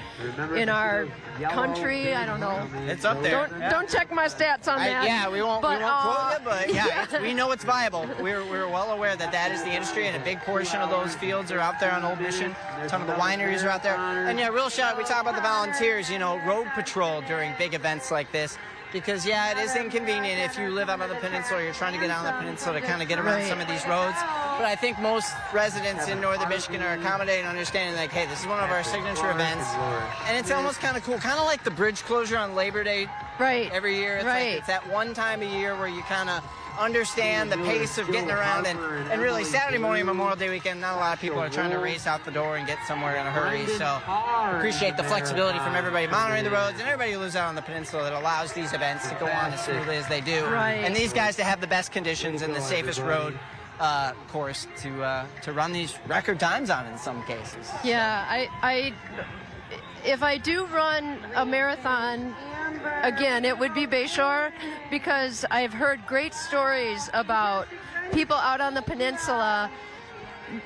country. I don't know. It's up there. Don't check my stats on that. Yeah, we won't quote it, but yeah, we know it's viable. We're well aware that is the industry, and a big portion of those fields are out there on Old Mission. Some of the wineries are out there, and yeah, real shout. We talk about the volunteers. You know, road patrol during big events like this. Because, yeah, it is inconvenient if you live out on the peninsula, you're trying to get out on the peninsula to kind of get around some of these roads. But I think most residents in northern Michigan are accommodating and understanding, like, hey, this is one of our signature events. And it's almost kind of cool, kind of like the bridge closure on Labor Day every year. It's like, it's that one time a year where you kind of understand the pace of getting around, and really Saturday morning, Memorial Day weekend, not a lot of people are trying to race out the door and get somewhere in a hurry. So appreciate the flexibility from everybody monitoring the roads and everybody who lives out on the peninsula that allows these events to go on as smoothly as they do. And these guys to have the best conditions and the safest road course to run these record times on in some cases. Yeah, if I do run a marathon again, it would be Bayshore, because I've heard great stories about people out on the peninsula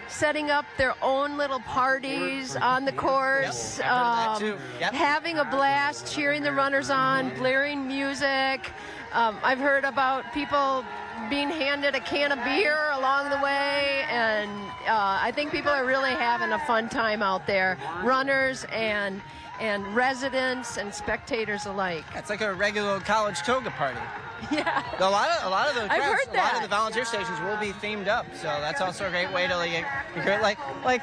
setting up their own little parties on the course, Yep, I've heard that too. Yep. having a blast, cheering the runners on, blaring music. I've heard about people being handed a can of beer along the way, and I think people are really having a fun time out there, runners and residents and spectators alike. It's like a regular college toga party. Yeah. A lot of the I've crafts, heard a lot of that. the volunteer stations will be themed up, so that's also a great way to like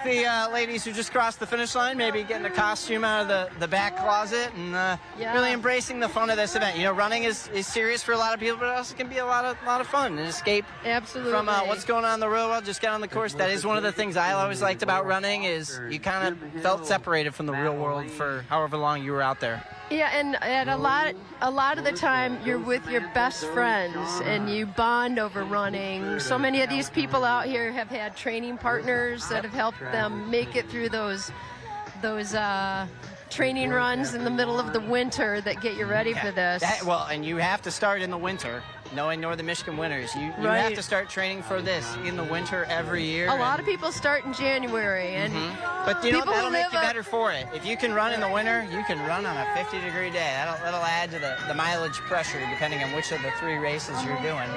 the ladies who just crossed the finish line, maybe getting a costume out of the back closet and really embracing the fun of this event. You know, running is serious for a lot of people, but it also can be a lot of fun and escape Absolutely. from what's going on in the real world. Just get on the course. That is one of the things I always liked about running, is you kind of felt separated from the real world for however long you were out there. Yeah, and a lot of the time you're with your best friends and you bond over running. So many of these people out here have had training partners that have helped them make it through those training runs in the middle of the winter that get you ready for this. And you have to start in the winter. Knowing Northern Michigan winters, you have to start training for this in the winter every year. A lot of people start in January, and but you know people that'll who make live you better for it. If you can run in the winter, you can run on a 50-degree day. That'll add to the mileage pressure depending on which of the 3 races you're doing.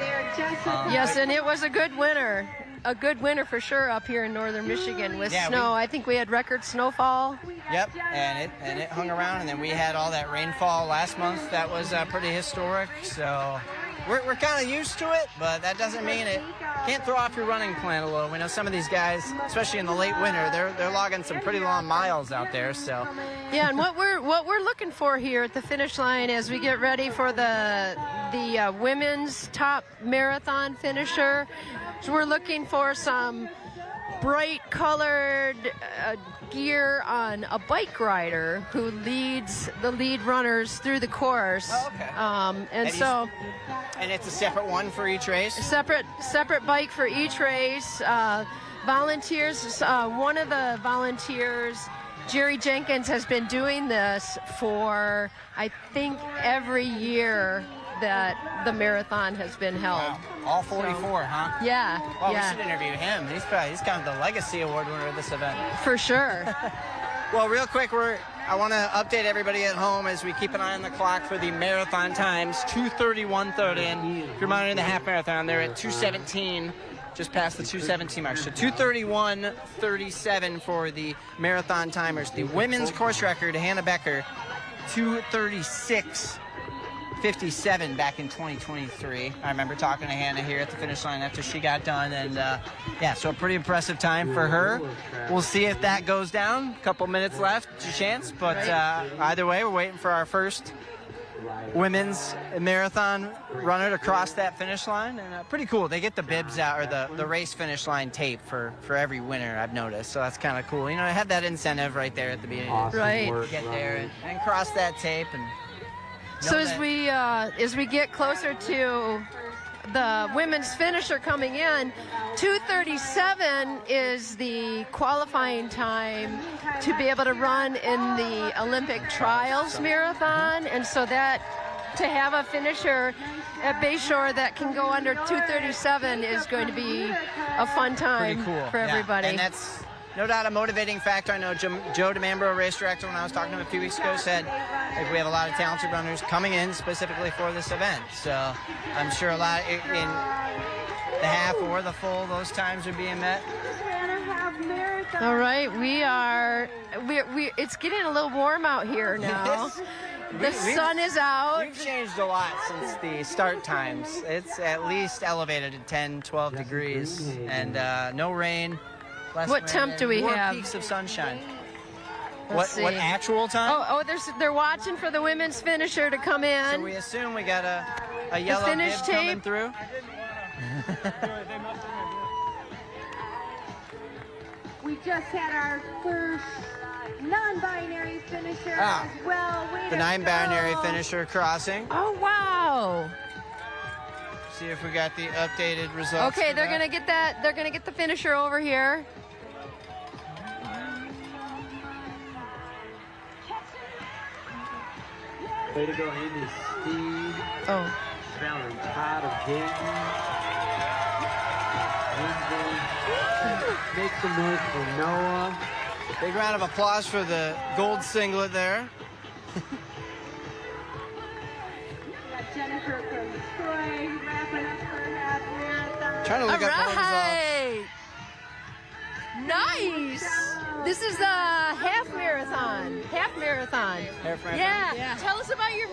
Yes, and it was a good winter. A good winter for sure up here in Northern Michigan with snow. I think we had record snowfall. Yep, and it hung around, and then we had all that rainfall last month. That was pretty historic. So we're kind of used to it, but that doesn't mean it can't throw off your running plan a little. We know some of these guys, especially in the late winter, they're logging some pretty long miles out there. So yeah, and what we're looking for here at the finish line as we get ready for the women's top marathon finisher, so we're looking for some bright colored gear on a bike rider who leads the lead runners through the course. Oh, okay. And it's a separate one for each race? Separate bike for each race. Volunteers, one of the volunteers, Jerry Jenkins, has been doing this for, I think, every year that the marathon has been held. Wow. All 44, huh? Yeah. Well, yeah. we should interview him. He's kind of the legacy award winner of this event. For sure. Well, real quick, I want to update everybody at home as we keep an eye on the clock for the marathon times, 2:30, and if you're monitoring the half marathon, they're at 2:17, just past the 2:17 mark. So 2:31:37 for the marathon timers. The women's course record, Hannah Becker, 2:36:57 back in 2023. I remember talking to Hannah here at the finish line after she got done, and so a pretty impressive time for her. We'll see if that goes down. A couple minutes left, chance, but either way, we're waiting for our first women's marathon runner to cross that finish line, and pretty cool. They get the bibs out, or the race finish line tape for every winner, I've noticed, so that's kind of cool. You know, I have that incentive right there at the beginning. Right. Get there and cross that tape. And so as we get closer to the women's finisher coming in, 2:37 is the qualifying time to be able to run in the Olympic Trials Marathon, and so that to have a finisher at Bayshore that can go under 2:37 is going to be a fun time pretty cool for everybody. And that's no doubt a motivating factor. I know Joe DeMambro, race director, when I was talking to him a few weeks ago, said we have a lot of talented runners coming in specifically for this event. So I'm sure a lot in the half or the full, those times are being met. All right, we it's getting a little warm out here now. The sun is out. We've changed a lot since the start times. It's at least elevated to 10, 12 degrees, and no rain. What temp do we have? More peaks of sunshine. Let's What see. actual time? They're watching for the women's finisher to come in. So we assume we got a yellow finish bib tape. coming through. We just had our first non-binary finisher Ah, as well. Way The to non-binary go. finisher crossing. Oh wow! See if we got the updated results. Okay, for they're that. gonna get that. They're gonna get the finisher over here. Way to go, Amy Steve. Oh. Valerie Todd again. Make some noise for Noah. Big round of applause for the gold singlet there. Jennifer from Troy wrapping up her half marathon. Trying to look All up what right. Nice. This is a half marathon. Half marathon. Yeah. Tell us about your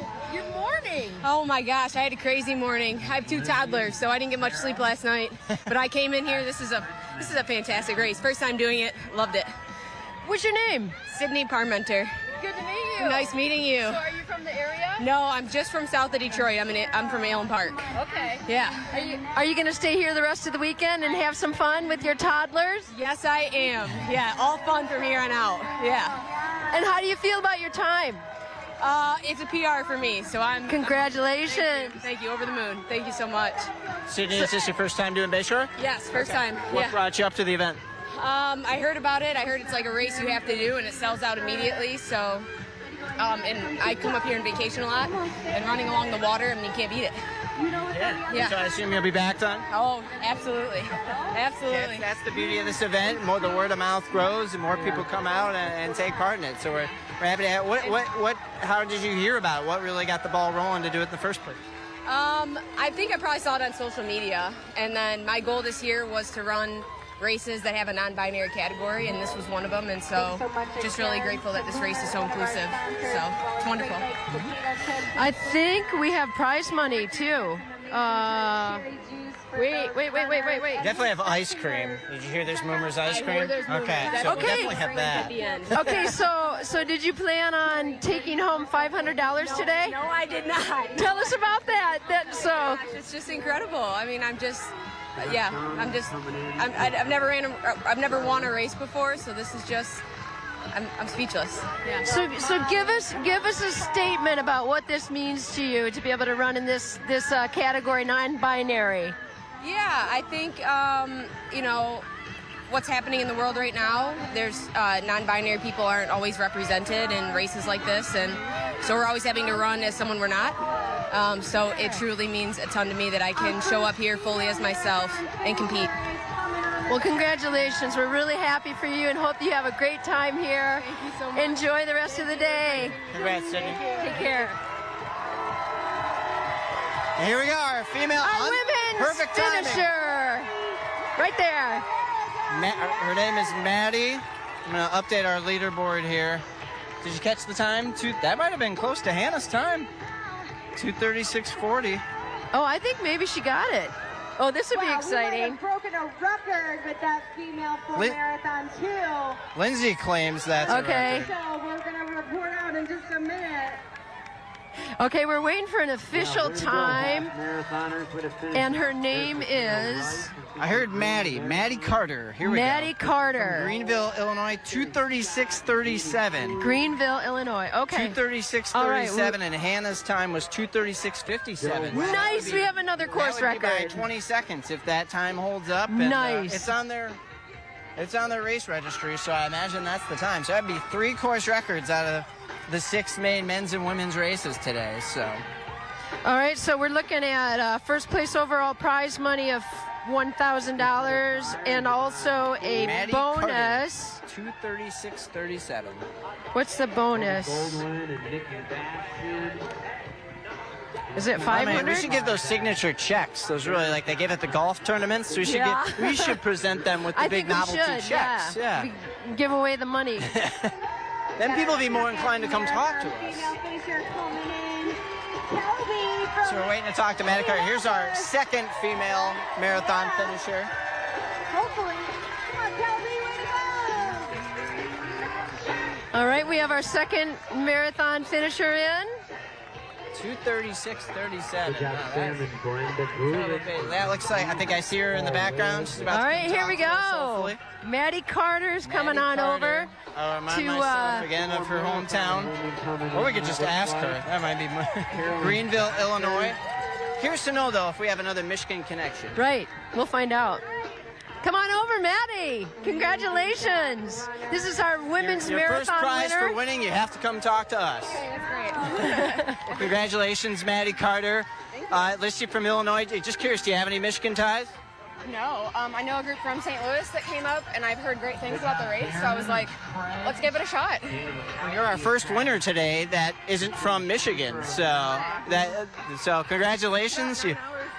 morning. Oh my gosh, I had a crazy morning. I have 2 toddlers, so I didn't get much sleep last night. But I came in here. This is a fantastic race. First time doing it. Loved it. What's your name? Sydney Parmenter. Good to meet you. Nice meeting you. So are you from the area? No, I'm just from south of Detroit. I'm from Allen Park. Okay. Yeah. Are you going to stay here the rest of the weekend and have some fun with your toddlers? Yes, I am. Yeah, all fun from here on out. Yeah. And how do you feel about your time? It's a PR for me, so I'm... Congratulations. Thank you. Over the moon. Thank you so much. Sydney, is this your first time doing Bayshore? Yes, first time. What Yeah. brought you up to the event? I heard about it. I heard it's like a race you have to do, and it sells out immediately. So, and I come up here on vacation a lot, and running along the water, I mean, you can't beat it. Yeah. So I assume you'll be back on? Oh, absolutely, absolutely. That's the beauty of this event. More the word of mouth grows, and more people come out and take part in it. So we're happy to have. How did you hear about it? What really got the ball rolling to do it in the first place? I think I probably saw it on social media, and then my goal this year was to run races that have a non-binary category, and this was one of them, and so just really grateful that this race is so inclusive. So it's wonderful. I think we have prize money too. Wait. Definitely have ice cream. Did you hear there's Moomer's ice cream? Okay, so we'll definitely have that. Okay, so did you plan on taking home $500 today? No, I did not. Tell us about that. It's just incredible. I mean, I've never won a race before, so this is just, I'm speechless. Yeah. So give us a statement about what this means to you to be able to run in this category, non-binary. Yeah, I think what's happening in the world right now. There's non-binary people aren't always represented in races like this, and so we're always having to run as someone we're not. So it truly means a ton to me that I can show up here fully as myself and compete. Well, congratulations. We're really happy for you and hope you have a great time here. Thank you so much. Enjoy the rest of the day. Congrats, Sydney. Take care. And here we go, our female women's perfect timing. finisher. Right there. Her name is Maddie. I'm going to update our leaderboard here. Did you catch the time? That might have been close to Hannah's time. 2:36:40. Oh, I think maybe she got it. Oh, this would be exciting. We might have broken a record with that female full marathon too. Lindsay claims that's a record. So we're going to report out in just a minute. Okay, we're waiting for an official time, and her name is... I heard Maddie Carter. Here we go. Maddie Carter. From Greenville, Illinois, 2:36:37. Greenville, Illinois. Okay. 2:36:37, and Hannah's time was 2:36:57. Nice. We have another course that would be record. by 20 seconds if that time holds up. And, Nice. It's on their race registry, so I imagine that's the time. So that'd be 3 course records out of the 6 main men's and women's races today. So. All right, so we're looking at first place overall prize money of $1,000 and also a Maddie bonus. Carter, 2:36:37. What's the bonus? Is it 500? We should give those signature checks. Those really they give at the golf tournaments. So we should present them with the big novelty checks. Yeah. We give away the money. Then people will be more inclined to come talk to us. So we're waiting to talk to Maddie Carter. Here's our second female marathon finisher. Hopefully. Come on, Kelby, way to go! All right, we have our second marathon finisher in. 2:36:37. Brenda That looks like, I think I see her in the background. She's about All to right, come here talk we to us, go. hopefully. Maddie Carter's coming on over. I'll remind myself again of her hometown. Or we could just ask her. That might be Greenville, Illinois. Curious to know, though, if we have another Michigan connection. Right. We'll find out. Come on over, Maddie. Congratulations. This is our women's your marathon first prize winner. for winning, you have to come talk to us. Okay, that's great. Well, congratulations, Maddie Carter. Listed from Illinois. Just curious, do you have any Michigan ties? No, I know a group from St. Louis that came up, and I've heard great things about the race, so I was like, let's give it a shot. Well, you're our first winner today that isn't from Michigan, so congratulations.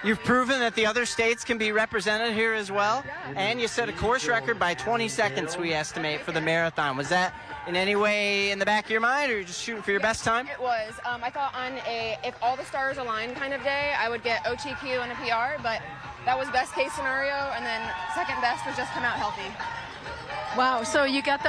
You've proven that the other states can be represented here as well, and you set a course record by 20 seconds, we estimate, for the marathon. Was that in any way in the back of your mind, or you're just shooting for your best time? It was. I thought on if all the stars aligned kind of day, I would get OTQ and a PR, but that was best case scenario, and then second best was just come out healthy. Wow, so you got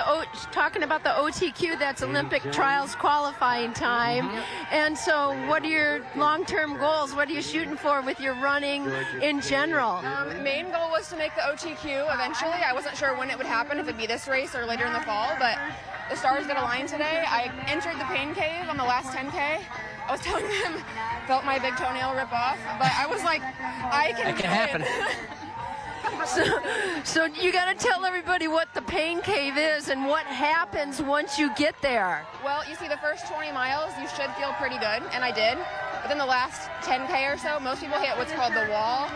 talking about the OTQ, that's Olympic Trials qualifying time. And so what are your long-term goals? What are you shooting for with your running in general? Main goal was to make the OTQ eventually. I wasn't sure when it would happen, if it'd be this race or later in the fall, but the stars did align today. I entered the pain cave on the last 10K. I was telling them, felt my big toenail rip off, but I was like, I can do happen. So you got to tell everybody what the pain cave is and what happens once you get there. Well, you see, the first 20 miles, you should feel pretty good, and I did. But then the last 10K or so, most people hit what's called the wall,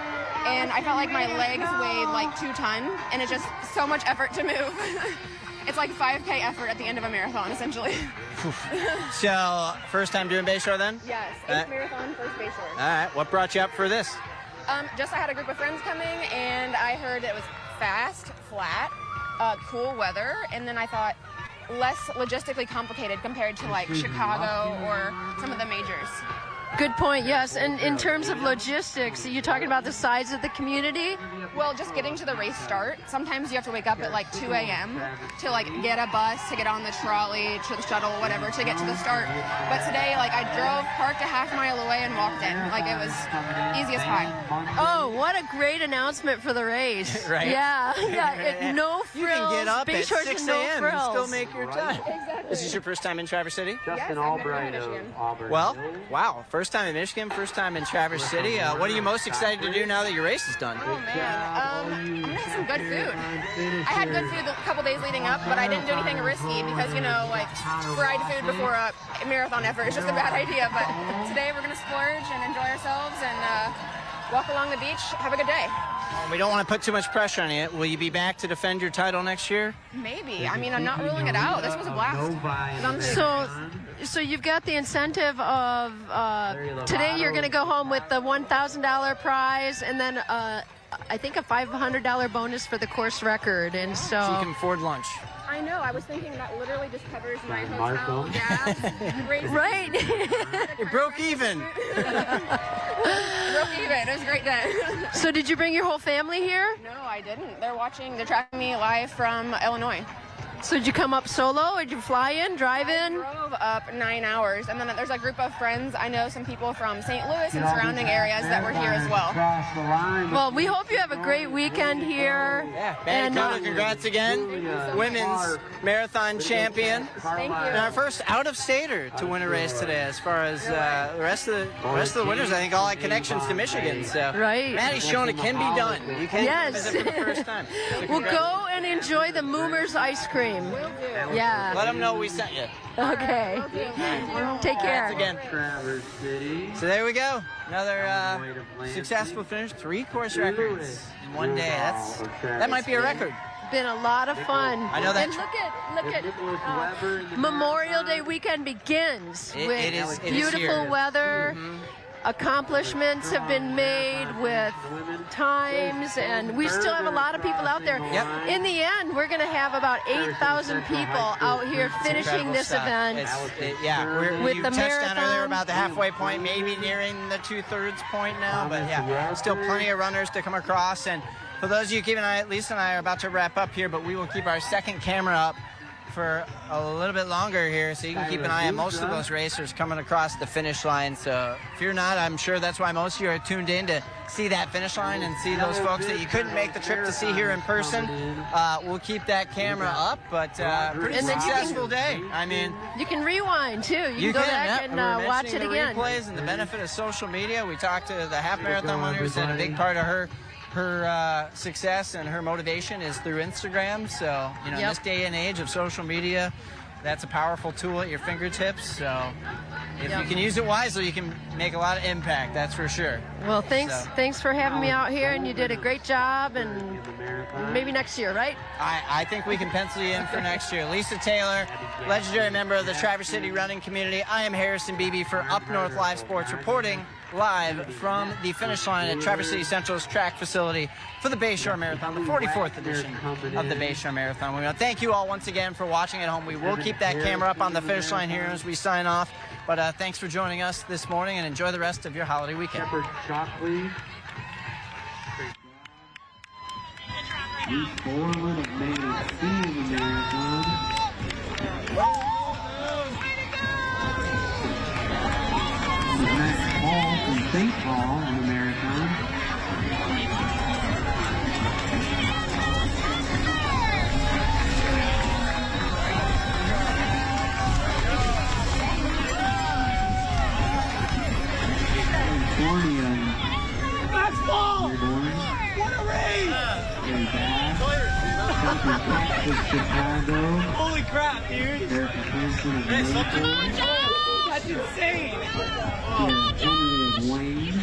and I felt like my legs weighed like 2 tons, and it's just so much effort to move. It's like 5K effort at the end of a marathon, essentially. So, first time doing Bayshore then? Yes, 8th marathon, first Bayshore. All right, what brought you up for this? Just I had a group of friends coming, and I heard it was fast, flat, cool weather, and then I thought less logistically complicated compared to like Chicago or some of the majors. Good point, yes. And in terms of logistics, are you talking about the size of the community? Well, just getting to the race start. Sometimes you have to wake up at like 2 a.m. to like get a bus, to get on the trolley, to the shuttle, whatever, to get to the start. But today, like I drove, parked a half-mile away and walked in. Like it was easy as pie. Oh, what a great announcement for the race. Right? Yeah. No frills. You can get up at Bayshore 6 no a.m. frills. and still make your time. Exactly. This is your first time in Traverse City? Justin Albright of Auburn. Well, wow. First time in Michigan, first time in Traverse City. What are you most excited to do now that your race is done? Oh, man. I'm going to have some good food. I had good food a couple days leading up, but I didn't do anything risky because, you know, like fried food before a marathon effort is just a bad idea. But today we're going to splurge and enjoy ourselves and walk along the beach, have a good day. We don't want to put too much pressure on you. Will you be back to defend your title next year? Maybe. I mean, I'm not ruling it out. This was a blast. So you've got the incentive of today you're going to go home with the $1,000 prize and then I think a $500 bonus for the course record. And so you can afford lunch. I know. I was thinking that literally just covers my hotel, gas, right. You broke even. Broke even. It was a great day. So did you bring your whole family here? No, I didn't. They're tracking me live from Illinois. So did you come up solo or did you fly in, drive in? I drove up 9 hours, and then there's a group of friends. I know some people from St. Louis and surrounding areas that were here as well. Well, we hope you have a great weekend here. Yeah, and congrats again. Women's marathon champion. Thank you. And our first out-of-stater to win a race today. As far as the rest of the winners, I think all had connections to Michigan. So right. Maddie's shown it can be done. You can visit for the first time. So we'll go and enjoy the Moomers ice cream. Yeah. Let them know we sent you. Okay. Take care. Again. So there we go. Another successful finish. 3 course records in one day. That might be a record. Been a lot of fun. I know that. And look at Memorial Day weekend begins with beautiful weather. Mm-hmm. Accomplishments have been made with times, and we still have a lot of people out there. Yep. In the end, we're going to have about 8,000 people out here finishing this event. With the marathon. On earlier about the halfway point, maybe nearing the 2/3 point now, but yeah, still plenty of runners to come across. And for those of you keeping an eye, Lisa and I are about to wrap up here, but we will keep our second camera up for a little bit longer here, so you can keep an eye on most of those racers coming across the finish line. So if you're not, I'm sure that's why most of you are tuned in to see that finish line and see those folks that you couldn't make the trip to see here in person. We'll keep that camera up, but pretty successful day. I mean, you can rewind too. You can go back and watch it again. Replays and the benefit of social media. We talked to the half marathon winner, said a big part of her success and her motivation is through Instagram. So, in this day and age of social media, that's a powerful tool at your fingertips. So if you can use it wisely, you can make a lot of impact. That's for sure. Well, thanks for having me out here, and you did a great job. And maybe next year, right? I think we can pencil you in for next year. Lisa Taylor, legendary member of the Traverse City running community. I am Harrison Beebe for Up North Live Sports, reporting live from the finish line at Traverse City Central's track facility for the Bayshore Marathon, the 44th edition of the Bayshore Marathon. We want to thank you all once again for watching at home. We will keep that camera up on the finish line here as we sign off. But thanks for joining us this morning, and enjoy the rest of your holiday weekend. Shockley. These four would have made it see in the marathon. Max Hall from St. Paul in the marathon. California. Max Hall! What a race! Very bad. Texas, Chicago. Holy crap, dude! Eric Hansen of Naples. That's insane! Henry of Wayne.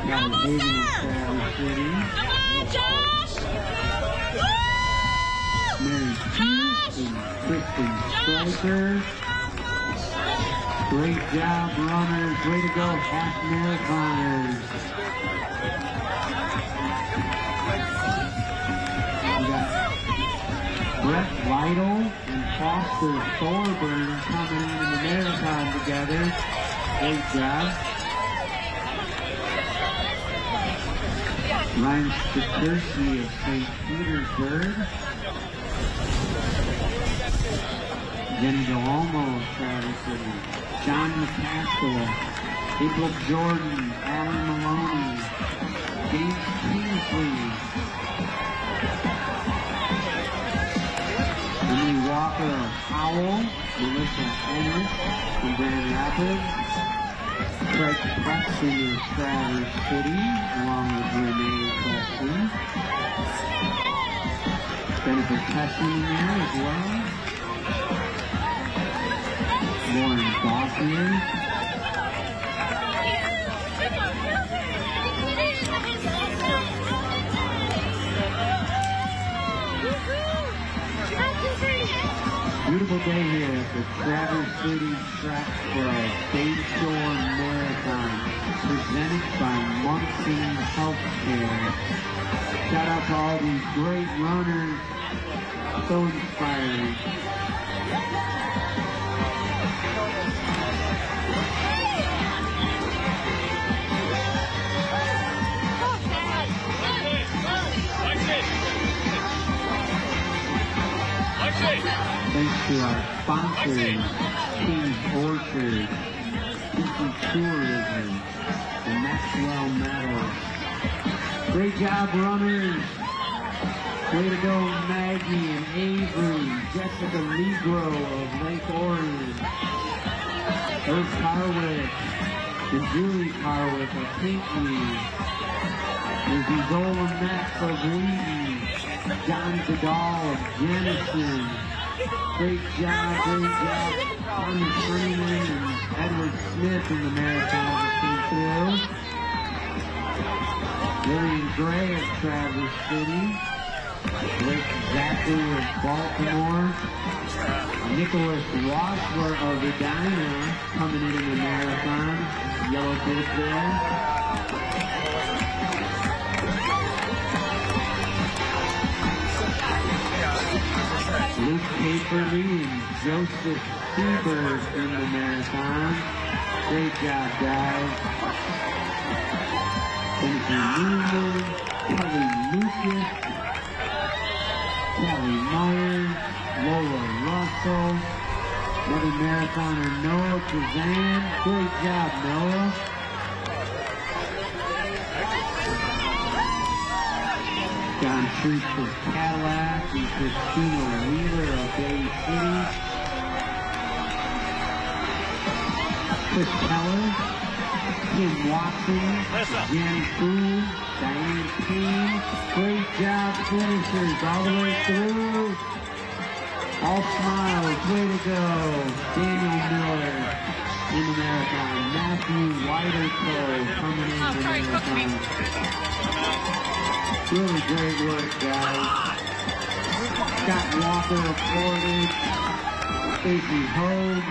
Got Hagen of Traverse City. Mary Pierce and Kristen Striker. Great job, runners. Way to go, half marathoners. We got Brett Lytle and Foster Thorburn coming in the marathon together. Great job. Ryan Stakurski of St. Petersburg. Jenny DeLomo of Traverse City. John McCaskill, April Jordan, Alan Maloney, James Kingsley, Emily Walker of Howell, Melissa Ennis from Grand Rapids, Craig Preston of Traverse City, along with Renee Preston. Jennifer Tesson in there as well. Lauren Gaussier. Beautiful day here at the Traverse City Track Club Bayshore Marathon, presented by Munson Healthcare. Shout out to all these great runners, so inspiring. Thanks to our sponsors, King's Orchard, Disney Tourism, the Maxwell Medals. Great job, runners. Way to go, Maggie and Avery, Jessica Negro of Lake Orion, Herb Carwick, and Julie Carwick of Pinckney. There's Isola Metz of Wheaton, John Vidal of Jennison. Great job, Tommy Freeman and Edward Smith in the marathon that came through. Lillian Gray of Traverse City. Rick Zachary of Baltimore. Nicholas Rossler of Edina coming in the marathon. Yellow bib there. Luke Caperly and Joseph Seberg in the marathon. Great job, guys. Jennifer Newman, Kelly Lucas, Kelly Myers, Lola Russell, another marathoner, Noah Kazan. Great job, Noah. John Schuster of Cadillac and Christina Wheeler of Bay City. Chris Keller, Kim Watson, Jen Fu, Diane King. Great job, finishers all the way through. All smiles, way to go. Daniel Miller in the marathon. Matthew Whitercove coming in the marathon. Really great work, guys. Scott Walker of Portage. Stacy Hogue.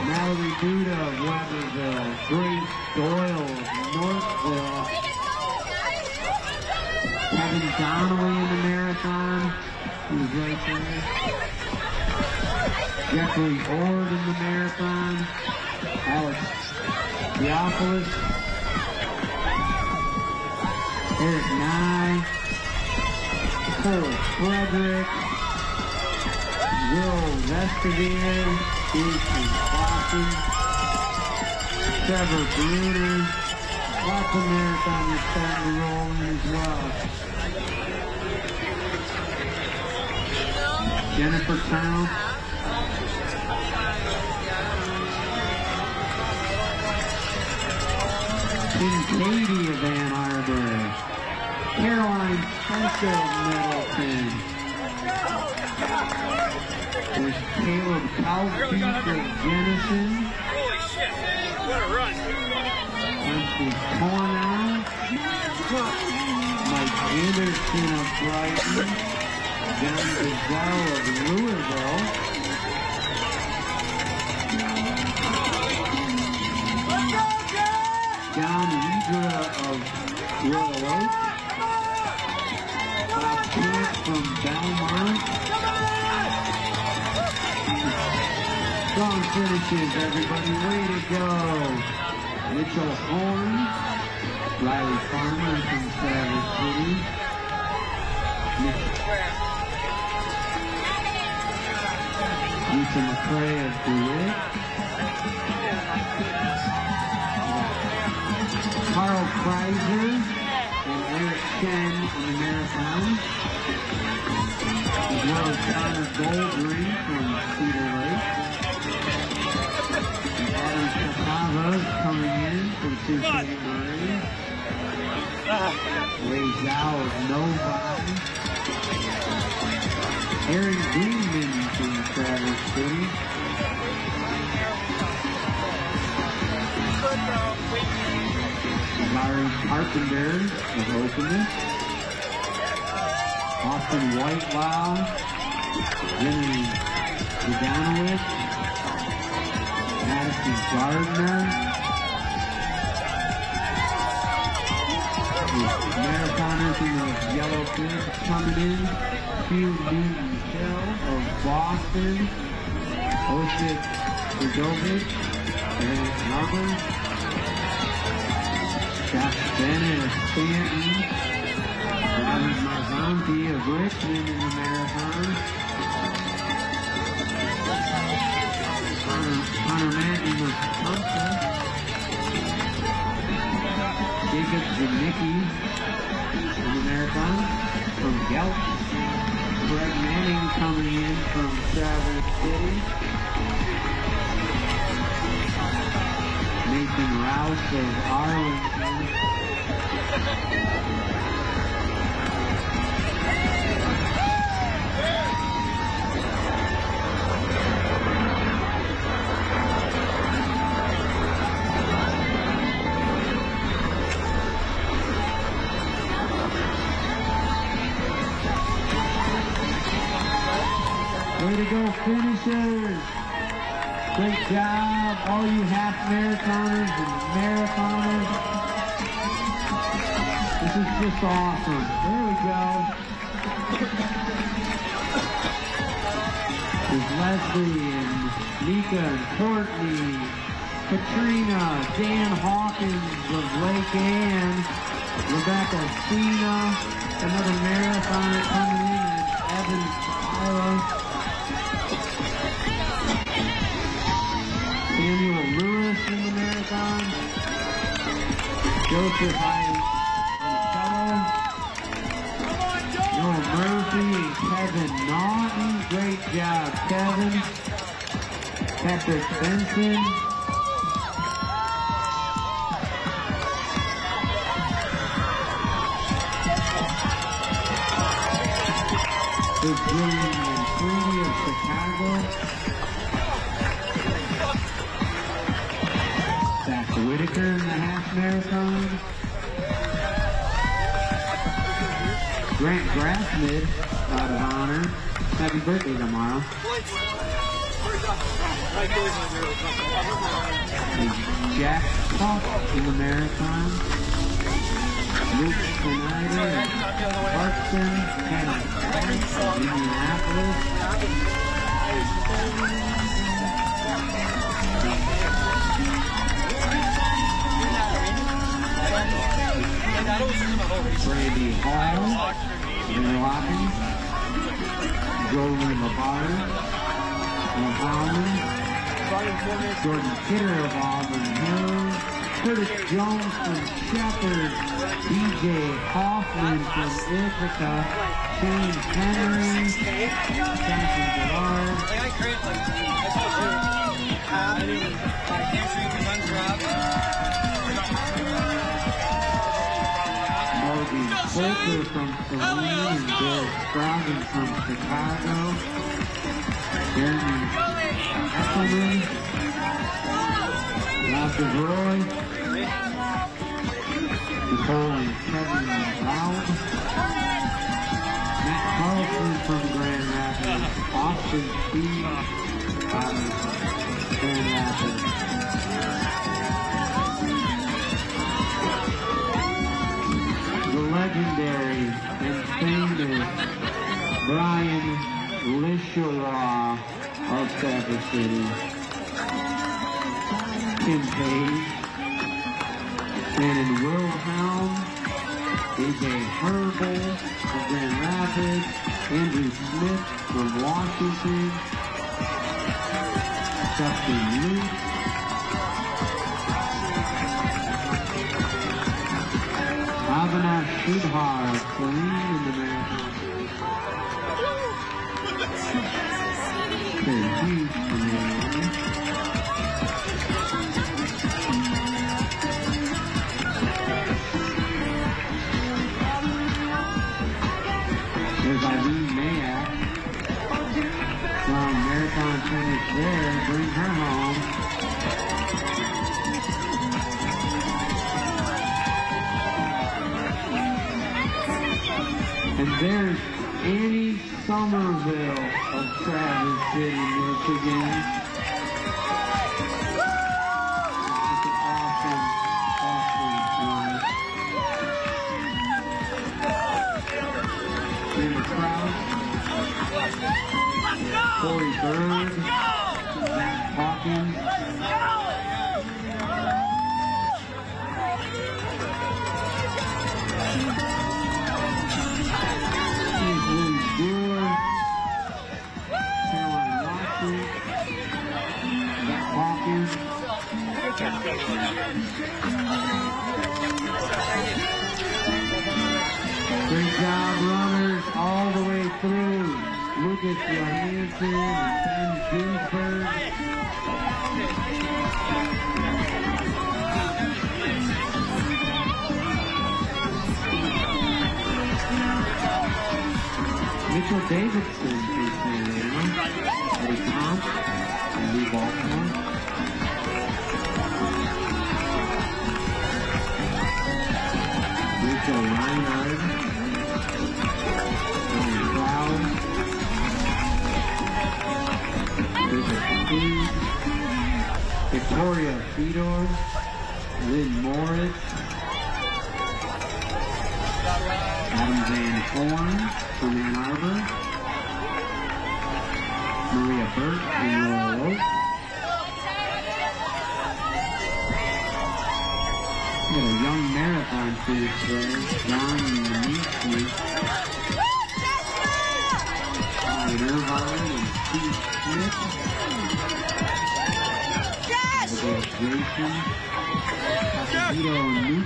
Mallory Duda of Weberville. Grace Doyle of Northville. Kevin Donnelly in the marathon. Who's right there. Jeffrey Ord in the marathon. Alex Theophilus. Eric Nye. Cole Frederick. Will Vestavier. Jason Clausen. Trevor Bruner. Lots of marathoners starting to roll in as well. Jennifer Town. Katie of Ann Arbor. Caroline Spencer of Middleton. There's Caleb Kalski of Jenison. Holy shit, what a run. Francis Cornell. Mike Anderson of Brighton. John Gazelle of Louisville. John Idra of Royal Oak. Bob Camp from Belmont. Strong finishes, everybody. Way to go. Mitchell Horn. Riley Farmer from Traverse City. Lisa McCray of DeWitt. Carl Kreiser and Eric Chen in the marathon. As well as Connor Goldring from Cedar Lake. And Adam Chapava coming in from Sioux City, Missouri. Ray Zhao of Novi. Aaron Greenman from Traverse City. Larry Carpenter of Okemos. Austin Whitelaw. Jimmy Zdanowicz. Madison Gardner. Marathoners in the yellow shirts coming in. Hugh Newton-Hill of Boston. Osip Budovic. Eric Hubbard. Josh Bennett of Stanton. Robert Marzanti of Richmond in the marathon. Connor Manton of Tuscaloosa. Jacob Zanicki in the marathon from Gelt. Greg Manning coming in from Traverse City. Nathan Rouse of Arlington. Way to go, finishers! Great job, all you half marathoners and marathoners. This is just awesome. There we go. There's Leslie and Mika and Courtney, Katrina, Dan Hawkins of Lake Ann, Rebecca Cena, another marathoner coming in, and Evan Tyler. Samuel Lewis in the marathon. Joseph Hyatt Noah Murphy and Kevin Naughton. Great job, Kevin. Patrick Benson. Brazilian Manfredi of Chicago. Zach Whitaker in the half marathon. Grant Grassmid out of honor. Happy birthday tomorrow. Jack Puck in the marathon. Luke Schneider and Clarkson, Hannah Parks of Indianapolis. Brandy Hall, Milwaukee. Jolie Labarre of Holland. Jordan Kidder of Auburn Hills. Curtis Jones from Shepherd. DJ Hoffman from Ithaca. Shane Henry. Jonathan Gerard. Morgan Coulter from Saline and Bill Scroggin from Chicago. Jeremy Eckelman. Dr. Roy. Nicole and Kevin Brown. Matt Carlson from Grand Rapids. Austin Speed out of Grand Rapids. The legendary and famous Brian Lishaw of Stafford City. Tim Page. Shannon Wilhelm, A.J. Herbal of Grand Rapids, Andrew Smith from Washington, Justin Luke, Avinash Shudhar of Saline in the marathon. Very huge for me. There's Eileen Mayak from Marathon Finish there. Bring her home. And there's Annie Somerville of Traverse City, Michigan. It's an awesome run. Jimmy Krause, Corey Bird, Zach Hawkins, Louis Brewer, Caroline Watson, Zach Hawkins, great job, runners, all the way through. Lucas Johansson and Ben Ginsberg. Mitchell Davidson from San Diego. Eddie Comp and Lee Baltimore. Rachel Reinhard. Cloud. Victoria Fedor, Lynn Moritz, Adam Van Horn from Ann Arbor, Maria Burt from Royal Oak. We got a young marathon finish there, John Yaminsky, Ryan Irvine and Steve Smith. Jason,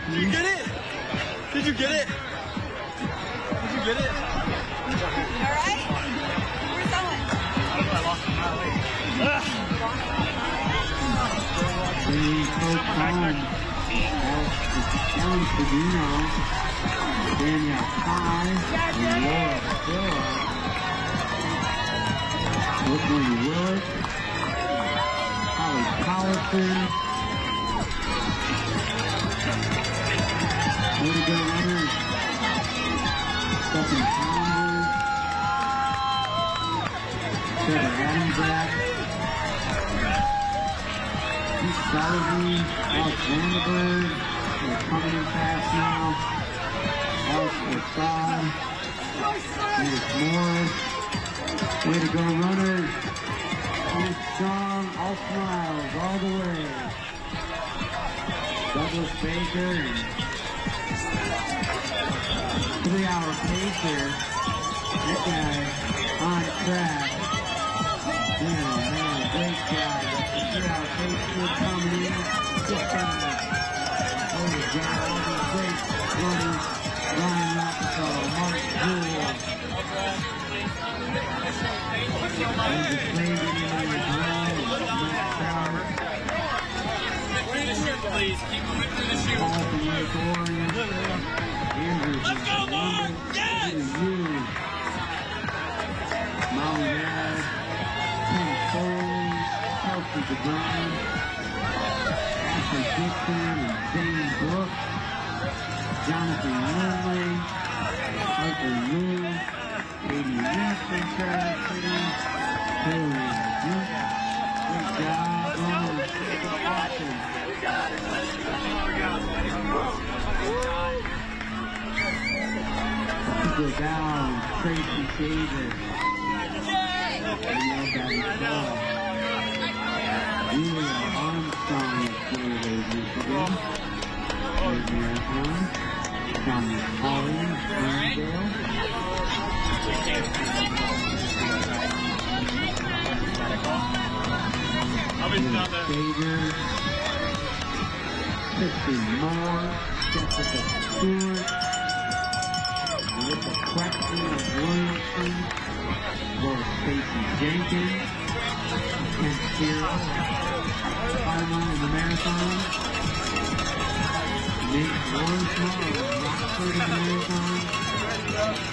Did you get it? Did you get it? Did you get it? All right? Where's Owen? Coach home, Ellen Padino, Danielle Pye, and Laura Phillips. Brooklyn Willis, Holly Collison. Way to go, runners. Stephanie Conley, Trevor Adamsback, Pete Sullivan, Alex Vandenberg. They're coming in fast now. Alex Lassad, Dennis Morris. Way to go, runners. Finish strong, all smiles, all the way. Douglas Baker and 3-hour pacer. That guy on track. Man, great job. The 3-hour pacer coming in. Just oh, God, all these great runners. Ryan Rockefeller, Mark Julia. Please keep moving through the shoot. Let's go, Mark! Yes! Molly Rad, Tim Foley, Kelsey DeBryan, Ashley Dixon, and Zane Brooks, Jonathan Lindley, Arthur Liu, Katie Reese from Track City, Taylor Duke. Great job, runners. Awesome. Go down, Tracy Davis. Julia Armstrong is here, ladies and gentlemen. Marathon. Thomas Collins, Ferndale. Sager. Kristen Moore. Jessica Stewart. Melissa Quexton of Williamson, Laura Stacy Jenkins, Kent Steele, Harmon in the marathon, Nate Worsma of Rockford in the marathon,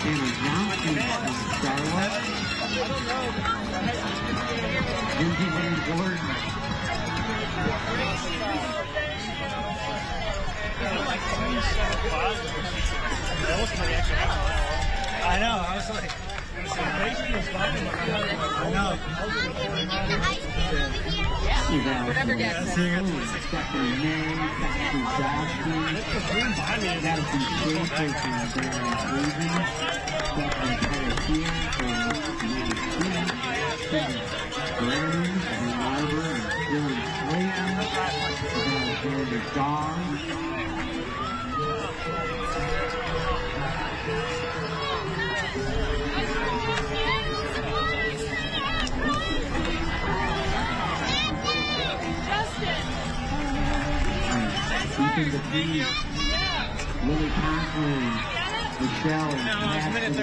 Anna Johnson from Charlotte, Lindsay Van Gordon. I know, I was like, I know. Whatever gets Stephanie May, Patrick Johnson, Madison Schaefer from Barron Cleveland, Stephanie Pelletier from Stephen Brandon from Arbor, and Dylan Slayton, Alexander Dawn. Ethan DePee, Lily Conklin, Michelle, Martin,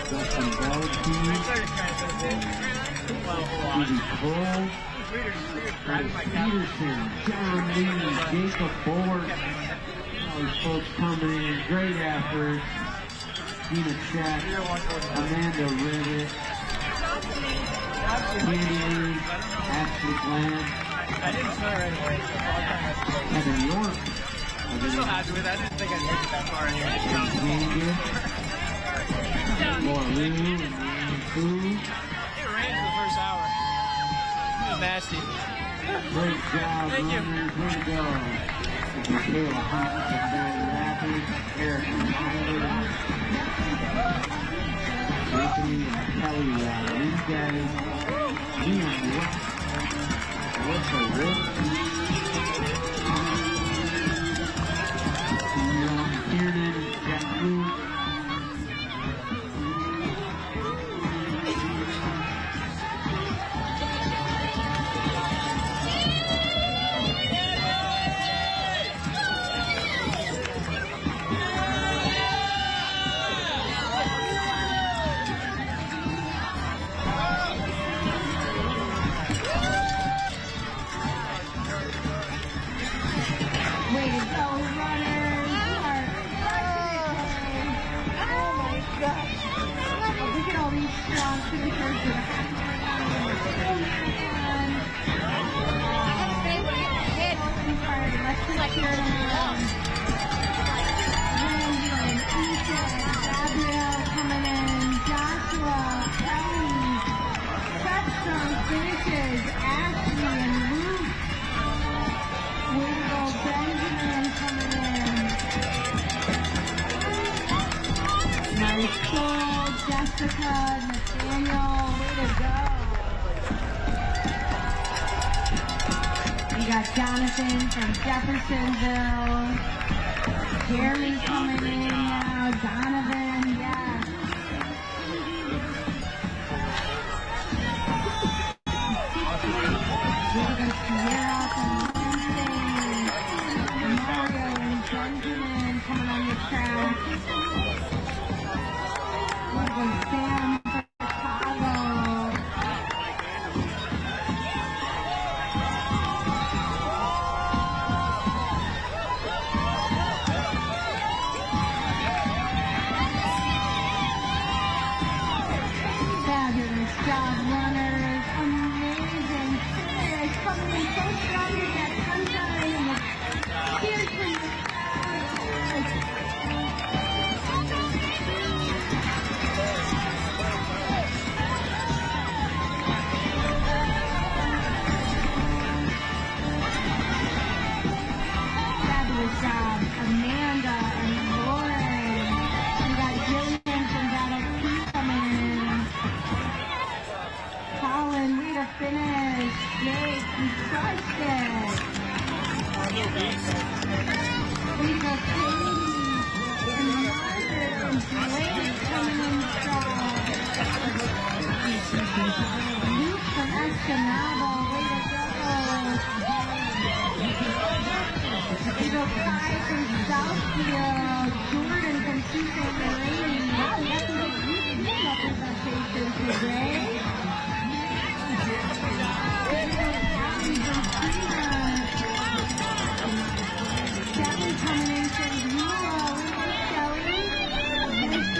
Justin Bellkey, Stevie Cole, Curtis Peterson, John Lee, Jacob Ford. All these folks coming in, great effort. Tina Check, Amanda Rivet, Candy Lee, Ashley Glenn. I didn't smell right away. Kevin York. I'm so happy with that. I didn't think I'd make it that far anyway. Laura Lou and Ryan Fu. It rained for the first hour. It was nasty. Great job, thank you. runners. Way to go. Michaela Hunt from Grand Rapids. Eric Myler. Anthony and Kelly Rodriguez. Leon West. What's a rip? Kiernan, Jack Blue. Way to go, runners! Oh my gosh! Look at all these strong finishers with a half marathon. Let's select your Randy and Ethan, Gabrielle coming in, Joshua, Ellie, such strong finishes, Ashley and Luke. Way to go, Benjamin coming in. Marisol, Jessica, Nathaniel, way to go. We got Jonathan from Jeffersonville. Jeremy coming in now. Donovan, yeah. Sierra from Wednesday. Mario and Benjamin coming on the track. Sam from Chicago. Fabulous job, runners. Amazing finish. Coming in so strong with that sunshine and the fierceness. Fabulous job, Amanda and Lauren. We got Jillian from Battle Creek coming in. Colin, way to finish. Jake, you crushed it. We got Katie and Margaret and Blake coming in strong. Luke from Escanaba, way to go. We got Kai from Southfield, Jordan from Tucson, Marie. Wow, we got some good representation today. Kelly coming in from Euro. Kelly. There's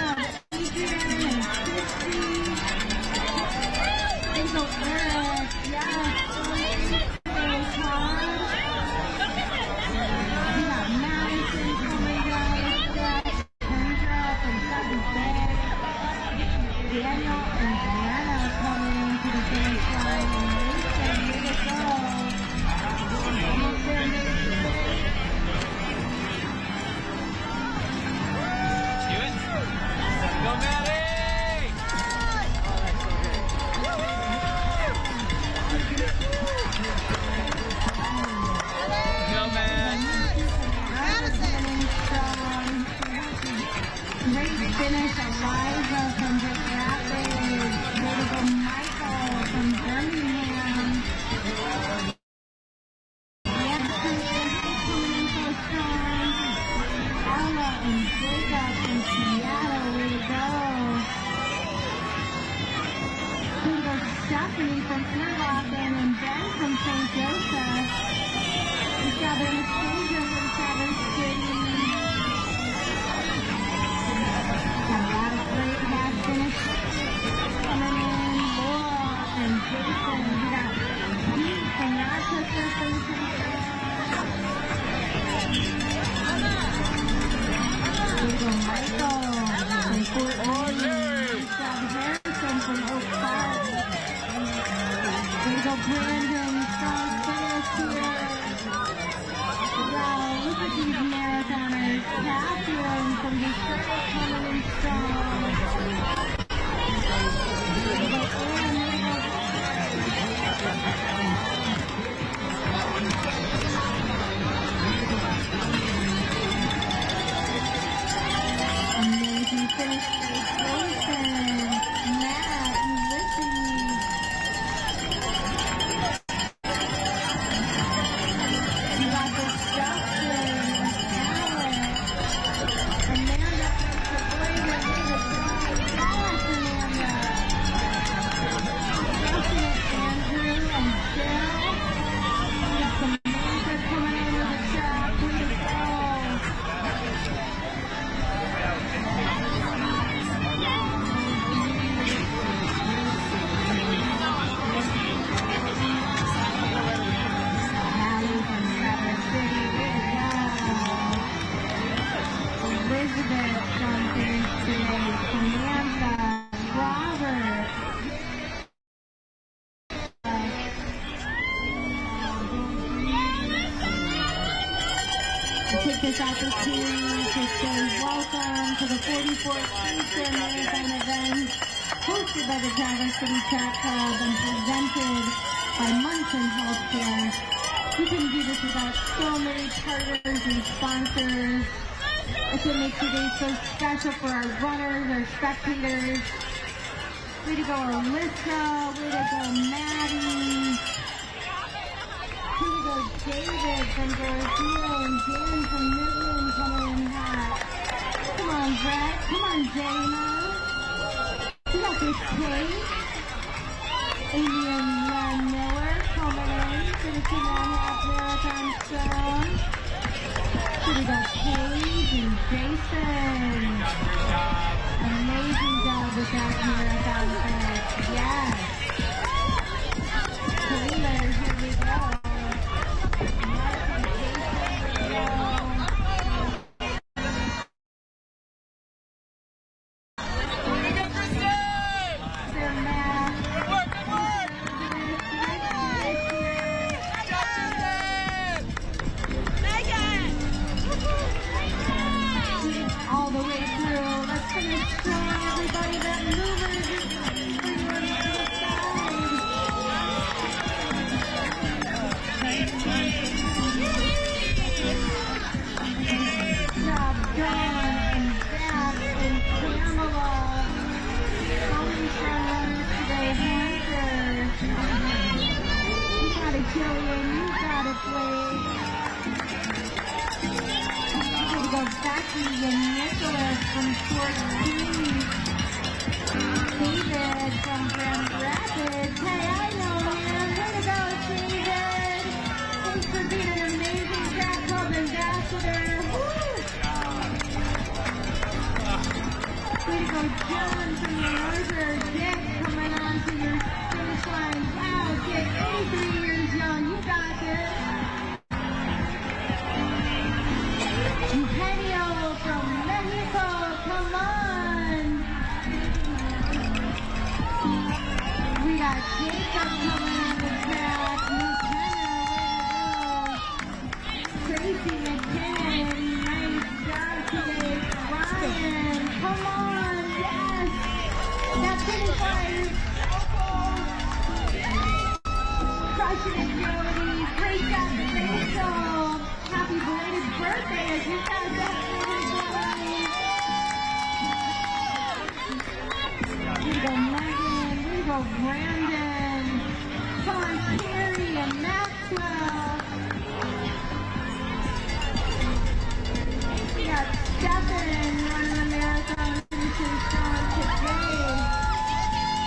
Adrian and Christy. There's Eric. Yes. There's Todd. We got Madison coming down the steps. Kendra from Seventh Bay. Daniel and Brianna coming to the finish line. And Mason, way to go. Go, Maddie! Go, man! Great finish, Eliza from Big Rapids. Way to go, Michael from Birmingham. Yeah, coming in so strong. Ella and Jacob from Seattle, way to go. Way to go, Stephanie from Interlaken and Ben from St. Joseph. We've got Anastasia from Traverse City. Got a lot of great half finish coming in. Laura and Jason. We got Pete from Rochester finishing strong. We go Michael from Fort Wayne. Scott Harrison from Oak Park. We go Brandon, strong finish here. Wow, look at these marathoners. Catherine from Detroit coming in strong. Amazing finish for Jason, Matt, Ulysses. opportunity to say welcome to the 44th Bayshore Marathon event hosted by the Traverse City Track Club and presented by Munson Healthcare. We couldn't do this without so many partners and sponsors. It's what makes today so special for our runners, our spectators. Way to go, Alyssa. Way to go, Maddie. Way to go, David from Dorothea and Dan from Midland coming in hot. Come on, Brett. Come on, Dana. You got this, Kate. Amy and Len Miller coming in. Finishing that half marathon strong. Way to go, Paige and Jason. Amazing job with that marathon finish. Yes. Taylor, here we go. Mark and Jason, here we go. Sir Matt. Good work, good work. All the way through. Let's finish strong, everybody. That movers is bringing us to the side. Good job, Dawn and Beth and Pamela. So many strong runners today. Hunter. You got it, Jillian. You got it, Blake. Way to go, Becky and Nicholas from Short Creek. David from Grand Rapids. Hey, I know him. Way to go, David. Thanks for being an amazing Track Club ambassador. Woo! Way to go, John from the River. Dick coming on to your finish line. Wow, Dick, 83 years young. You got this. Eugenio from Mexico, come on! We got Jacob coming on the track. McKenna, way to go. Tracy McKinnon, nice job today. Ryan, come on, yes! That finish line. Crushing it, Jody. Great job, Rachel. Happy belated birthday as you guys got Here we go, Megan. Here we go, Brandon. Come on, Terry and Maxwell. We got Stephen running the marathon, finishing strong today.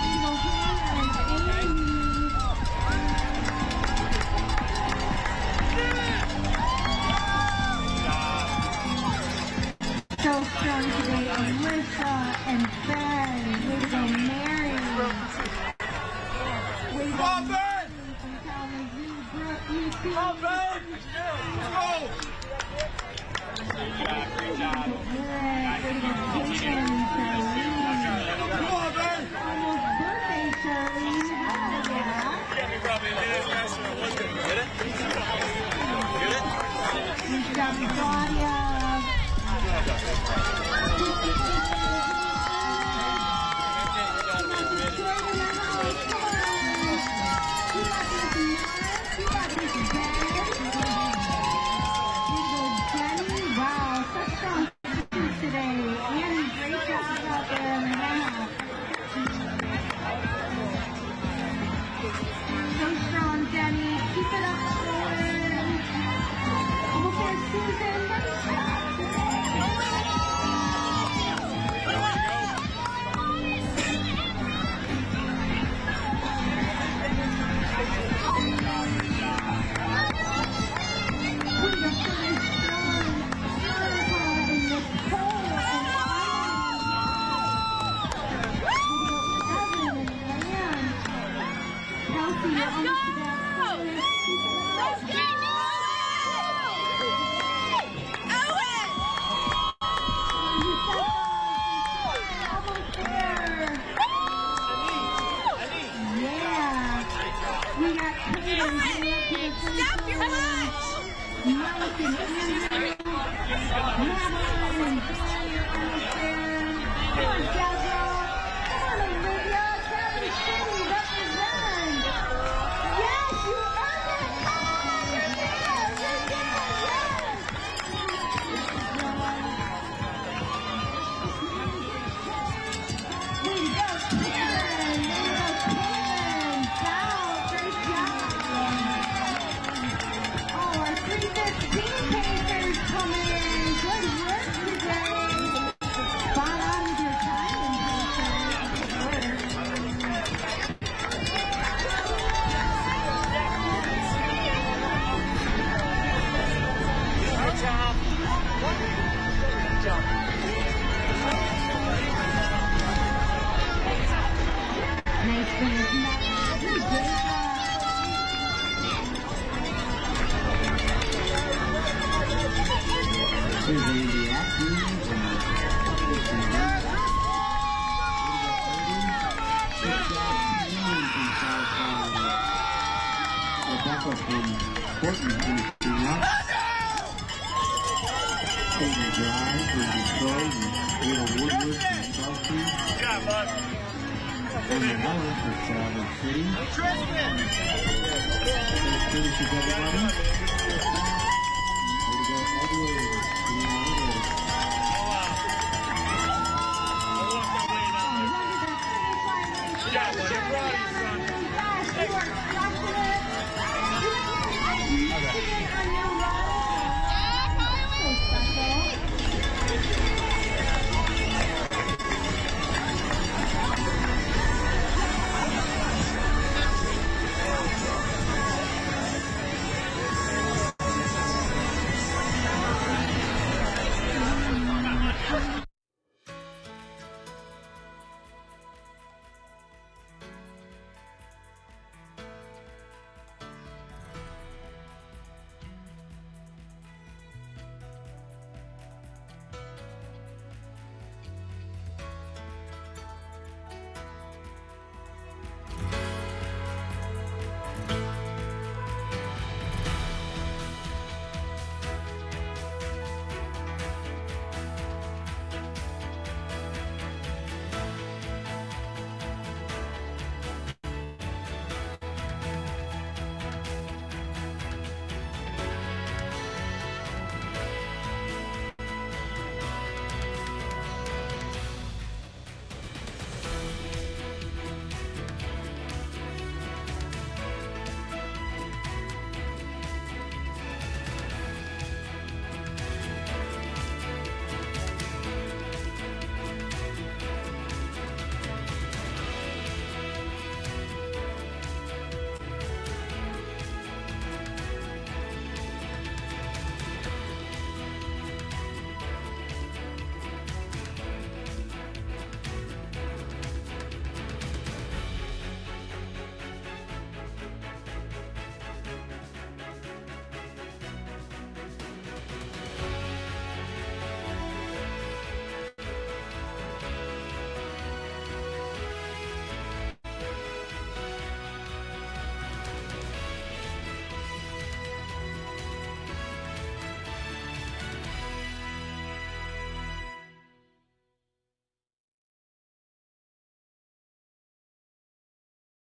Here we go, Hannah and Amy. So strong today, Alyssa and Ben. Way to go, Mary. Way to go, Ben! From Kalamazoo, Brooke, UT. Come on, Ben! Let's go! Great job. Way to go, Jason and Charlene. Come on, Ben! Almost birthday, Charlene. Yeah. Good job, Claudia. Stop your watch! Portland finishing up. Taking drive from Detroit and Will Woodward from Chelsea. And the Ellis for Traverse City. Those finishes, everybody. Way to go, Edwards. Yeah, well, you're right, son.